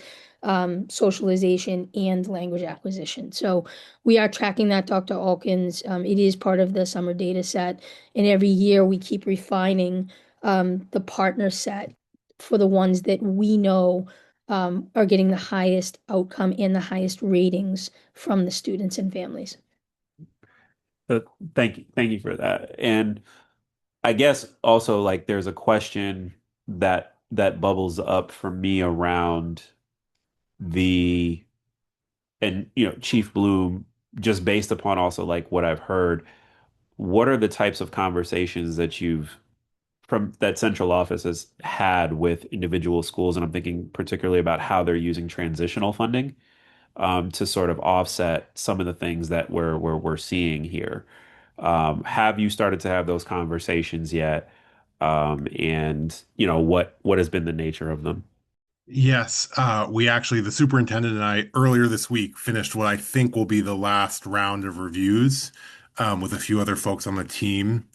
socialization and language acquisition. So we are tracking that, Dr. Alkins. It is part of the summer data set, and every year we keep refining the partner set for the ones that we know are getting the highest outcome and the highest ratings from the students and families. Thank you for that. And I guess also like there's a question that bubbles up for me around the and Chief Bloom, just based upon also like what I've heard, what are the types of conversations that you've from that central office has had with individual schools? And I'm thinking particularly about how they're using transitional funding to sort of offset some of the things that we're seeing here. Have you started to have those conversations yet? And what has been the nature of them? Yes, we actually, the superintendent and I, earlier this week, finished what I think will be the last round of reviews with a few other folks on the team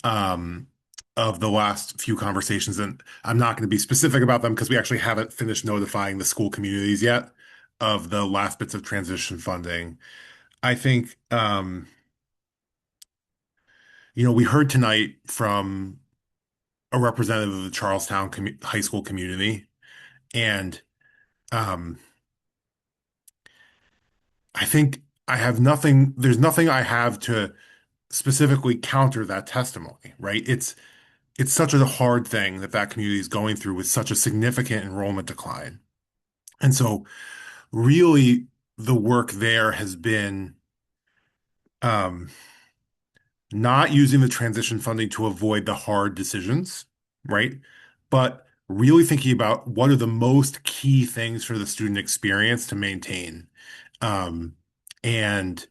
um, of the last few conversations. And I'm not going to be specific about them because we actually haven't finished notifying the school communities yet of the last bits of transition funding. I think, we heard tonight from a representative of the Charlestown high school community, and um, I think there's nothing I have to specifically counter that testimony, right? It's such a hard thing that community is going through with such a significant enrollment decline. And so really the work there has been um, not using the transition funding to avoid the hard decisions, right? But really thinking about what are the most key things for the student experience to maintain. Um, and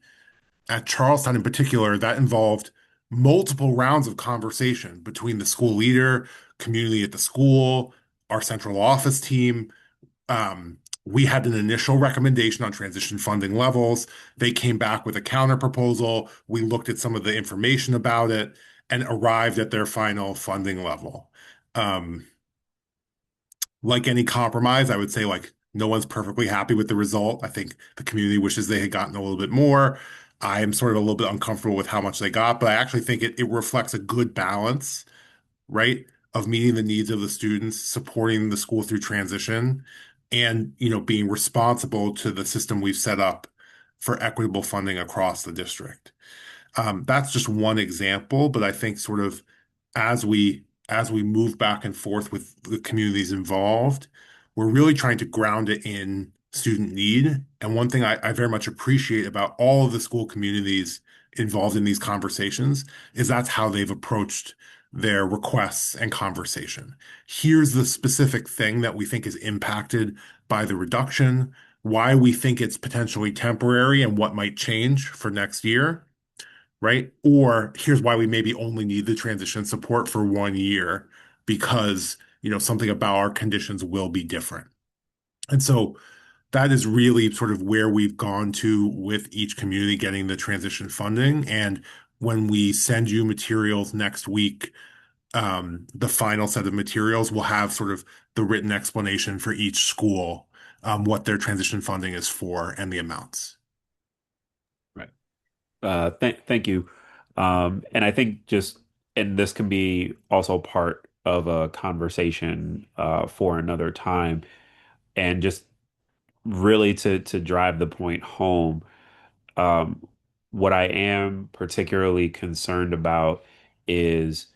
at Charlestown in particular, that involved multiple rounds of conversation between the school leader, community at the school, our central office team. We had an initial recommendation on transition funding levels. They came back with a counter proposal. We looked at some of the information about it and arrived at their final funding level. Like any compromise, I would say like no one's perfectly happy with the result. I think the community wishes they had gotten a little bit more. I am sort of a little bit uncomfortable with how much they got, but I actually think it reflects a good balance, right, of meeting the needs of the students, supporting the school through transition, and being responsible to the system we've set up for equitable funding across the district. That's just one example, but I think sort of as we move back and forth with the communities involved, we're really trying to ground it in student need. And one thing I very much appreciate about all of the school communities involved in these conversations is that's how they've approached their requests and conversation. Here's the specific thing that we think is impacted by the reduction, why we think it's potentially temporary and what might change for next year, right? Or here's why we maybe only need the transition support for 1 year because, something about our conditions will be different. And so that is really sort of where we've gone to with each community getting the transition funding. And when we send you materials next week, the final set of materials will have sort of the written explanation for each school, what their transition funding is for and the amounts. Right. Thank you. And I think and this can be also part of a conversation for another time, and just really to drive the point home. Um, what I am particularly concerned about is,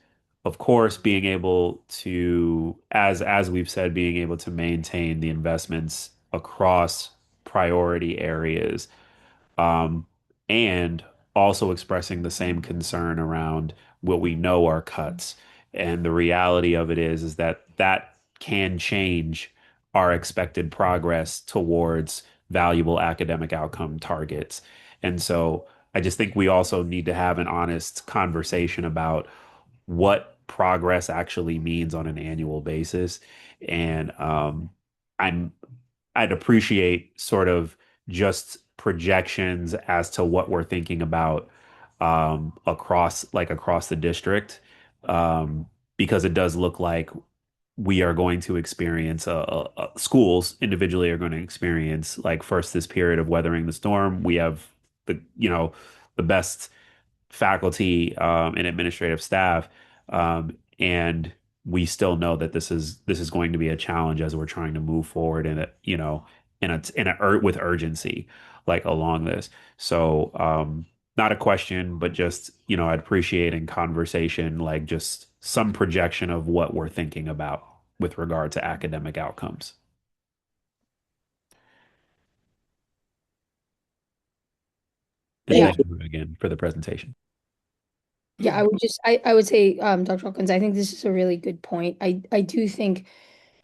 of course, being able to, as we've said, being able to maintain the investments across priority areas, um, and also expressing the same concern around what we know are cuts. And the reality of it is that that can change our expected progress towards valuable academic outcome targets. And so I just think we also need to have an honest conversation about what progress actually means on an annual basis. And I'm I'd appreciate sort of just projections as to what we're thinking about across the district, because it does look like we are going to experience schools individually are going to experience, like, first, this period of weathering the storm. We have the best faculty and administrative staff, and we still know that this is going to be a challenge as we're trying to move forward with urgency, like, along this. So not a question, but just, I'd appreciate in conversation, like, just some projection of what we're thinking about with regard to academic outcomes. And Yeah. thank you again for the presentation. Yeah, I would say, Dr. Hawkins, I think this is a really good point. I do think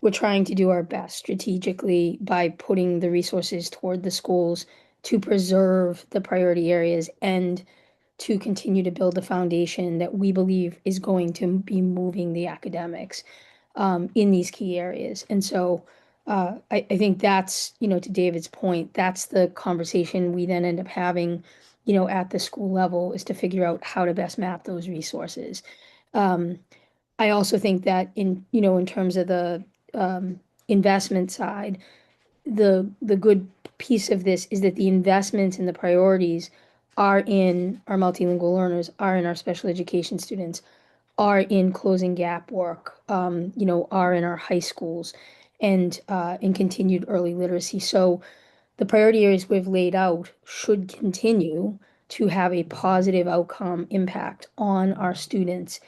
we're trying to do our best strategically by putting the resources toward the schools to preserve the priority areas and to continue to build the foundation that we believe is going to be moving the academics in these key areas. And so I think that's, to David's point, that's the conversation we then end up having, at the school level, is to figure out how to best map those resources. I also think that in terms of the investment side, the good piece of this is that the investments and the priorities are in our multilingual learners, are in our special education students, are in closing gap work, are in our high schools, and in continued early literacy. So the priority areas we've laid out should continue to have a positive outcome impact on our students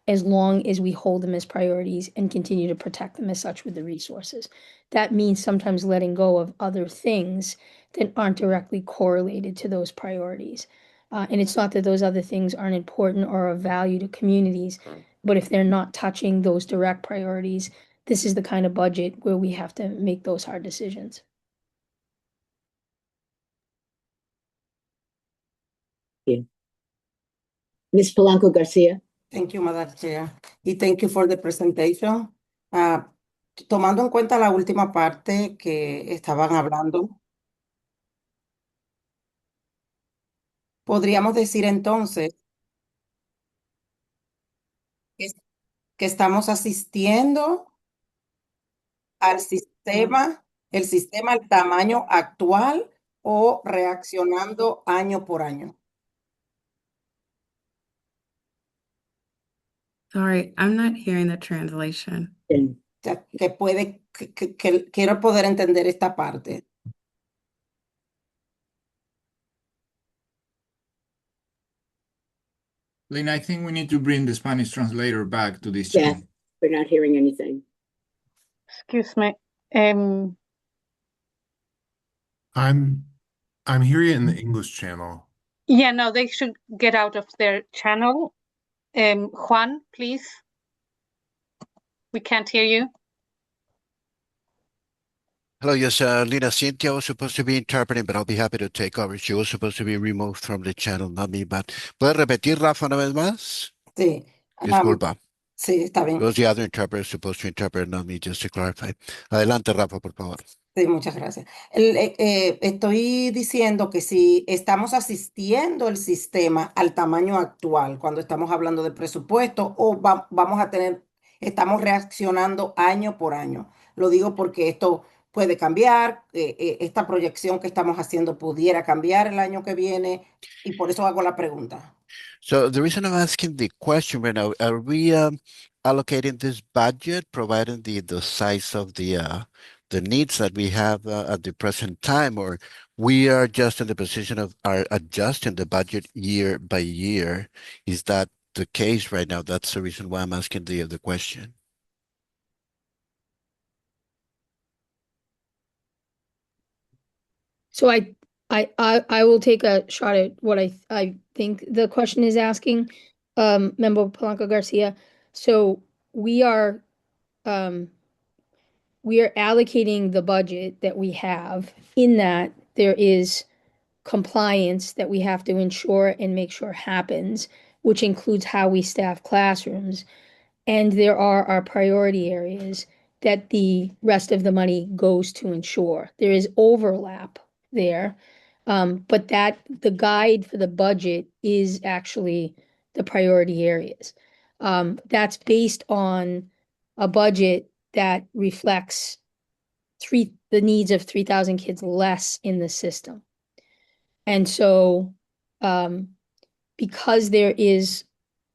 as long as we hold them as priorities and continue to protect them as such with the resources. That means sometimes letting go of other things that aren't directly correlated to those priorities. And it's not that those other things aren't important or of value to communities, but if they're not touching those direct priorities, this is the kind of budget where we have to make those hard decisions. Ms. Polanco Garcia. Thank you, Madam Chair. Y thank you for the presentation. Tomando en cuenta la última parte que estaban hablando, podríamos decir entonces que estamos asistiendo al sistema, el sistema al tamaño actual o reaccionando año por año. Sorry, I'm not hearing the translation. O sea, que quiero poder entender esta parte. Lynn, I think we need to bring the Spanish translator back to this Yeah, channel. we're not hearing anything. Excuse me. I'm hearing it in the English channel. Yeah, no, they should get out of their channel. Juan, please. We can't hear you. Hello, yes, Lina. Cynthia was supposed to be interpreting, but I'll be happy to take over. She was supposed to be removed from the channel, not me, but ¿puedes repetir, Rafa, una vez más? Sí. Disculpa. Sí, está bien. It was the other interpreter supposed to interpret, not me, just to clarify. Adelante, Rafa, por favor. Sí, muchas gracias. Estoy diciendo que si estamos asistiendo el sistema al tamaño actual, cuando estamos hablando de presupuesto, o vamos a tener, estamos reaccionando año por año. Lo digo porque esto puede cambiar, esta proyección que estamos haciendo pudiera cambiar el año que viene, y por eso hago la pregunta. So the reason I'm asking the question right now, are we allocating this budget, providing the size of the needs that we have at the present time, or we are just in the position of are adjusting the budget year by year? Is that the case right now? That's the reason why I'm asking the question. So I will take a shot at what I think the question is asking, Member Polanco Garcia. So we are allocating the budget that we have in that there is compliance that we have to ensure and make sure happens, which includes how we staff classrooms. And there are our priority areas that the rest of the money goes to ensure. There is overlap there. But that the guide for the budget is actually the priority areas. That's based on a budget that reflects the needs of 3,000 kids less in the system. And so, because there is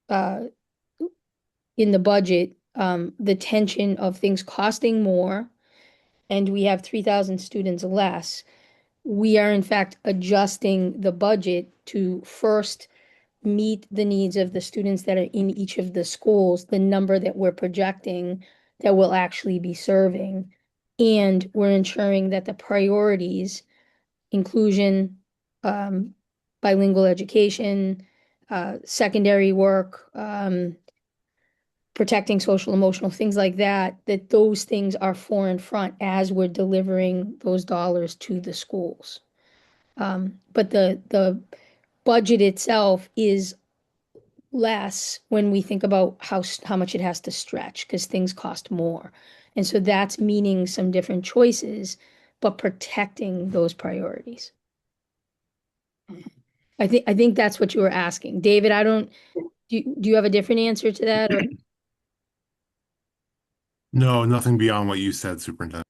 in the budget the tension of things costing more, and we have 3,000 students less, we are in fact adjusting the budget to first meet the needs of the students that are in each of the schools, the number that we're projecting that we'll actually be serving. And we're ensuring that the priorities, inclusion, bilingual education, secondary work, protecting social emotional things like that, that those things are fore and front as we're delivering those dollars to the schools. But the budget itself is less when we think about how much it has to stretch because things cost more. And so that's meaning some different choices, but protecting those priorities. I think that's what you were asking. David, do you have a different answer to that? Or? No, nothing beyond what you said, Superintendent.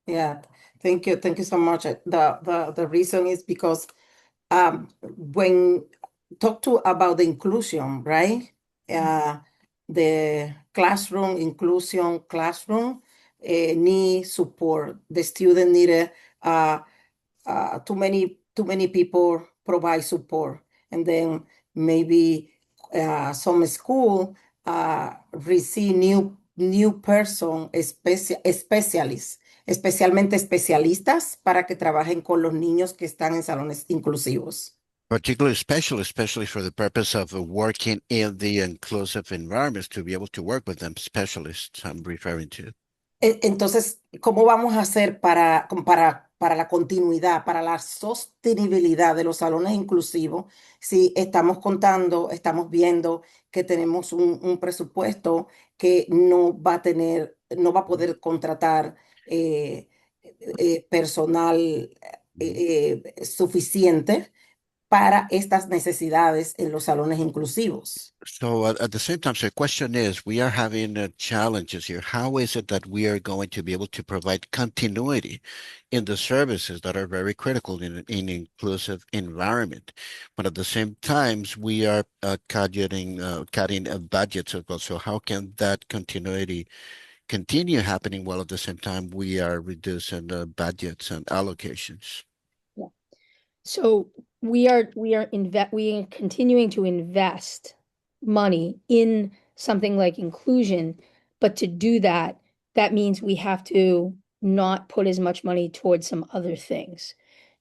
Yeah, thank you. Thank you so much. The reason is because when talk to about the inclusion, right? The classroom inclusion classroom need support. The student needed too many people provide support, and then maybe some school receive new person specialists, especialmente especialistas para que trabajen con los niños que están en salones inclusivos. Particularly especially for the purpose of working in the inclusive environments to be able to work with them, specialists I'm referring to. Entonces, ¿cómo vamos a hacer para la continuidad, para la sostenibilidad de los salones inclusivos si estamos estamos viendo que tenemos un presupuesto que no va a no va a poder contratar personal suficiente para estas necesidades en los salones inclusivos? So at the same time, so the question is, we are having challenges here. How is it that we are going to be able to provide continuity in the services that are very critical in an inclusive environment? But at the same times, we are cutting budgets as well. So how can that continuity continue happening while at the same time we are reducing budgets and allocations? Yeah. So we are continuing to invest money in something like inclusion, but to do that, that means we have to not put as much money towards some other things.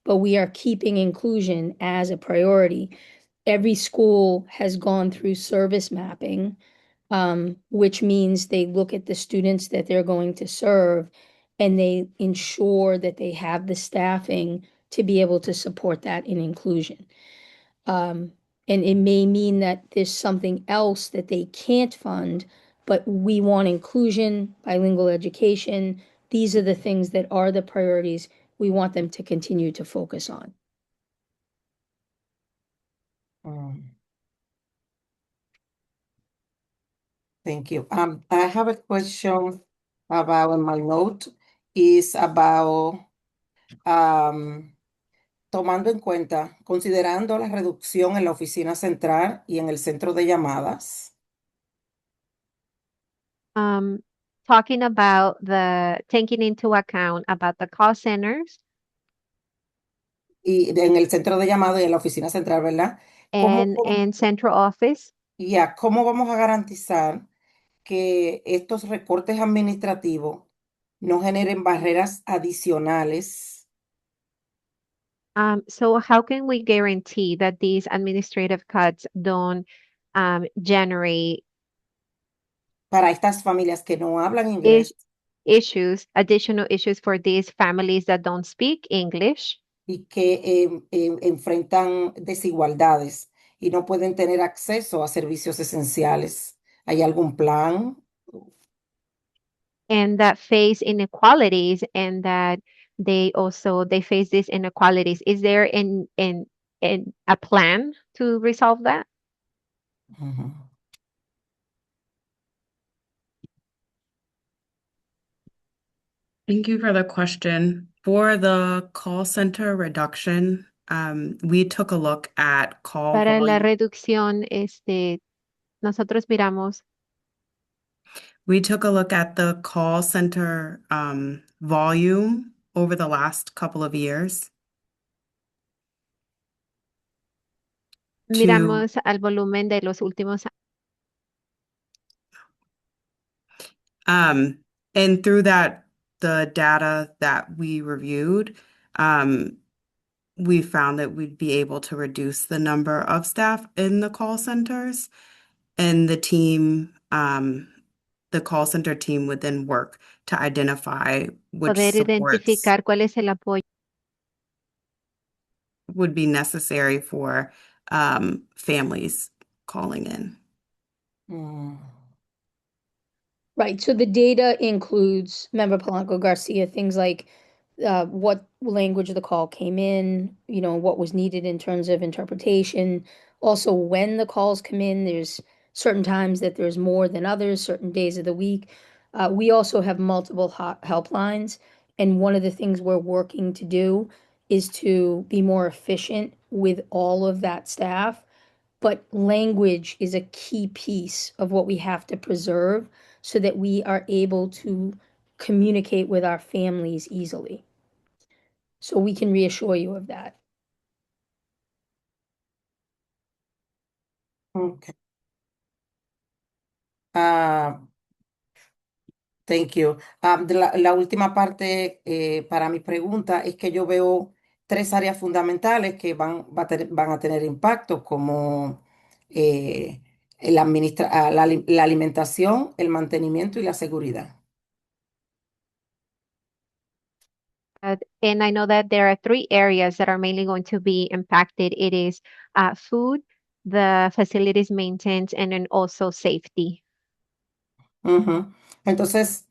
But we are keeping inclusion as a priority. Every school has gone through service mapping, which means they look at the students that they're going to serve and they ensure that they have the staffing to be able to support that in inclusion. And it may mean that there's something else that they can't fund, but we want inclusion, bilingual education, these are the things that are the priorities we want them to continue to focus on. Thank you. I have a question about my note is about tomando en cuenta, considerando la reducción en la oficina central y en el centro de llamadas. Talking about taking into account about the call centers Y en el centro de llamadas y en la oficina central, ¿verdad? and central office. Ya, ¿cómo vamos a garantizar que estos recortes administrativos no generen barreras adicionales So how can we guarantee that these administrative cuts don't generate para estas familias que no hablan inglés additional issues for these families that don't speak English y que enfrentan desigualdades y no pueden tener acceso a servicios esenciales? ¿Hay algún plan? and that face inequalities and that they face these inequalities? Is there in a plan to resolve that? Thank you for the question. For the call center reduction, we took a look at call Para la volume. reducción, nosotros miramos We took a look at the call center volume over the last couple of years to miramos al volumen de los últimos and through that, the data that we reviewed, we found that we'd be able to reduce the number of staff in the call centers, and the call center team would then work to identify which poder supports identificar cuál es el apoyo would be necessary for families calling in. Right, so the data includes, Member Polanco Garcia, things like what language the call came in, what was needed in terms of interpretation. Also, when the calls come in, there's certain times that there's more than others, certain days of the week. We also have multiple helplines, and one of the things we're working to do is to be more efficient with all of that staff. But language is a key piece of what we have to preserve so that we are able to communicate with our families easily. So we can reassure you of that. Okay. Thank you. La última parte para mi pregunta es que yo veo tres áreas fundamentales que van a tener impacto, como la alimentación, el mantenimiento y la seguridad. And I know that there are three areas that are mainly going to be impacted. It is food, the facilities maintenance, and then also safety. Entonces,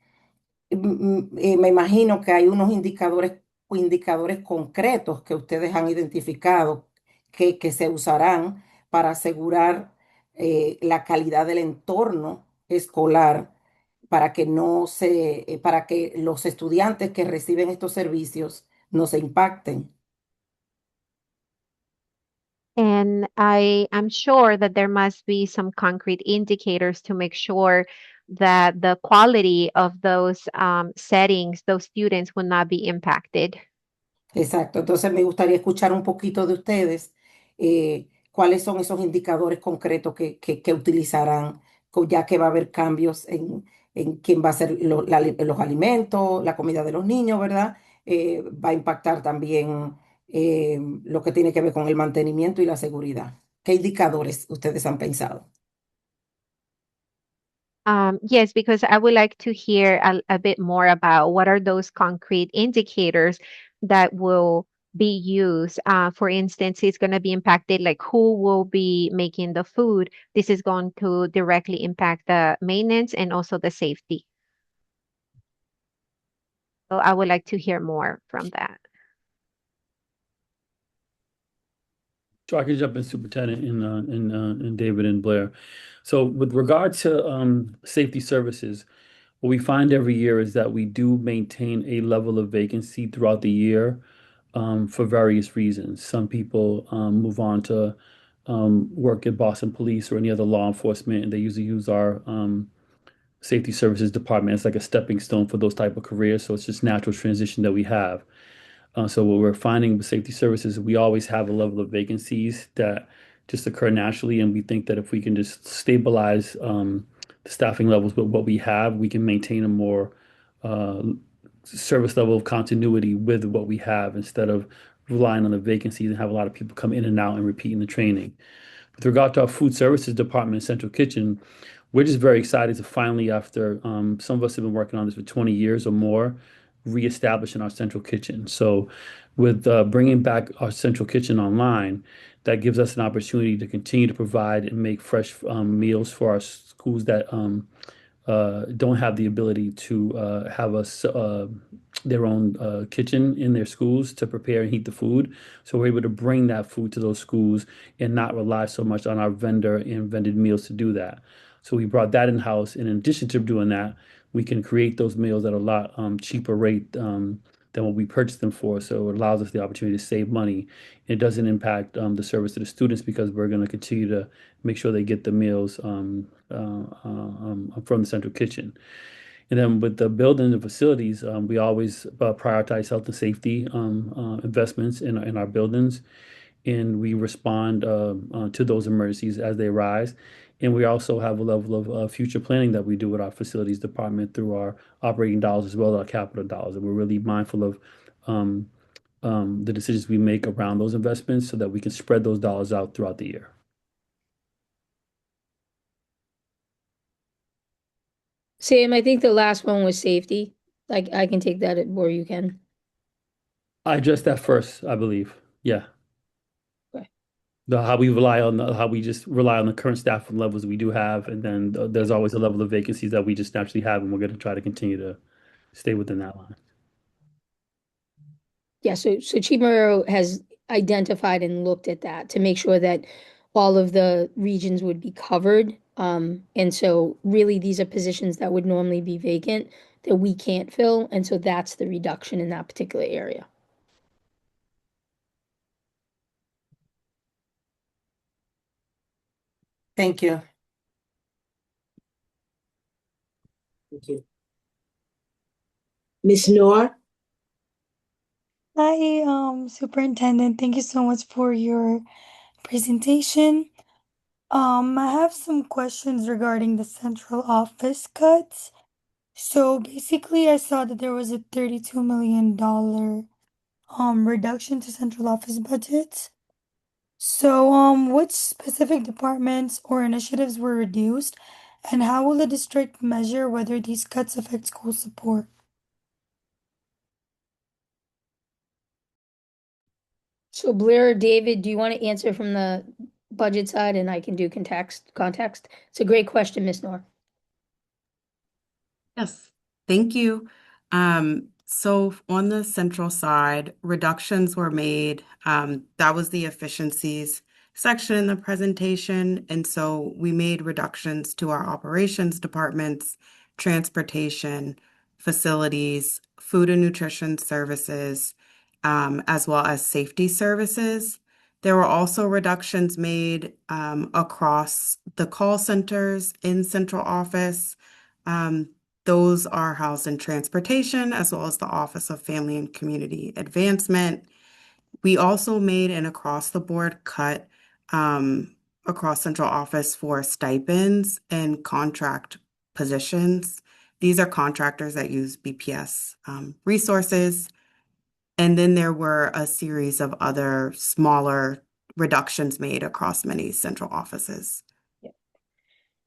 me imagino que hay unos indicadores concretos que ustedes han identificado que se usarán para asegurar la calidad del entorno escolar para que para que los estudiantes que reciben estos servicios no se impacten. And I am sure that there must be some concrete indicators to make sure that the quality of those settings, those students will not be impacted. Exacto. Entonces me gustaría escuchar un poquito de ustedes, cuáles son esos indicadores concretos que utilizarán, ya que va a haber cambios en quién va a ser los alimentos, la comida de los niños, ¿verdad? Va a impactar también lo que tiene que ver con el mantenimiento y la seguridad. ¿Qué indicadores ustedes han pensado? Yes, because I would like to hear a bit more about what are those concrete indicators that will be used. For instance, it's going to be impacted, like who will be making the food. This is going to directly impact the maintenance and also the safety. I would like to hear more from that. So I can jump in, Superintendent, and David and Blair. So with regard to safety services, what we find every year is that we do maintain a level of vacancy throughout the year for various reasons. Some people move on to work at Boston Police or any other law enforcement, and they usually use our safety services department as like a stepping stone for those type of careers. So it's just natural transition that we have. So what we're finding with safety services, we always have a level of vacancies that just occur naturally, and we think that if we can just stabilize the staffing levels with what we have, we can maintain a more uh, service level of continuity with what we have instead of relying on the vacancies and have a lot of people come in and out and repeating the training. With regard to our food services department, central kitchen, we're just very excited to finally, after some of us have been working on this for 20 years or more, reestablishing our central kitchen. So, with bringing back our central kitchen online, that gives us an opportunity to continue to provide and make fresh meals for our schools that don't have the ability to have their own kitchen in their schools to prepare and heat the food. So we're able to bring that food to those schools and not rely so much on our vendor and vended meals to do that. So we brought that in-house. And in addition to doing that, we can create those meals at a lot cheaper rate than what we purchased them for. So it allows us the opportunity to save money. It doesn't impact the service to the students because we're going to continue to make sure they get the meals from the central kitchen. And then with the building and facilities, we always prioritize health and safety investments in our buildings, and we respond to those emergencies as they arise. And we also have a level of future planning that we do with our facilities department through our operating dollars as well as our capital dollars. And we're really mindful of the decisions we make around those investments so that we can spread those dollars out throughout the year. Sam, I think the last one was safety. Like I can take that or you can. I addressed that first, I believe. Yeah. Okay. How we just rely on the current staffing levels we do have, and then there's always a level of vacancies that we just naturally have, and we're going to try to continue to stay within that line. Yeah, so Chief Marrero has identified and looked at that to make sure that all of the regions would be covered. And so really these are positions that would normally be vacant that we can't fill. And so that's the reduction in that particular area. Thank you. Thank you. Ms. Noor? Hi, Superintendent. Thank you so much for your presentation. I have some questions regarding the central office cuts. So basically, I saw that there was a $32 million reduction to central office budgets. So, which specific departments or initiatives were reduced, and how will the district measure whether these cuts affect school support? So Blair or David, do you want to answer from the budget side and I can do context? It's a great question, Ms. Noor. Yes, thank you. So on the central side, reductions were made. That was the efficiencies section in the presentation. And so we made reductions to our operations departments, transportation, facilities, food and nutrition services, as well as safety services. There were also reductions made across the call centers in central office. Those are housed in transportation as well as the Office of Family and Community Advancement. We also made an across-the-board cut across central office for stipends and contract positions. These are contractors that use BPS resources. And then there were a series of other smaller reductions made across many central offices.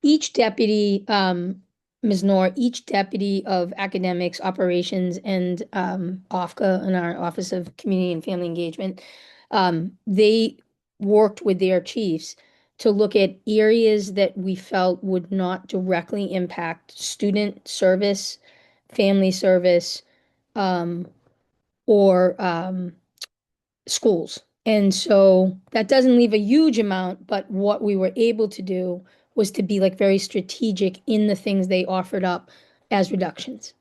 Each deputy, Ms. Noor, each deputy of academics, operations, and OFCA in our Office of Community and Family Engagement, they worked with their chiefs to look at areas that we felt would not directly impact student service, family service, or schools. And so that doesn't leave a huge amount, but what we were able to do was to be like very strategic in the things they offered up as reductions.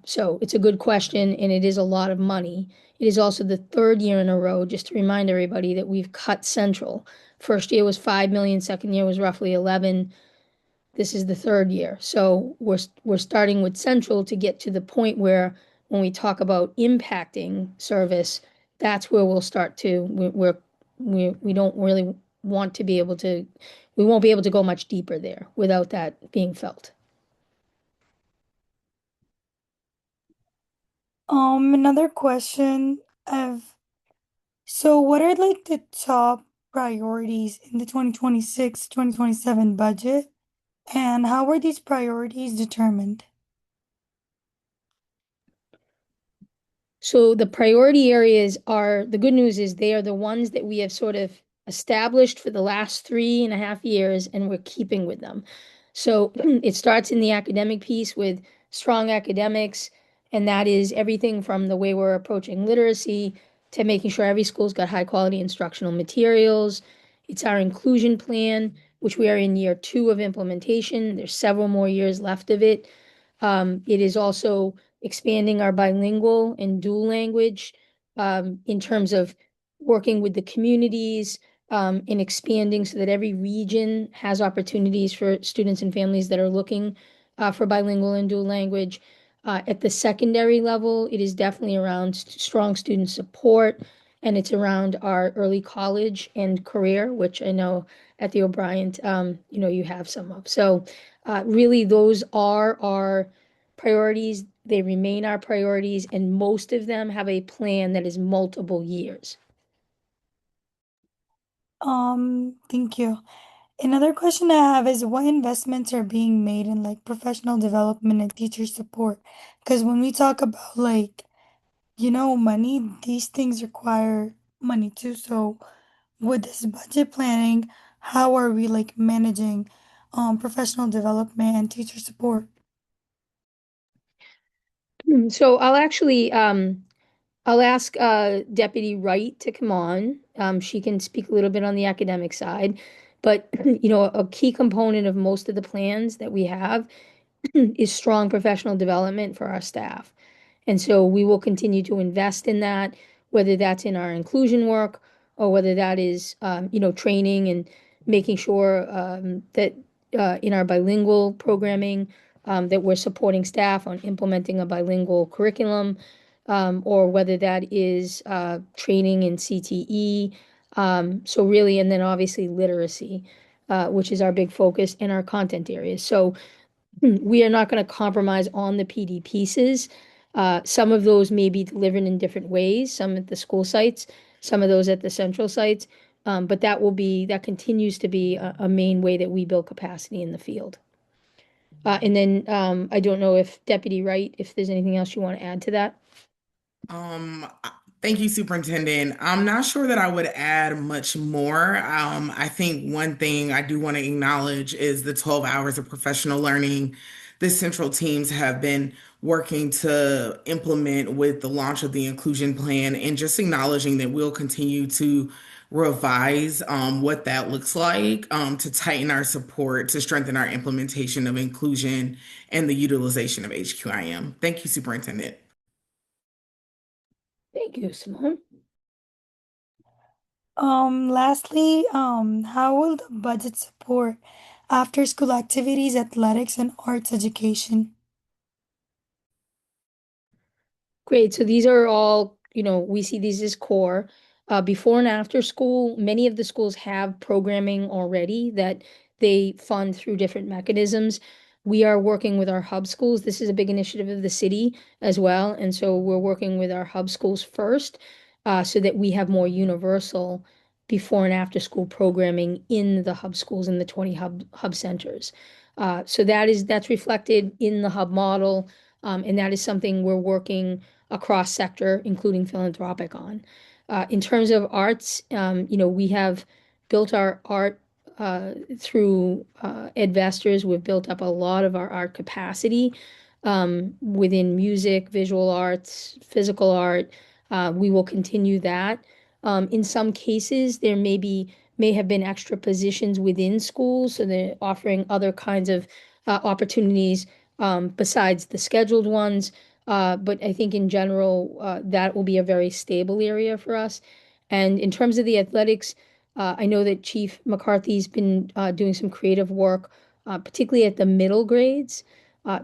So it's a good question, and it is a lot of money. It is also the third year in a row, just to remind everybody that we've cut central. First year was 5 million, second year was roughly 11. This is the third year. So we're starting with central to get to the point where when we talk about impacting service, that's where we'll start to, we don't really want to be able to, we won't be able to go much deeper there without that being felt. Another question of, so what are like the top priorities in the 2026-2027 budget, and how were these priorities determined? So the priority areas are, the good news is they are the ones that we have sort of established for the last 3.5 years, and we're keeping with them. So it starts in the academic piece with strong academics, and that is everything from the way we're approaching literacy to making sure every school's got high quality instructional materials. It's our inclusion plan, which we are in year 2 of implementation. There's several more years left of it. It is also expanding our bilingual and dual language in terms of working with the communities and expanding so that every region has opportunities for students and families that are looking for bilingual and dual language. At the secondary level, it is definitely around strong student support, and it's around our early college and career, which I know at the O'Brien, you have some of. So really, those are our priorities. They remain our priorities, and most of them have a plan that is multiple years. Thank you. Another question I have is, what investments are being made in like professional development and teacher support? Because when we talk about like, money, these things require money too. So with this budget planning, how are we like managing professional development and teacher support? So I'll ask Deputy Wright to come on. She can speak a little bit on the academic side, but a key component of most of the plans that we have is strong professional development for our staff. And so we will continue to invest in that, whether that's in our inclusion work or whether that is, training and making sure that in our bilingual programming, that we're supporting staff on implementing a bilingual curriculum, or whether that is training in CTE. So really, and then obviously literacy, which is our big focus in our content areas. So we are not going to compromise on the PD pieces. Some of those may be delivered in different ways, some at the school sites, some of those at the central sites. But that continues to be a main way that we build capacity in the field. And then I don't know if Deputy Wright, if there's anything else you want to add to that. Um, Thank you, Superintendent. I'm not sure that I would add much more. I think one thing I do want to acknowledge is the 12 hours of professional learning the central teams have been working to implement with the launch of the inclusion plan, and just acknowledging that we'll continue to revise what that looks like to tighten our support, to strengthen our implementation of inclusion and the utilization of HQIM. Thank you, Superintendent. Thank you, Simone. Lastly, how will the budget support after school activities, athletics, and arts education? Great. So these are all, we see these as core. Before and after school, many of the schools have programming already that they fund through different mechanisms. We are working with our hub schools. This is a big initiative of the city as well. And so we're working with our hub schools first, so that we have more universal before and after school programming in the hub schools in the 20 hub centers. So that's reflected in the hub model. And that is something we're working across sector, including philanthropic on. In terms of arts, we have built our art through Edvestors. We've built up a lot of our art capacity. within music, visual arts, physical art. We will continue that. In some cases, there may have been extra positions within schools, so they're offering other kinds of opportunities besides the scheduled ones. But I think in general, that will be a very stable area for us. And in terms of the athletics, I know that Chief McCarthy's been doing some creative work, particularly at the middle grades,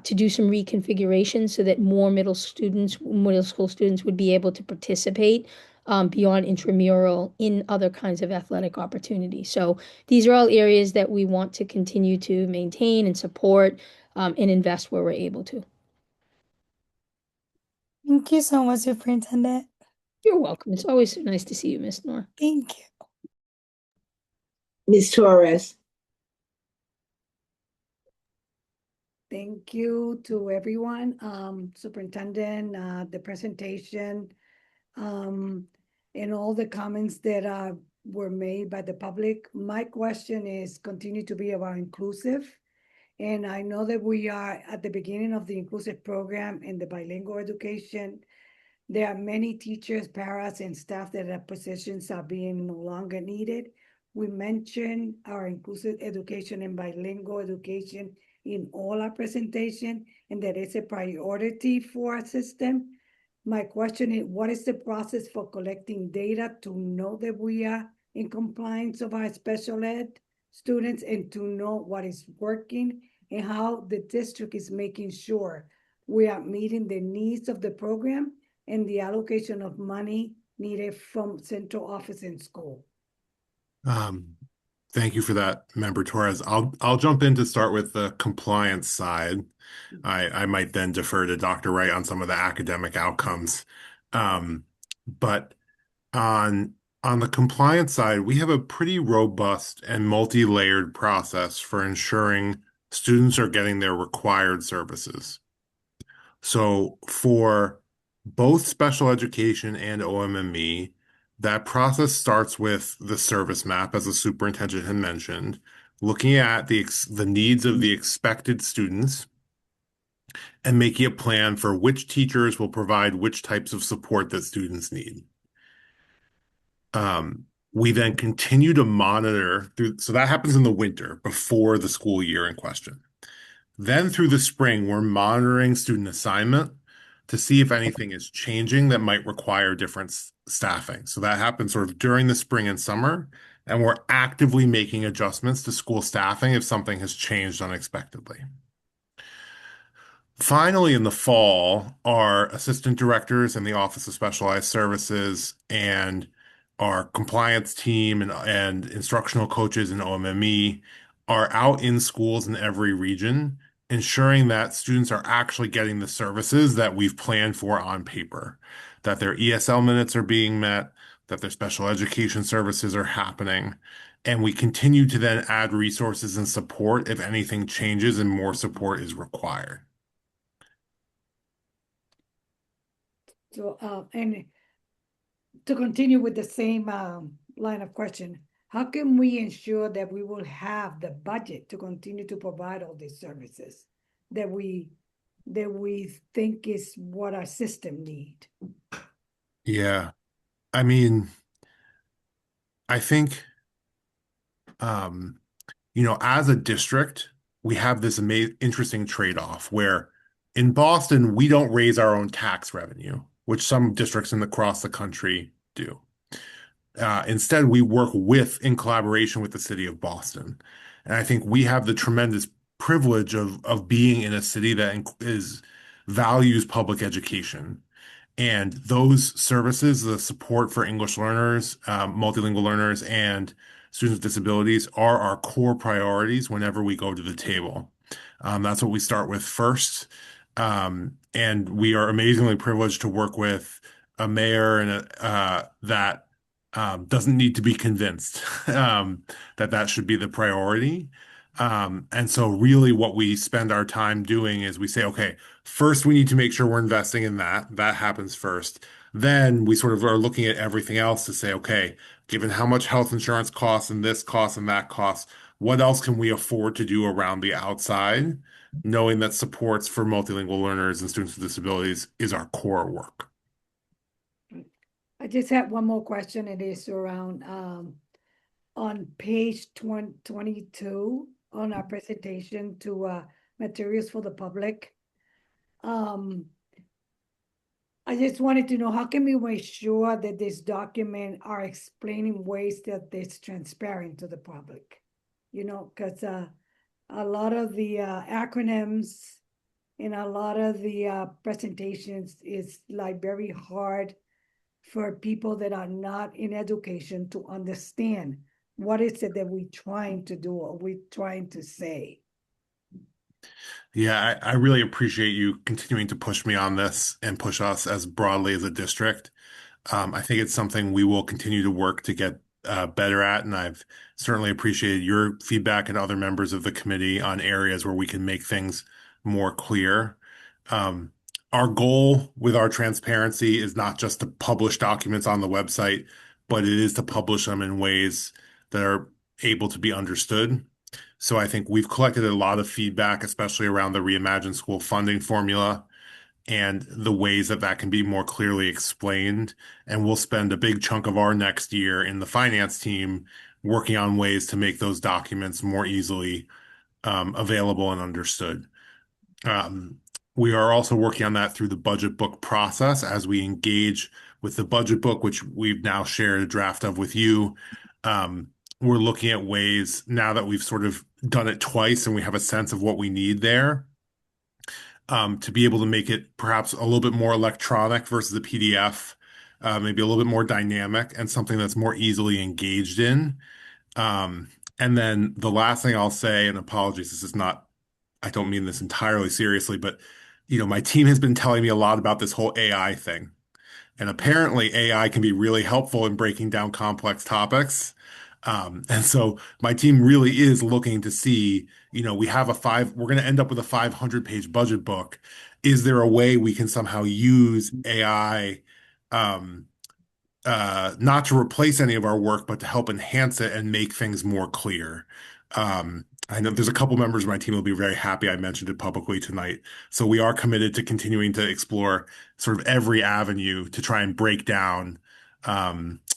to do some reconfiguration so that more middle school students would be able to participate beyond intramural in other kinds of athletic opportunities. So these are all areas that we want to continue to maintain and support and invest where we're able to. Thank you so much, Superintendent. You're welcome. It's always nice to see you, Miss Nora. Thank you. Ms. Torres. Thank you to everyone, Superintendent, the presentation, and all the comments that were made by the public. My question is continue to be about inclusive. And I know that we are at the beginning of the inclusive program in the bilingual education. There are many teachers, paras, and staff that their positions are being no longer needed. We mentioned our inclusive education and bilingual education in all our presentation, and that is a priority for our system. My question is, what is the process for collecting data to know that we are in compliance of our special ed students and to know what is working and how the district is making sure we are meeting the needs of the program and the allocation of money needed from central office and school? Thank you for that, Member Torres. I'll jump in to start with the compliance side. I might then defer to Dr. Wright on some of the academic outcomes. But on the compliance side, we have a pretty robust and multi-layered process for ensuring students are getting their required services. So for both special education and OMME, that process starts with the service map, as the superintendent had mentioned, looking at the needs of the expected students and making a plan for which teachers will provide which types of support that students need. We then continue to monitor through, so that happens in the winter before the school year in question. Then through the spring, we're monitoring student assignment to see if anything is changing that might require different staffing. So that happens sort of during the spring and summer, and we're actively making adjustments to school staffing if something has changed unexpectedly. Finally, in the fall, our assistant directors in the Office of Specialized Services and our compliance team and instructional coaches in OMME are out in schools in every region, ensuring that students are actually getting the services that we've planned for on paper, that their ESL minutes are being met, that their special education services are happening. And we continue to then add resources and support if anything changes and more support is required. So, and to continue with the same line of question, how can we ensure that we will have the budget to continue to provide all these services that we think is what our system need? Yeah, I mean, I think, as a district, we have this interesting trade-off where in Boston, we don't raise our own tax revenue, which some districts across the country do. Instead, we work in collaboration with the city of Boston. And I think we have the tremendous privilege of being in a city that values public education. And those services, the support for English learners, multilingual learners, and students with disabilities are our core priorities whenever we go to the table. That's what we start with first. And we are amazingly privileged to work with a mayor and that doesn't need to be convinced that should be the priority. And so really what we spend our time doing is we say, okay, first we need to make sure we're investing in that. That happens first. Then we sort of are looking at everything else to say, okay, given how much health insurance costs and this costs and that costs, what else can we afford to do around the outside, knowing that supports for multilingual learners and students with disabilities is our core work. I just have one more question. It is around on page 22 on our presentation to materials for the public. I just wanted to know, how can we make sure that this document are explaining ways that it's transparent to the public? You know, because a lot of the acronyms and a lot of the presentations is like very hard for people that are not in education to understand what is it that we're trying to do or we're trying to say. Yeah, I really appreciate you continuing to push me on this and push us as broadly as a district. I think it's something we will continue to work to get better at, and I've certainly appreciated your feedback and other members of the committee on areas where we can make things more clear. Um, our goal with our transparency is not just to publish documents on the website, but it is to publish them in ways that are able to be understood. So I think we've collected a lot of feedback, especially around the Reimagine School funding formula and the ways that that can be more clearly explained. And we'll spend a big chunk of our next year in the finance team working on ways to make those documents more easily available and understood. Um, we are also working on that through the budget book process as we engage with the budget book, which we've now shared a draft of with you. We're looking at ways now that we've sort of done it twice and we have a sense of what we need there, to be able to make it perhaps a little bit more electronic versus a PDF, maybe a little bit more dynamic and something that's more easily engaged in. And then the last thing I'll say, and apologies, this is not, I don't mean this entirely seriously, but my team has been telling me a lot about this whole AI thing. And apparently AI can be really helpful in breaking down complex topics. And so my team really is looking to see, we're going to end up with a 500-page budget book. Is there a way we can somehow use AI, not to replace any of our work, but to help enhance it and make things more clear? I know there's a couple members of my team who will be very happy I mentioned it publicly tonight. So we are committed to continuing to explore sort of every avenue to try and break down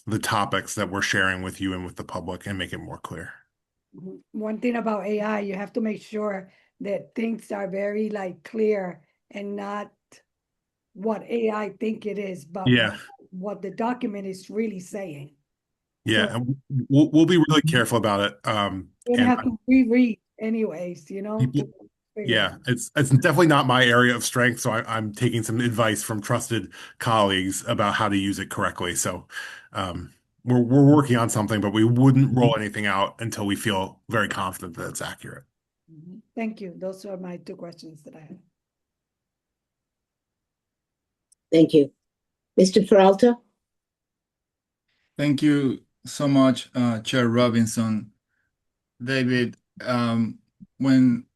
the topics that we're sharing with you and with the public and make it more clear. One thing about AI, you have to make sure that things are very clear and not what AI think it is, but Yeah. what the document is really saying. Yeah, and we'll be really careful about it. You don't have to reread anyways, People, yeah, it's definitely not my area of strength, so I'm taking some advice from trusted colleagues about how to use it correctly. So we're working on something, but we wouldn't roll anything out until we feel very confident that it's accurate. Thank you. Those are my two questions that I have. Thank you. Mr. Peralta? Thank you so much, Chair Robinson. David, when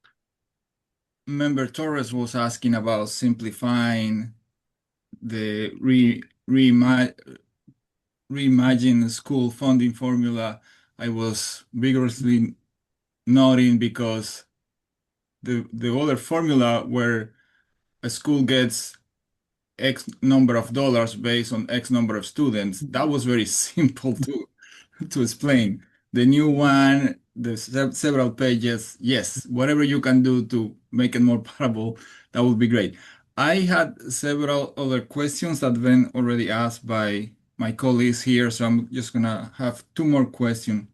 Member Torres was asking about simplifying the reimagine school funding formula, I was vigorously nodding because the other formula where a school gets X number of dollars based on X number of students, that was very simple to explain. The new one, the several pages, yes, whatever you can do to make it more palatable, that would be great. I had several other questions that have been already asked by my colleagues here, so I'm just gonna have two more questions.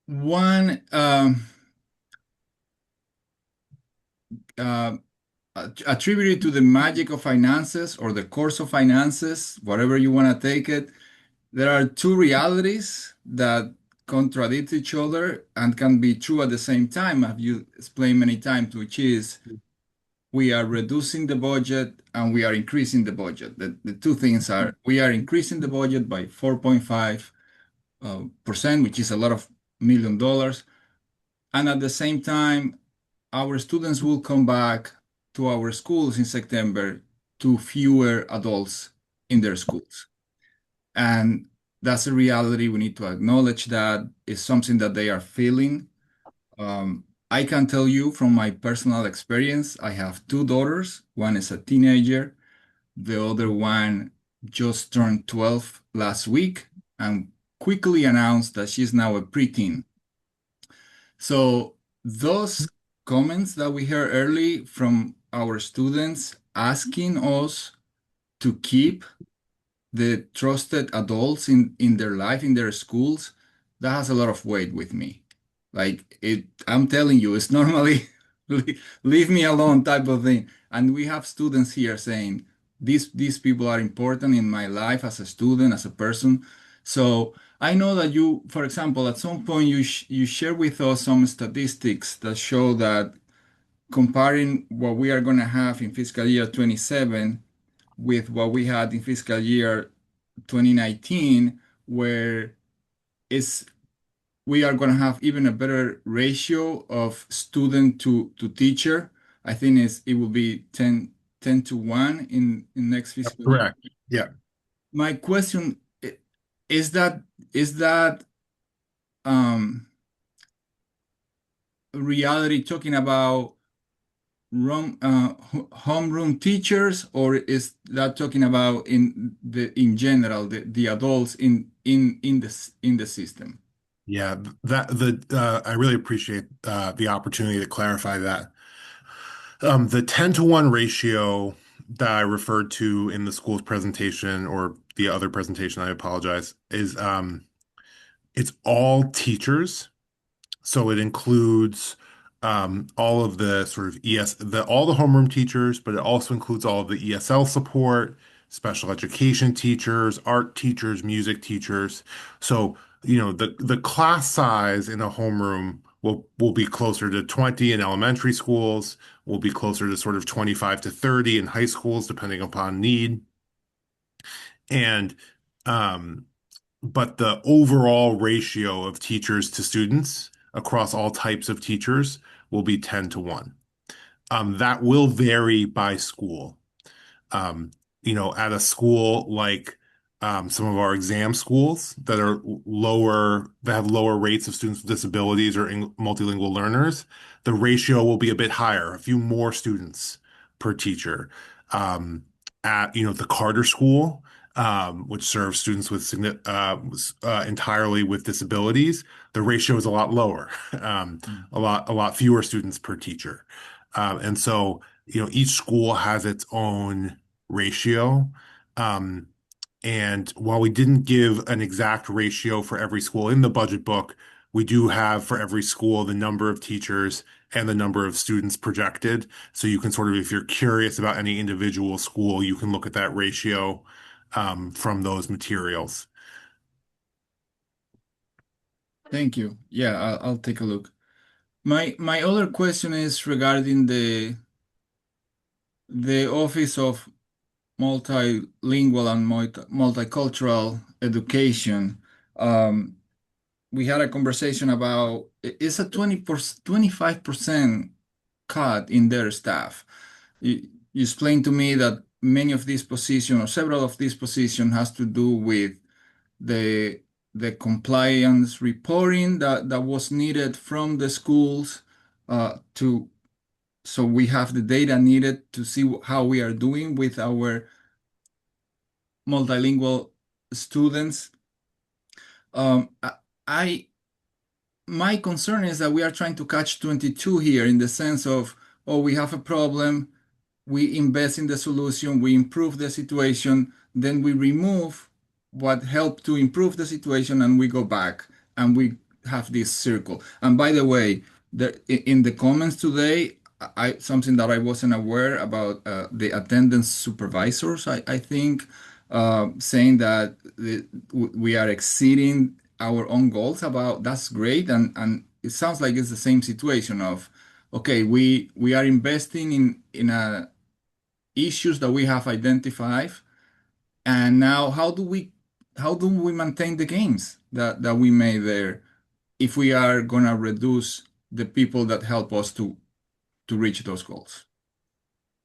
One, attributed to the magic of finances or the course of finances, whatever you want to take it, there are two realities that contradict each other and can be true at the same time, as you explained many times, which is we are reducing the budget and we are increasing the budget. The two things are we are increasing the budget by 4.5%, which is a lot of $1 million. And at the same time, our students will come back to our schools in September to fewer adults in their schools. And that's a reality. We need to acknowledge that it's something that they are feeling. I can tell you from my personal experience, I have two daughters. One is a teenager, the other one just turned 12 last week and quickly announced that she's now a preteen. So those comments that we heard early from our students asking us to keep the trusted adults in their life, in their schools, that has a lot of weight with me. Like I'm telling you, it's normally leave me alone type of thing. And we have students here saying these people are important in my life as a student, as a person. So I know that you, for example, at some point you share with us some statistics that show that comparing what we are going to have in fiscal year 27 with what we had in fiscal year 2019, where it's we are going to have even a better ratio of student to teacher. I think it will be 10 to 1 in next fiscal year. Correct. Yeah. My question is that um, reality talking about homeroom teachers, or is that talking about in general the adults in the system? Yeah, I really appreciate the opportunity to clarify that. The 10-to-1 ratio that I referred to in the school's presentation or the other presentation, I apologize, is it's all teachers. So it includes all of the sort of all the homeroom teachers, but it also includes all of the ESL support, special education teachers, art teachers, music teachers. So, the class size in a homeroom will be closer to 20 in elementary schools, will be closer to sort of 25 to 30 in high schools, depending upon need. And um, but the overall ratio of teachers to students across all types of teachers will be 10-to-1. That will vary by school. Um, at a school like some of our exam schools that have lower rates of students with disabilities or multilingual learners, the ratio will be a bit higher, a few more students per teacher. At the Carter School, which serves students entirely with disabilities, the ratio is a lot lower, a lot fewer students per teacher. And so, each school has its own ratio. Um, and while we didn't give an exact ratio for every school in the budget book, we do have for every school the number of teachers and the number of students projected. So you can sort of, if you're curious about any individual school, you can look at that ratio from those materials. Thank you. Yeah, I'll take a look. My other question is regarding the Office of Multilingual and Multicultural Education. We had a conversation about it's a 25% cut in their staff. You explained to me that many of these positions or several of these positions has to do with the compliance reporting that was needed from the schools so we have the data needed to see how we are doing with our multilingual students. Um, I my concern is that we are trying to catch 22 here in the sense of, oh, we have a problem, we invest in the solution, we improve the situation, then we remove what helped to improve the situation and we go back and we have this circle. And by the way, in the comments today, something that I wasn't aware about the attendance supervisors, I think, saying that we are exceeding our own goals about that's great. And it sounds like it's the same situation of, okay, we are investing in a issues that we have identified, and now how do we maintain the gains that we made there if we are gonna reduce the people that help us to reach those goals?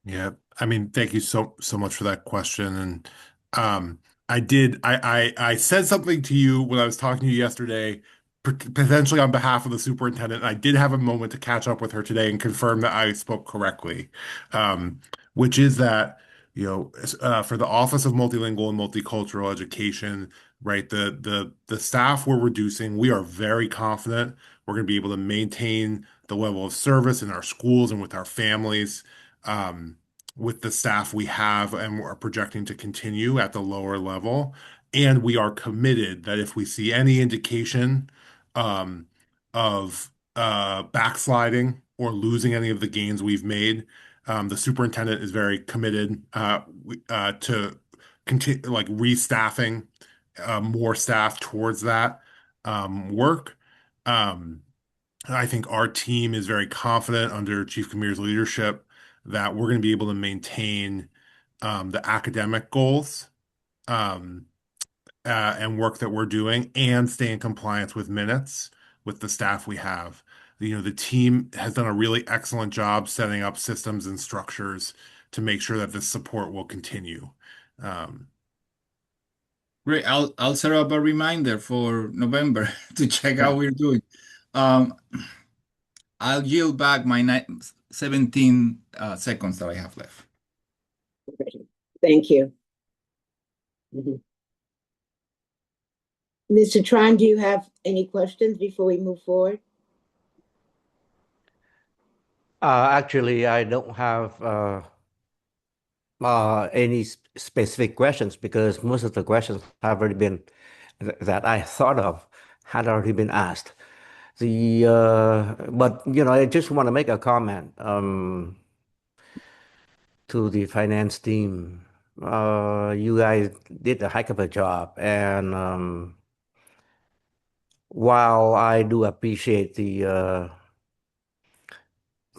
Yeah, I mean, thank you so much for that question. And I said something to you when I was talking to you yesterday, potentially on behalf of the superintendent. I did have a moment to catch up with her today and confirm that I spoke correctly, um, which is that, for the Office of Multilingual and Multicultural Education, right, the staff we're reducing, we are very confident we're going to be able to maintain the level of service in our schools and with our families. With the staff we have and we're projecting to continue at the lower level. And we are committed that if we see any indication um, of backsliding or losing any of the gains we've made, the superintendent is very committed to continue like restaffing more staff towards that work. Um, I think our team is very confident under Chief Kamir's leadership that we're going to be able to maintain the academic goals um, and work that we're doing and stay in compliance with minutes with the staff we have. The team has done a really excellent job setting up systems and structures to make sure that this support will continue. Um, Great. I'll set up a reminder for November to check how we're doing. Um, I'll yield back my 17 seconds that I have left. Thank you. Mhm. Mr. Tron, do you have any questions before we move forward? Actually, I don't have any specific questions because most of the questions have already been that I thought of had already been asked. But I just want to make a comment to the finance team. You guys did a heck of a job, and while I do appreciate the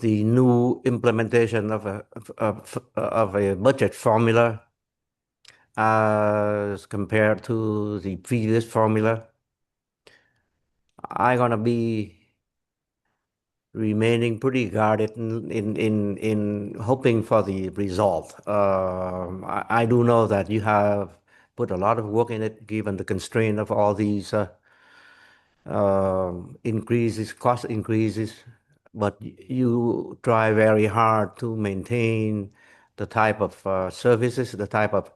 new implementation of a budget formula as compared to the previous formula, I'm gonna be remaining pretty guarded in hoping for the result. I do know that you have put a lot of work in it, given the constraint of all these cost increases, but you try very hard to maintain the type of services, the type of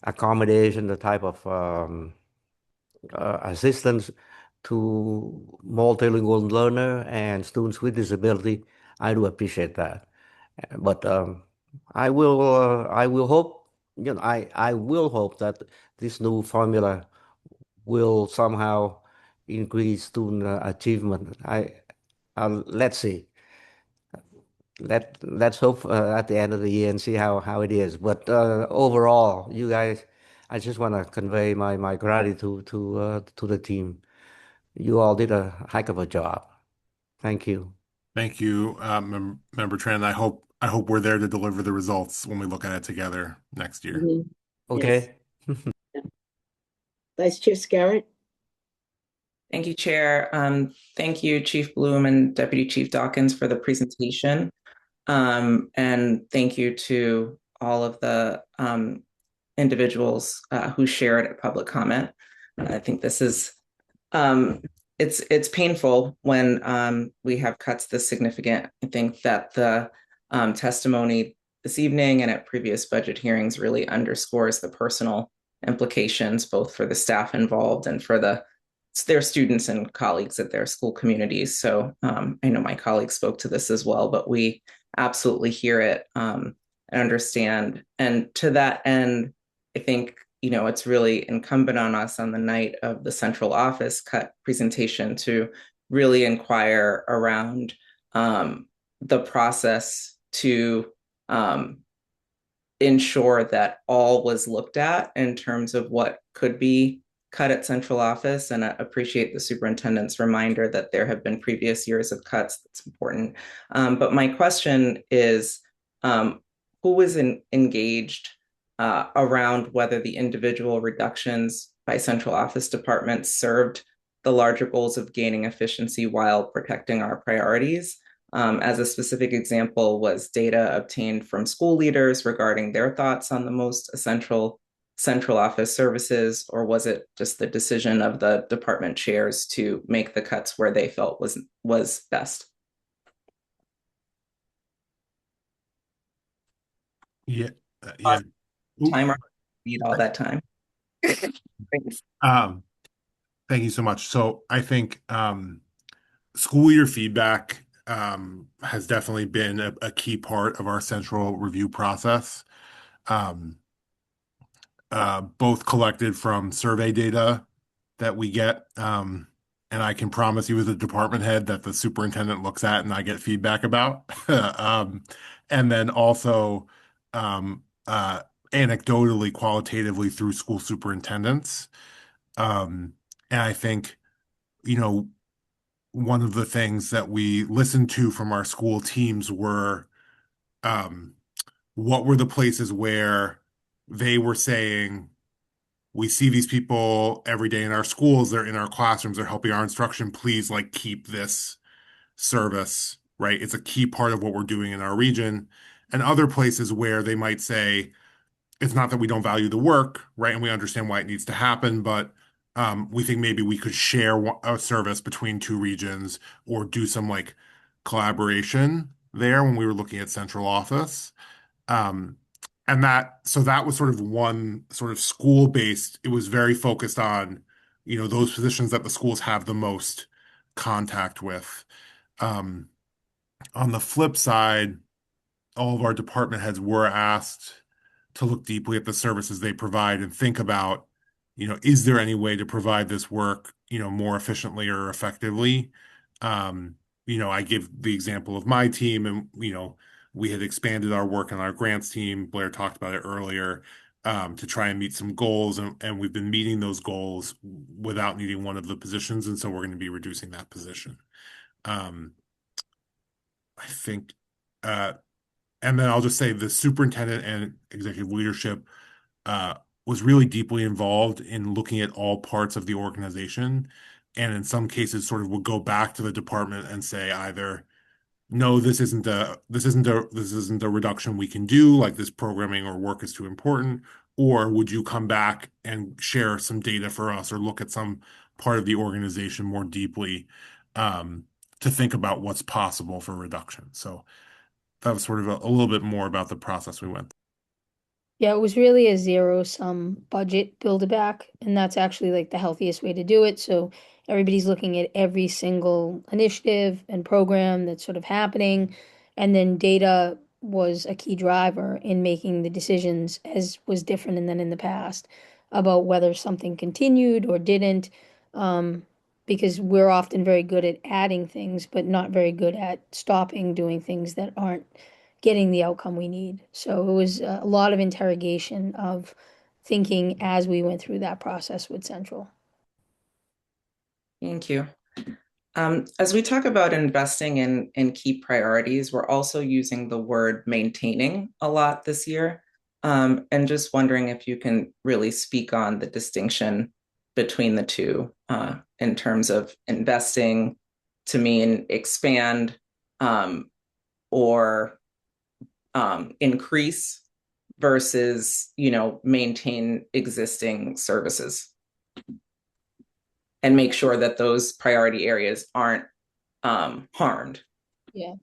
accommodation, the type of assistance to multilingual learner and students with disability. I do appreciate that. But I will hope, I will hope that this new formula will somehow increase student achievement. Let's see. Let's hope at the end of the year and see how it is. But overall, you guys, I just want to convey my gratitude to the team. You all did a heck of a job. Thank you. Thank you, Member Tran. I hope we're there to deliver the results when we look at it together next year. Okay. Vice Chair Scarrett. Thank you, Chair. Thank you, Chief Bloom and Deputy Chief Dawkins, for the presentation. And thank you to all of the individuals who shared a public comment. I think this is it's painful when we have cuts this significant. I think that the testimony this evening and at previous budget hearings really underscores the personal implications, both for the staff involved and for their students and colleagues at their school communities. So I know my colleagues spoke to this as well, but we absolutely hear it and understand. And to that end, I think, it's really incumbent on us on the night of the central office cut presentation to really inquire around the process to ensure that all was looked at in terms of what could be cut at central office. And I appreciate the superintendent's reminder that there have been previous years of cuts. That's important. But my question is, who was engaged around whether the individual reductions by central office departments served the larger goals of gaining efficiency while protecting our priorities? As a specific example was data obtained from school leaders regarding their thoughts on the most essential central office services, or was it just the decision of the department chairs to make the cuts where they felt was best? Yeah, yeah. Timer, need all that time. Thanks. Thank you so much. So I think school leader feedback has definitely been a key part of our central review process. Um, both collected from survey data that we get. And I can promise you as a department head that the superintendent looks at and I get feedback about. And then also um, anecdotally, qualitatively through school superintendents. Um, and I think, you know, one of the things that we listened to from our school teams were um, what were the places where they were saying, we see these people every day in our schools, they're in our classrooms, they're helping our instruction. Please, like, keep this service, right? It's a key part of what we're doing in our region. And other places where they might say, it's not that we don't value the work, right? And we understand why it needs to happen, but we think maybe we could share a service between two regions or do some like collaboration there when we were looking at central office. Um, and so that was sort of one sort of school-based, it was very focused on, those positions that the schools have the most contact with. Um, on the flip side, all of our department heads were asked to look deeply at the services they provide and think about, is there any way to provide this work, more efficiently or effectively? Um, I give the example of my team and, we had expanded our work on our grants team. Blair talked about it earlier, to try and meet some goals. And we've been meeting those goals without needing one of the positions. And so we're going to be reducing that position. Um, I think, uh, and then I'll just say the superintendent and executive leadership uh, was really deeply involved in looking at all parts of the organization, and in some cases, sort of would go back to the department and say either, no, this isn't a reduction we can do, like this programming or work is too important, or would you come back and share some data for us or look at some part of the organization more deeply um, to think about what's possible for reduction. So that was sort of a little bit more about the process we went through. Yeah, it was really a zero-sum budget build-back, and that's actually like the healthiest way to do it. So everybody's looking at every single initiative and program that's sort of happening, and then data was a key driver in making the decisions, as was different than in the past, about whether something continued or didn't. Because we're often very good at adding things, but not very good at stopping doing things that aren't getting the outcome we need. So it was a lot of interrogation of thinking as we went through that process with Central. Thank you. As we talk about investing in key priorities, we're also using the word maintaining a lot this year. And just wondering if you can really speak on the distinction between the two in terms of investing to mean expand or increase versus, maintain existing services and make sure that those priority areas aren't harmed. Yeah.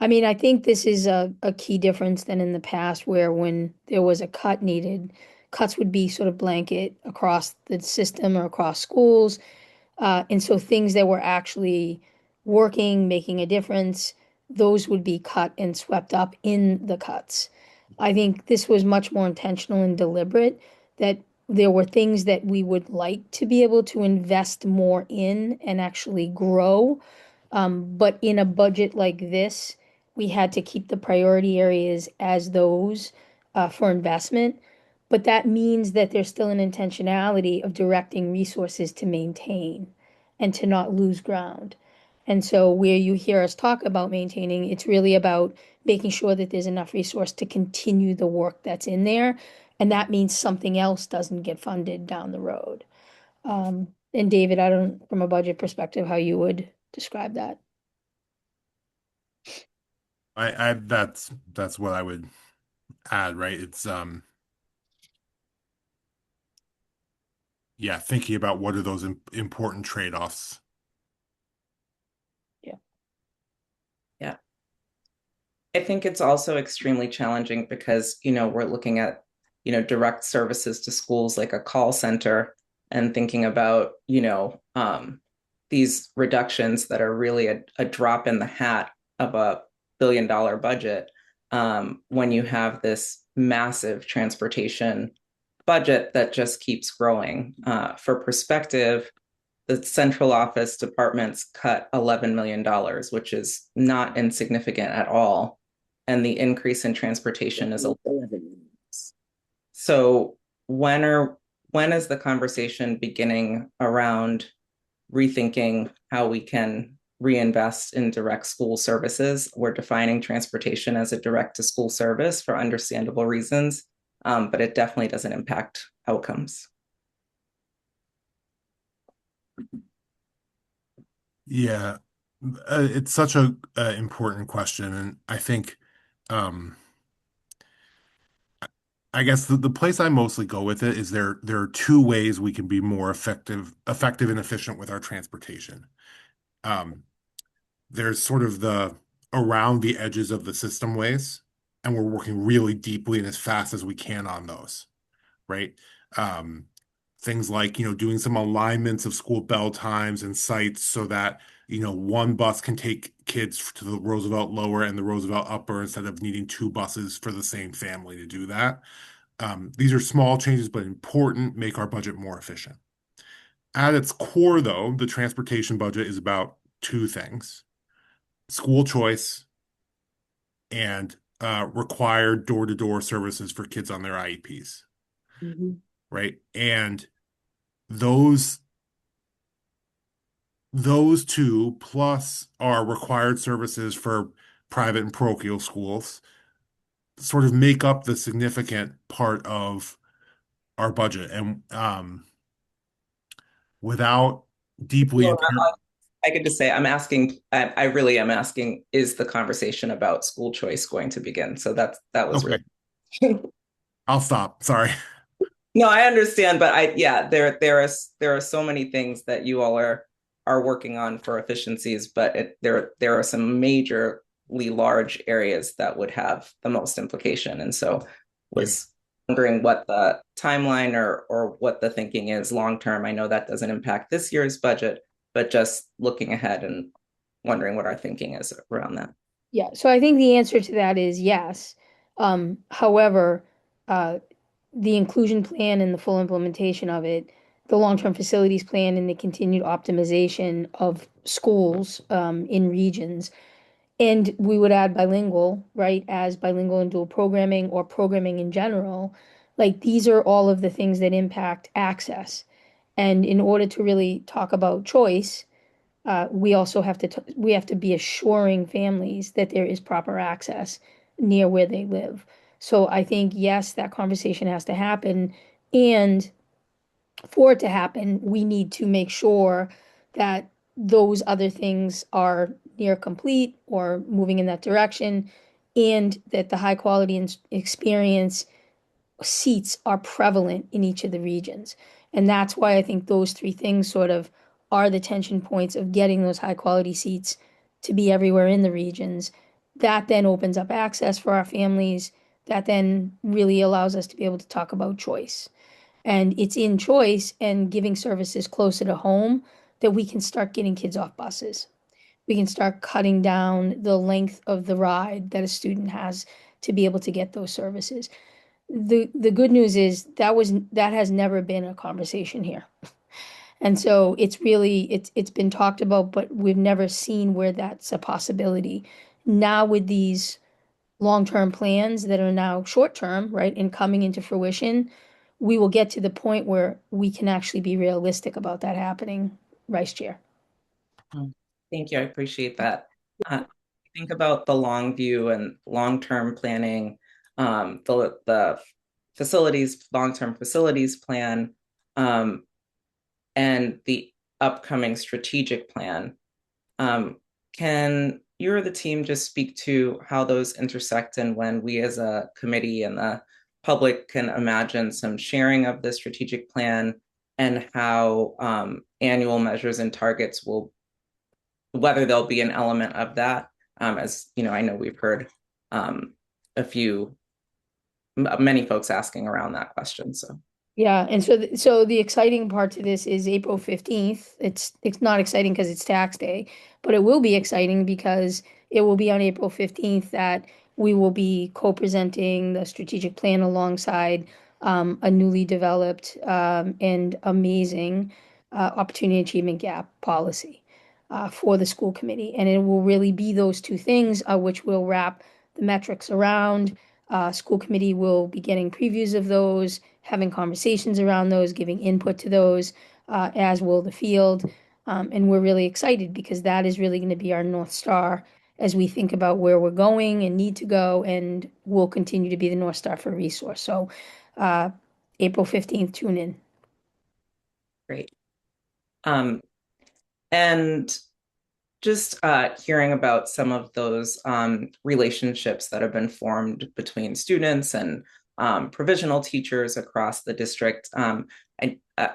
I mean, I think this is a key difference than in the past where when there was a cut needed, cuts would be sort of blanket across the system or across schools. And so things that were actually working, making a difference, those would be cut and swept up in the cuts. I think this was much more intentional and deliberate, that there were things that we would like to be able to invest more in and actually grow. But in a budget like this, we had to keep the priority areas as those for investment. But that means that there's still an intentionality of directing resources to maintain and to not lose ground. And so where you hear us talk about maintaining, it's really about making sure that there's enough resource to continue the work that's in there. And that means something else doesn't get funded down the road. And David, I don't, from a budget perspective, how you would describe that. That's what I would add, right? It's yeah, thinking about what are those important trade-offs. Yeah. I think it's also extremely challenging because, we're looking at, direct services to schools like a call center and thinking about, these reductions that are really a drop in the hat of $1 billion budget, when you have this massive transportation budget that just keeps growing. For perspective, the central office departments cut $11 million, which is not insignificant at all. And the increase in transportation is 11. So when is the conversation beginning around rethinking how we can reinvest in direct school services? We're defining transportation as a direct to school service for understandable reasons, but it definitely doesn't impact outcomes. Yeah, it's such a important question, and I think, I guess the place I mostly go with it is there are two ways we can be more effective and efficient with our transportation. Um, there's sort of the around the edges of the system ways, and we're working really deeply and as fast as we can on those, right? Um, things like, doing some alignments of school bell times and sites so that, one bus can take kids to the Roosevelt Lower and the Roosevelt Upper instead of needing two buses for the same family to do that. These are small changes, but important, make our budget more efficient. At its core, though, the transportation budget is about two things: school choice and required door-to-door services for kids on their IEPs, right? And those two plus our required services for private and parochial schools sort of make up the significant part of our budget. And without deeply Well, I could just say I really am asking, is the conversation about school choice going to begin? So that was okay. really I'll stop. Sorry. No, I understand, but there are so many things that you all are working on for efficiencies, but there are some majorly large areas that would have the most implication. And so was wondering what the timeline or what the thinking is long term. I know that doesn't impact this year's budget, but just looking ahead and wondering what our thinking is around that. Yeah, so I think the answer to that is yes. However, the inclusion plan and the full implementation of it, the long-term facilities plan and the continued optimization of schools in regions, and we would add bilingual, right, as bilingual and dual programming or programming in general. Like these are all of the things that impact access. And in order to really talk about choice, we also have to we have to be assuring families that there is proper access near where they live. So I think yes, that conversation has to happen, and for it to happen, we need to make sure that those other things are near complete or moving in that direction, and that the high quality and experience seats are prevalent in each of the regions. And that's why I think those three things sort of are the tension points of getting those high quality seats to be everywhere in the regions. That then opens up access for our families. That then really allows us to be able to talk about choice. And it's in choice and giving services closer to home that we can start getting kids off buses. We can start cutting down the length of the ride that a student has to be able to get those services. The good news is that has never been a conversation here. And so it's been talked about, but we've never seen where that's a possibility. Now with these long-term plans that are now short-term, right, and coming into fruition, we will get to the point where we can actually be realistic about that happening, Vice Chair. Thank you. I appreciate that. Think about the long view and long-term planning, the long-term facilities plan, and the upcoming strategic plan. Can you or the team just speak to how those intersect and when we as a committee and the public can imagine some sharing of the strategic plan and how annual measures and targets will, whether there'll be an element of that. As you know, I know we've heard many folks asking around that question. So Yeah, and so the exciting part to this is April 15th. It's not exciting because it's tax day, but it will be exciting because it will be on April 15th that we will be co-presenting the strategic plan alongside a newly developed and amazing opportunity achievement gap policy for the school committee. And it will really be those two things which will wrap the metrics around. School committee will be getting previews of those, having conversations around those, giving input to those, as will the field. And we're really excited because that is really going to be our North Star as we think about where we're going and need to go, and will continue to be the North Star for resource. So, April 15th, tune in. great. And just hearing about some of those relationships that have been formed between students and provisional teachers across the district.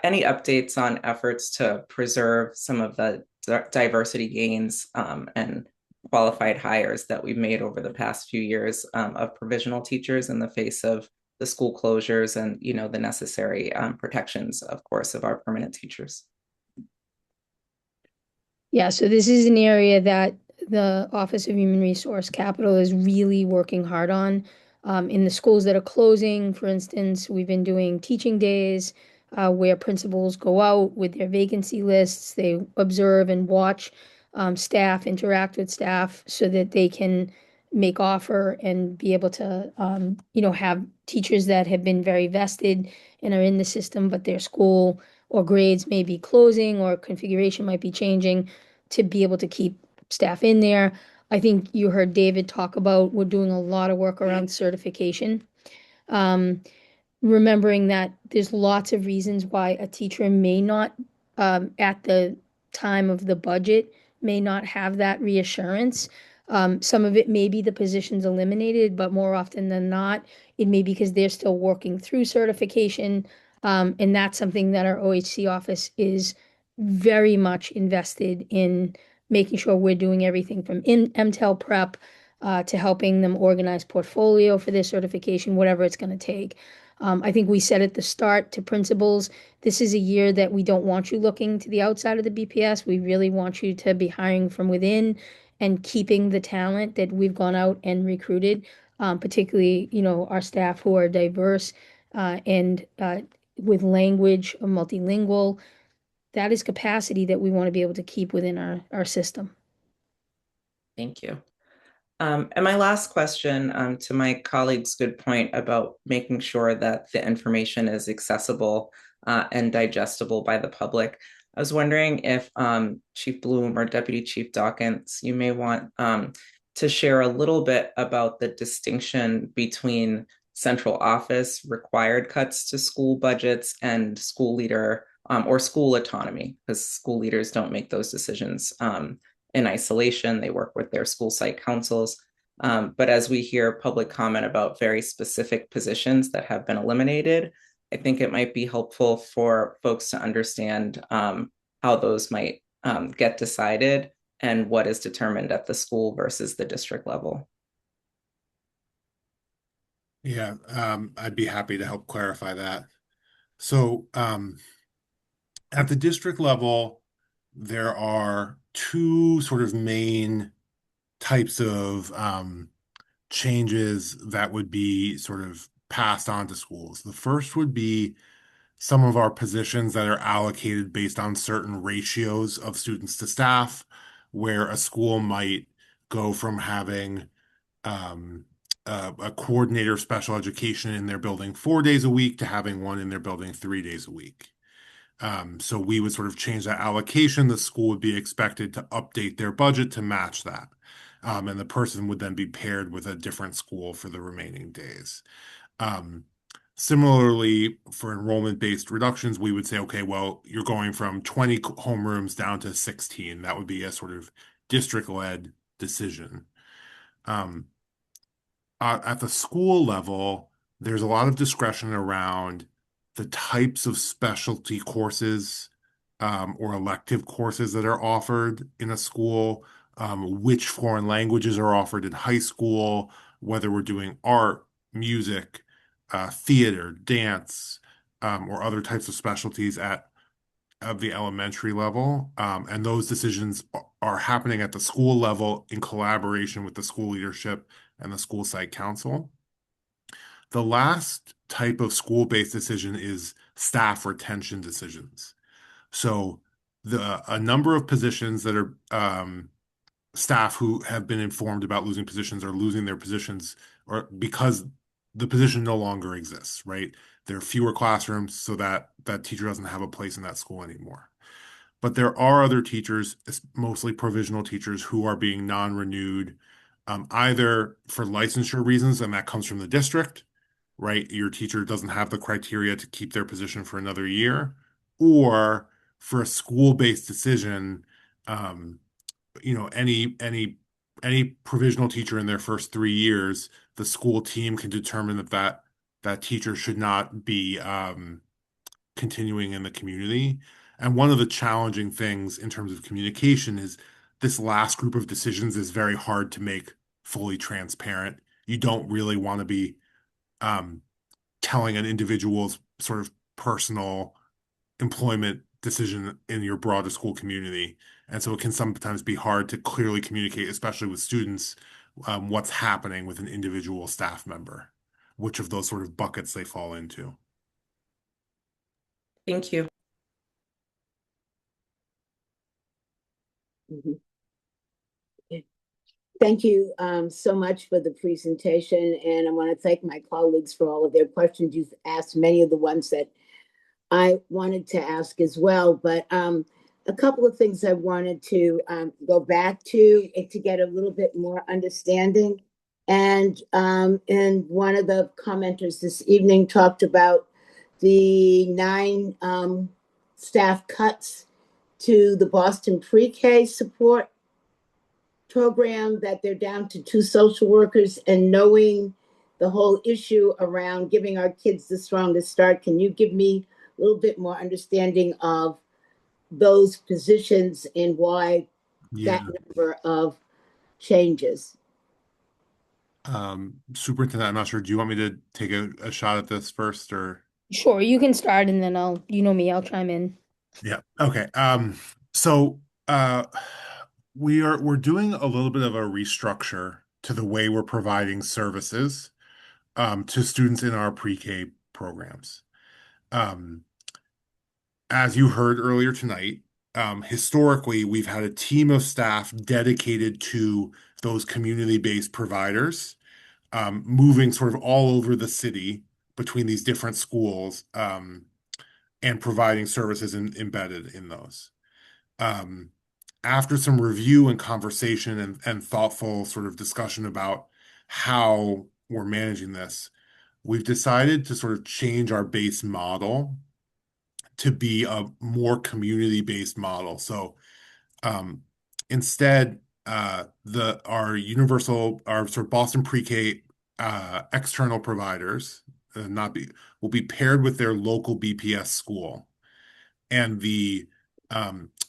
Any updates on efforts to preserve some of the diversity gains and qualified hires that we've made over the past few years of provisional teachers in the face of the school closures and, you know, the necessary protections, of course, of our permanent teachers? Yeah, so this is an area that the Office of Human Resource Capital is really working hard on. In the schools that are closing, for instance, we've been doing teaching days where principals go out with their vacancy lists. They observe and watch staff, interact with staff so that they can make offer and be able to, have teachers that have been very vested and are in the system, but their school or grades may be closing or configuration might be changing, to be able to keep staff in there. I think you heard David talk about, we're doing a lot of work around certification. Remembering that there's lots of reasons why a teacher may not, at the time of the budget, may not have that reassurance. Some of it may be the position's eliminated, but more often than not, it may be because they're still working through certification. And that's something that our OHC office is very much invested in, making sure we're doing everything from MTEL prep to helping them organize portfolio for their certification, whatever it's going to take. I think we said at the start to principals, this is a year that we don't want you looking to the outside of the BPS. We really want you to be hiring from within and keeping the talent that we've gone out and recruited, particularly, our staff who are diverse and with language, multilingual. That is capacity that we want to be able to keep within our system. Thank you. And my last question, to my colleague's good point about making sure that the information is accessible and digestible by the public. I was wondering if Chief Bloom or Deputy Chief Dawkins, you may want to share a little bit about the distinction between central office required cuts to school budgets and school leader or school autonomy, because school leaders don't make those decisions in isolation. They work with their school site councils. But as we hear public comment about very specific positions that have been eliminated, I think it might be helpful for folks to understand how those might get decided and what is determined at the school versus the district level. Yeah, I'd be happy to help clarify that. So, at the district level, there are two sort of main types of changes that would be sort of passed on to schools. The first would be some of our positions that are allocated based on certain ratios of students to staff, where a school might go from having a coordinator of special education in their building 4 days a week to having one in their building 3 days a week. So we would sort of change that allocation. The school would be expected to update their budget to match that. And the person would then be paired with a different school for the remaining days. Similarly, for enrollment-based reductions, we would say, okay, well, you're going from 20 homerooms down to 16. That would be a sort of district-led decision. At the school level, there's a lot of discretion around the types of specialty courses or elective courses that are offered in a school, which foreign languages are offered in high school, whether we're doing art, music, theater, dance, or other types of specialties at of the elementary level. And those decisions are happening at the school level in collaboration with the school leadership and the school site council. The last type of school-based decision is staff retention decisions. So a number of positions that are staff who have been informed about losing positions are losing their positions or because the position no longer exists, right? There are fewer classrooms, so that teacher doesn't have a place in that school anymore. But there are other teachers, mostly provisional teachers, who are being non-renewed, either for licensure reasons, and that comes from the district, right? Your teacher doesn't have the criteria to keep their position for another year, or for a school-based decision, um, any provisional teacher in their first 3 years, the school team can determine that teacher should not be continuing in the community. And one of the challenging things in terms of communication is this last group of decisions is very hard to make fully transparent. You don't really want to be um, telling an individual's sort of personal employment decision in your broader school community. And so it can sometimes be hard to clearly communicate, especially with students, what's happening with an individual staff member, which of those sort of buckets they fall into. Thank you. Mhm. Thank you so much for the presentation, and I want to thank my colleagues for all of their questions. You've asked many of the ones that I wanted to ask as well, but a couple of things I wanted to go back to get a little bit more understanding. And one of the commenters this evening talked about the 9 staff cuts to the Boston Pre-K support program, that they're down to 2 social workers, and knowing the whole issue around giving our kids the strongest start. Can you give me a little bit more understanding of those positions and why Yeah. that number of changes? Superintendent, I'm not sure. Do you want me to take a shot at this first or? Sure, you can start and then you know me, I'll chime in. Yeah. Okay. So we're doing a little bit of a restructure to the way we're providing services to students in our pre-K programs. Um, as you heard earlier tonight, historically, we've had a team of staff dedicated to those community-based providers, moving sort of all over the city between these different schools, and providing services embedded in those. Um, After some review and conversation and thoughtful sort of discussion about how we're managing this, we've decided to sort of change our base model to be a more community-based model. So um, instead, our sort of Boston Pre-K external providers not be will be paired with their local BPS school, and the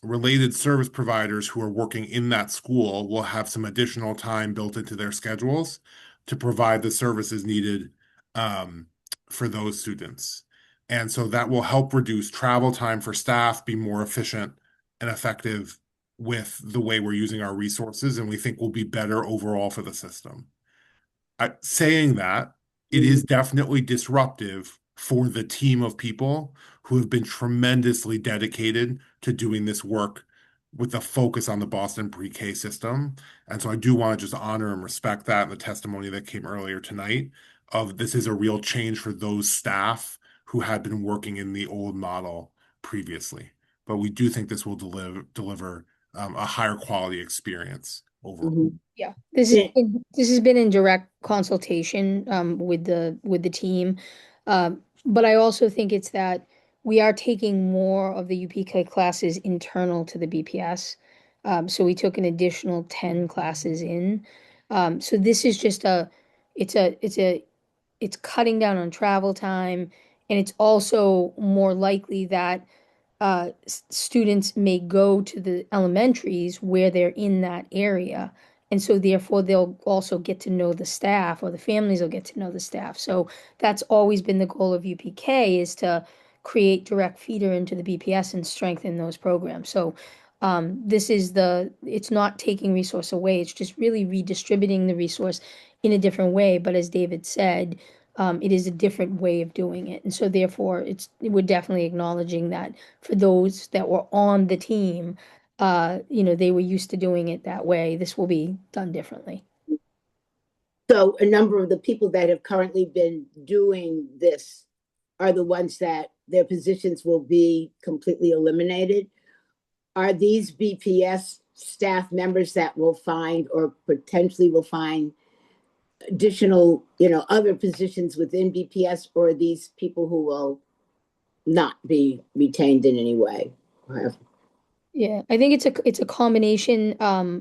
related service providers who are working in that school will have some additional time built into their schedules to provide the services needed um, for those students. And so that will help reduce travel time for staff, be more efficient and effective with the way we're using our resources, and we think will be better overall for the system. Saying that, it is definitely disruptive for the team of people who have been tremendously dedicated to doing this work with a focus on the Boston pre-K system. And so I do want to just honor and respect that and the testimony that came earlier tonight of this is a real change for those staff who had been working in the old model previously. But we do think this will deliver a higher quality experience overall. Yeah, this has been in direct consultation with the team, but I also think it's that we are taking more of the UPK classes internal to the BPS. So we took an additional 10 classes in. So this is just it's cutting down on travel time. And it's also more likely that students may go to the elementaries where they're in that area. And so therefore they'll also get to know the staff, or the families will get to know the staff. So that's always been the goal of UPK, is to create direct feeder into the BPS and strengthen those programs. So it's not taking resource away, it's just really redistributing the resource in a different way. But as David said, it is a different way of doing it. And so therefore we're definitely acknowledging that for those that were on the team, they were used to doing it that way. This will be done differently. So a number of the people that have currently been doing this are the ones that their positions will be completely eliminated. Are these BPS staff members that will find, or potentially will find, additional, other positions within BPS, or are these people who will not be retained in any way? Yeah, I think it's a combination.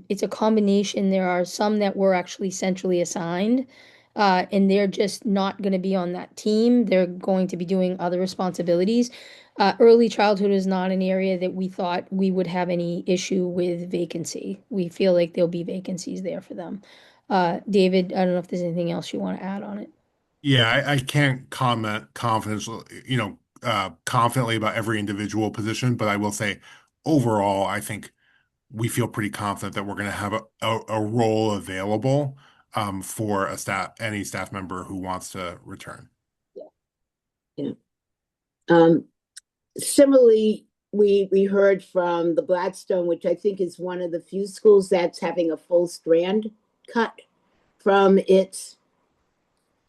It's a combination. There are some that were actually centrally assigned, and they're just not going to be on that team. They're going to be doing other responsibilities. Early childhood is not an area that we thought we would have any issue with vacancy. We feel like there'll be vacancies there for them. David, I don't know if there's anything else you want to add on it. Yeah, I can't comment confidently about every individual position, but I will say overall, I think we feel pretty confident that we're going to have a role available for any staff member who wants to return. Yeah. Similarly, we heard from the Blackstone, which I think is one of the few schools that's having a full strand cut from its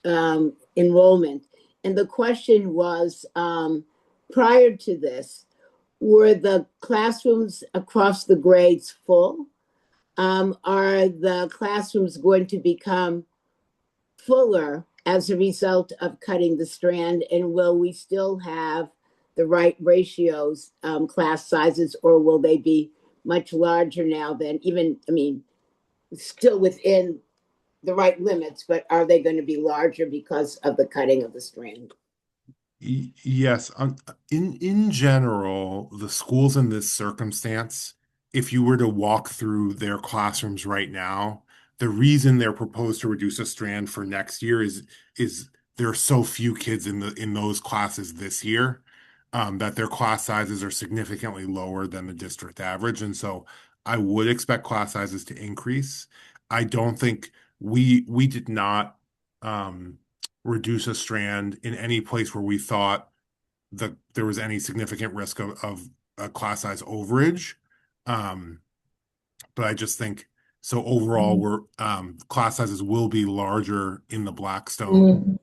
enrollment. And the question was, prior to this, were the classrooms across the grades full? Are the classrooms going to become fuller as a result of cutting the strand? And will we still have the right ratios, class sizes, or will they be much larger now than still within the right limits, but are they going to be larger because of the cutting of the strand? Yes, in general, the schools in this circumstance, if you were to walk through their classrooms right now, the reason they're proposed to reduce a strand for next year is there are so few kids in those classes this year, that their class sizes are significantly lower than the district average, and so I would expect class sizes to increase. I don't think we did not reduce a strand in any place where we thought that there was any significant risk of a class size overage. But I just think so overall we're class sizes will be larger in the Blackstone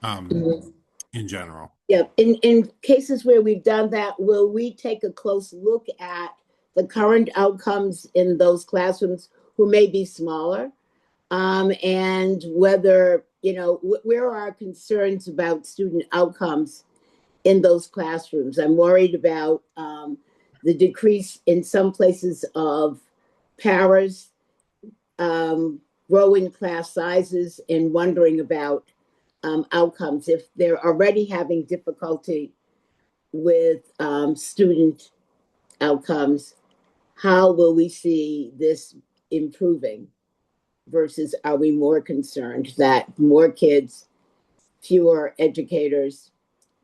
in general. Yeah, in cases where we've done that, will we take a close look at the current outcomes in those classrooms who may be smaller? And whether, where are our concerns about student outcomes in those classrooms? I'm worried about the decrease in some places of paras, growing class sizes, and wondering about outcomes. If they're already having difficulty with student outcomes, how will we see this improving? Versus are we more concerned that more kids, fewer educators,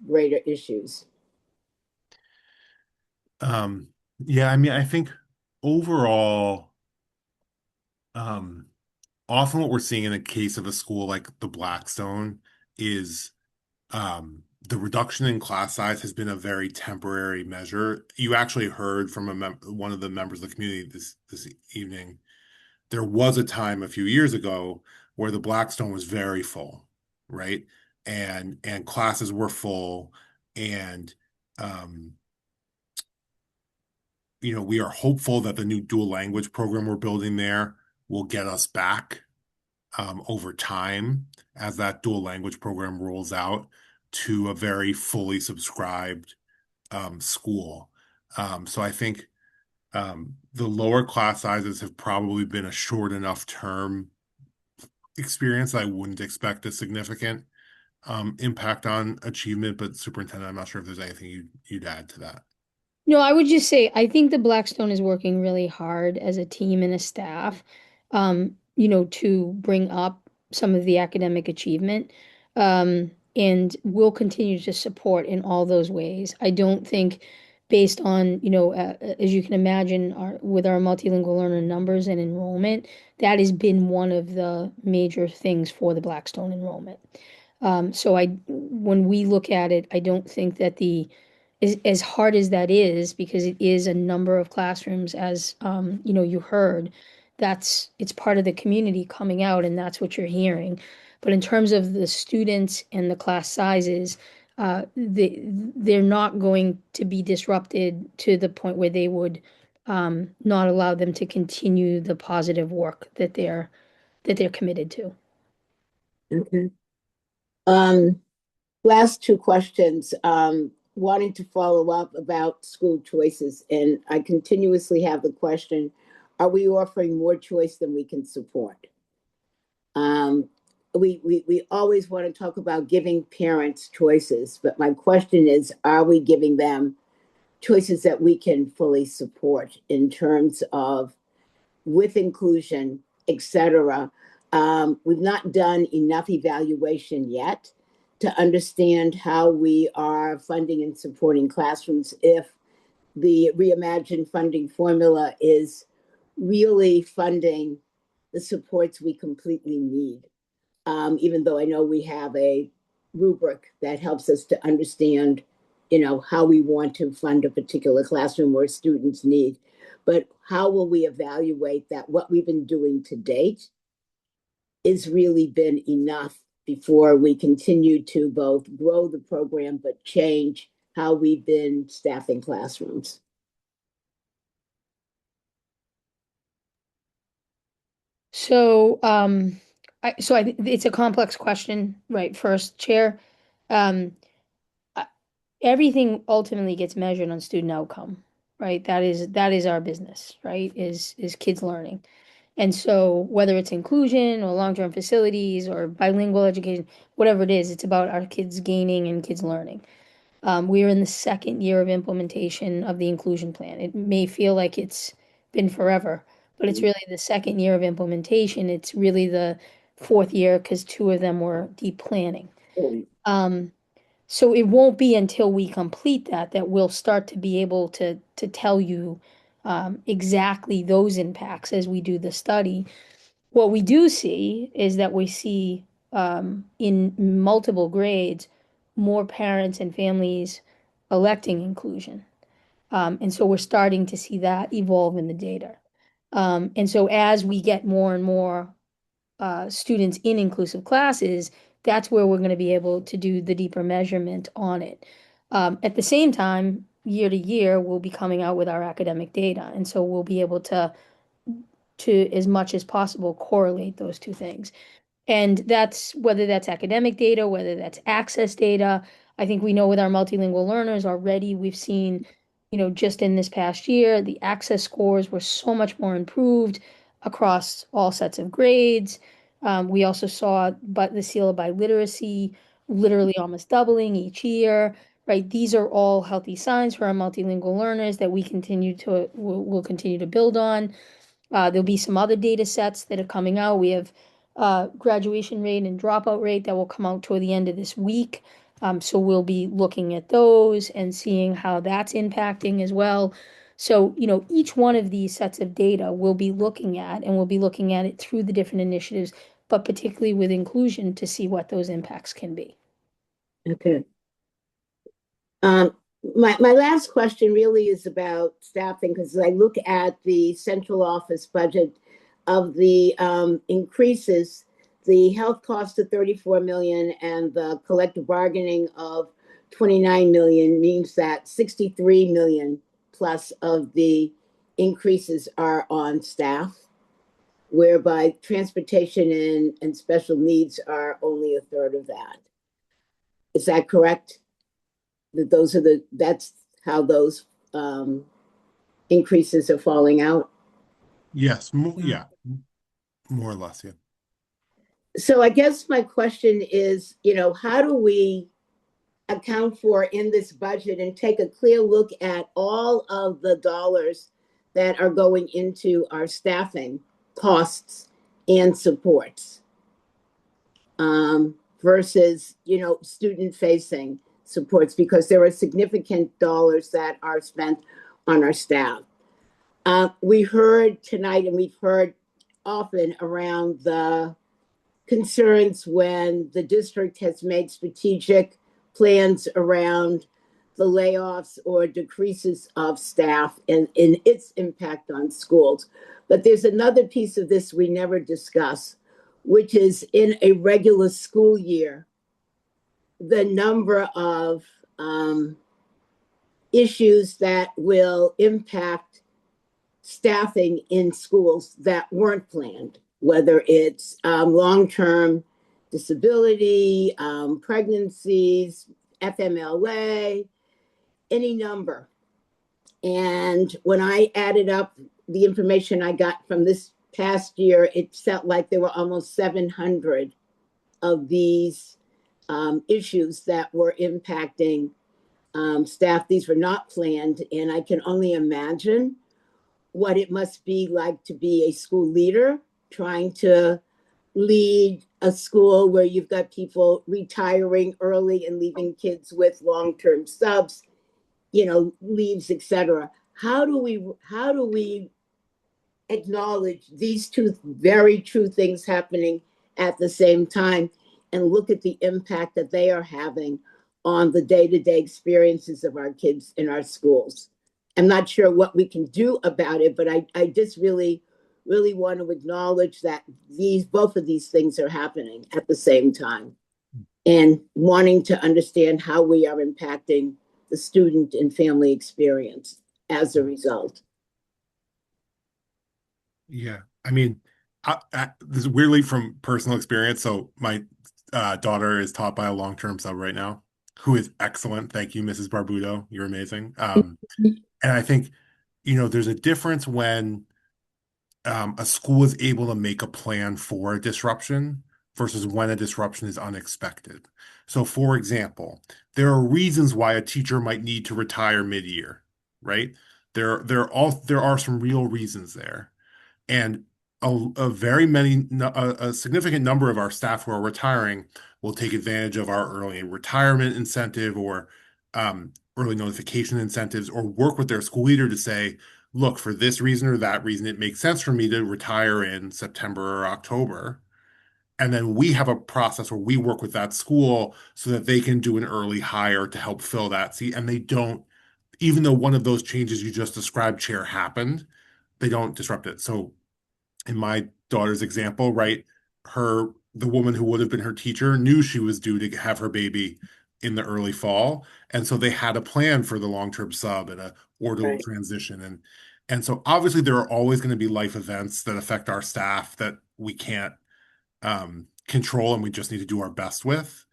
greater issues? Yeah, I think overall, often what we're seeing in a case of a school like the Blackstone is the reduction in class size has been a very temporary measure. You actually heard from one of the members of the community this evening. There was a time a few years ago where the Blackstone was very full, right? And classes were full, and we are hopeful that the new dual language program we're building there will get us back over time as that dual language program rolls out to a very fully subscribed school. So I think the lower class sizes have probably been a short enough term experience. I wouldn't expect a significant impact on achievement, but Superintendent, I'm not sure if there's anything you'd add to that. No, I would just say I think the Blackstone is working really hard as a team and a staff, to bring up some of the academic achievement. And we'll continue to support in all those ways. I don't think, based on, as you can imagine, with our multilingual learner numbers and enrollment, that has been one of the major things for the Blackstone enrollment. So when we look at it, I don't think that as hard as that is, because it is a number of classrooms, as you heard, it's part of the community coming out, and that's what you're hearing. But in terms of the students and the class sizes, they're not going to be disrupted to the point where they would not allow them to continue the positive work that they're committed to. Okay. Last two questions. Wanting to follow up about school choices, and I continuously have the question, are we offering more choice than we can support? We always want to talk about giving parents choices, but my question is, are we giving them choices that we can fully support in terms of with inclusion, etc.? We've not done enough evaluation yet to understand how we are funding and supporting classrooms, if the reimagined funding formula is really funding the supports we completely need. Even though I know we have a rubric that helps us to understand, how we want to fund a particular classroom or students need. But how will we evaluate that what we've been doing to date is really been enough before we continue to both grow the program but change how we've been staffing classrooms? So, I think it's a complex question, right? First, Chair, um, everything ultimately gets measured on student outcome, right? That is our business, right? Is kids learning. And so whether it's inclusion or long-term facilities or bilingual education, whatever it is, it's about our kids gaining and kids learning. We are in the second year of implementation of the inclusion plan. It may feel like it's been forever, but it's really the second year of implementation. It's really the fourth year because two of them were deep planning. So it won't be until we complete that we'll start to be able to tell you exactly those impacts as we do the study. What we do see is that we see in multiple grades more parents and families electing inclusion. And so we're starting to see that evolve in the data. And so as we get more and more students in inclusive classes, that's where we're going to be able to do the deeper measurement on it. At the same time, year to year, we'll be coming out with our academic data. And so we'll be able to as much as possible, correlate those two things. And that's whether that's academic data, whether that's access data. I think we know with our multilingual learners already, we've seen, just in this past year, the access scores were so much more improved across all sets of grades. We also saw the seal of biliteracy literally almost doubling each year, right? These are all healthy signs for our multilingual learners that we'll continue to build on. There'll be some other data sets that are coming out. We have graduation rate and dropout rate that will come out toward the end of this week. So we'll be looking at those and seeing how that's impacting as well. So, each one of these sets of data we'll be looking at, and we'll be looking at it through the different initiatives, but particularly with inclusion to see what those impacts can be. Okay. My last question really is about staffing, because I look at the central office budget of the increases, the health cost of 34 million and the collective bargaining of 29 million means that 63 million plus of the increases are on staff, whereby transportation and special needs are only a third of that. Is that correct? That's how those increases are falling out? Yes, yeah, more or less, yeah. So I guess my question is, how do we account for in this budget and take a clear look at all of the dollars that are going into our staffing costs and supports versus, student facing supports, because there are significant dollars that are spent on our staff. We heard tonight, and we've heard often around the concerns when the district has made strategic plans around the layoffs or decreases of staff and in its impact on schools. But there's another piece of this we never discuss, which is in a regular school year, the number of issues that will impact staffing in schools that weren't planned, whether it's long-term disability, pregnancies, FMLA, any number. And when I added up the information I got from this past year, it felt like there were almost 700 of these issues that were impacting staff. These were not planned, and I can only imagine what it must be like to be a school leader trying to lead a school where you've got people retiring early and leaving kids with long-term subs, leaves, etc. How do we acknowledge these two very true things happening at the same time and look at the impact that they are having on the day-to-day experiences of our kids in our schools? I'm not sure what we can do about it, but I just really want to acknowledge that both of these things are happening at the same time, and wanting to understand how we are impacting the student and family experience as a result. Yeah, I mean, this is weirdly from personal experience. So my daughter is taught by a long-term sub right now, who is excellent. Thank you, Mrs. Barbudo. You're amazing. And I think, there's a difference when a school is able to make a plan for a disruption versus when a disruption is unexpected. So, for example, there are reasons why a teacher might need to retire mid-year, right? There are some real reasons there. And a significant number of our staff who are retiring will take advantage of our early retirement incentive or early notification incentives, or work with their school leader to say, look, for this reason or that reason, it makes sense for me to retire in September or October. And then we have a process where we work with that school so that they can do an early hire to help fill that seat. And they don't, even though one of those changes you just described, Chair, happened, they don't disrupt it. So in my daughter's example, right, the woman who would have been her teacher knew she was due to have her baby in the early fall. And so they had a plan for the long-term sub and a orderly transition. And so obviously there are always going to be life events that affect our staff that we can't control, and we just need to do our best with.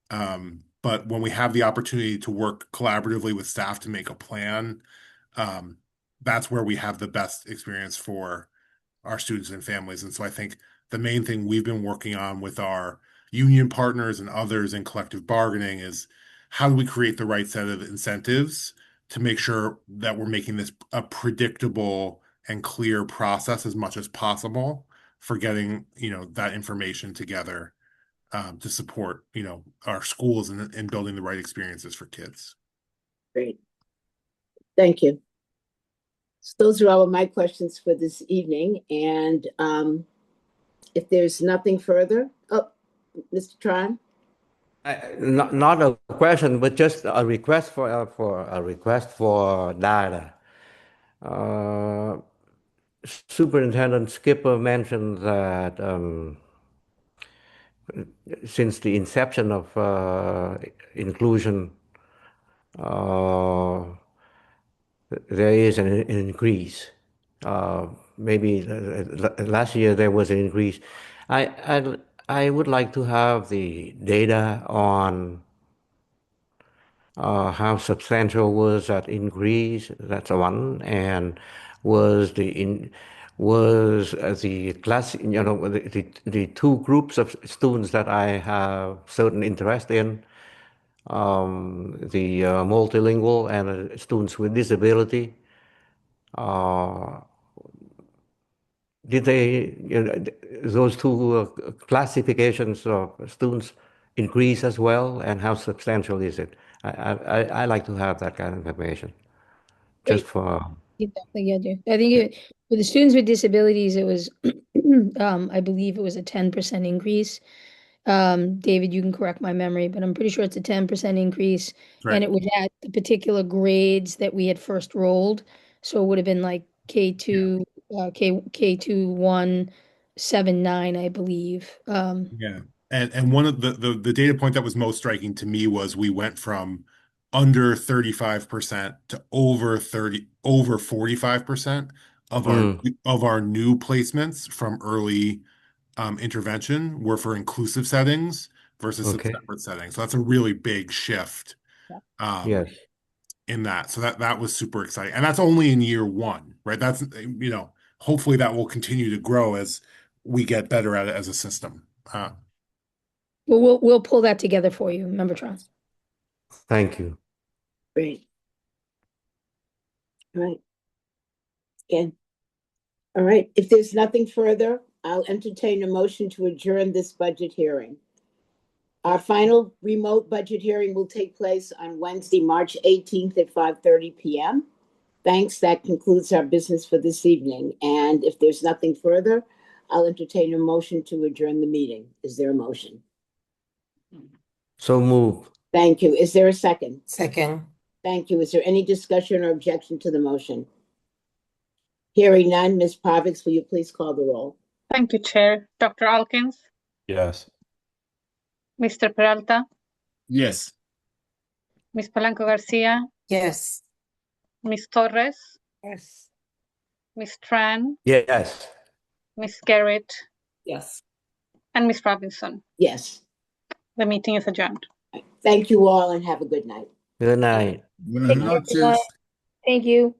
But when we have the opportunity to work collaboratively with staff to make a plan, that's where we have the best experience for our students and families. And so I think the main thing we've been working on with our union partners and others in collective bargaining is how do we create the right set of incentives to make sure that we're making this a predictable and clear process as much as possible for getting, that information together to support, our schools and building the right experiences for kids. Great. Thank you. So those are all of my questions for this evening. And if there's nothing further, Mr. Tron? Not a question, but just a request for data. Superintendent Skipper mentioned that since the inception of inclusion, there is an increase. Maybe last year there was an increase. I would like to have the data on how substantial was that increase. That's one. And was the class, the two groups of students that I have certain interest in, the multilingual and students with disability. Did they, those two classifications of students increase as well, and how substantial is it? I like to have that kind of information, just Great. for. You definitely get you. I think for the students with disabilities, it was, I believe it was a 10% increase. David, you can correct my memory, but I'm pretty sure it's a 10% increase. Right. And it was at the particular grades that we had first rolled. So it would have been like K2, K2, 1, 7, 9, I believe. Yeah. And one of the data point that was most striking to me was we went from under 35% to over 45% of our new placements from early intervention were for inclusive settings versus some Okay. separate settings. So that's a really big shift Yes. in that. So that was super exciting. And that's only in year one, right? That's, hopefully that will continue to grow as we get better at it as a system. Well, we'll pull that together for you, Membertron. Thank you. Great. All right. Again. All right. If there's nothing further, I'll entertain a motion to adjourn this budget hearing. Our final remote budget hearing will take place on Wednesday, March 18th at 5:30 p.m. Thanks. That concludes our business for this evening. And if there's nothing further, I'll entertain a motion to adjourn the meeting. Is there a motion? So move. Thank you. Is there a second? Second. Thank you. Is there any discussion or objection to the motion? Hearing none, Ms. Parvix, will you please call the roll? Thank you, Chair. Dr. Alkins, Yes. Mr. Peralta, Yes. Ms. Polanco Garcia, Yes. Ms. Torres, Yes. Ms. Tran, Yes. Ms. Garrett, Yes. and Ms. Robinson. Yes. The meeting is adjourned. Thank you all and have a good night. Good night. Buenas Thank you, everyone. noches. Thank you.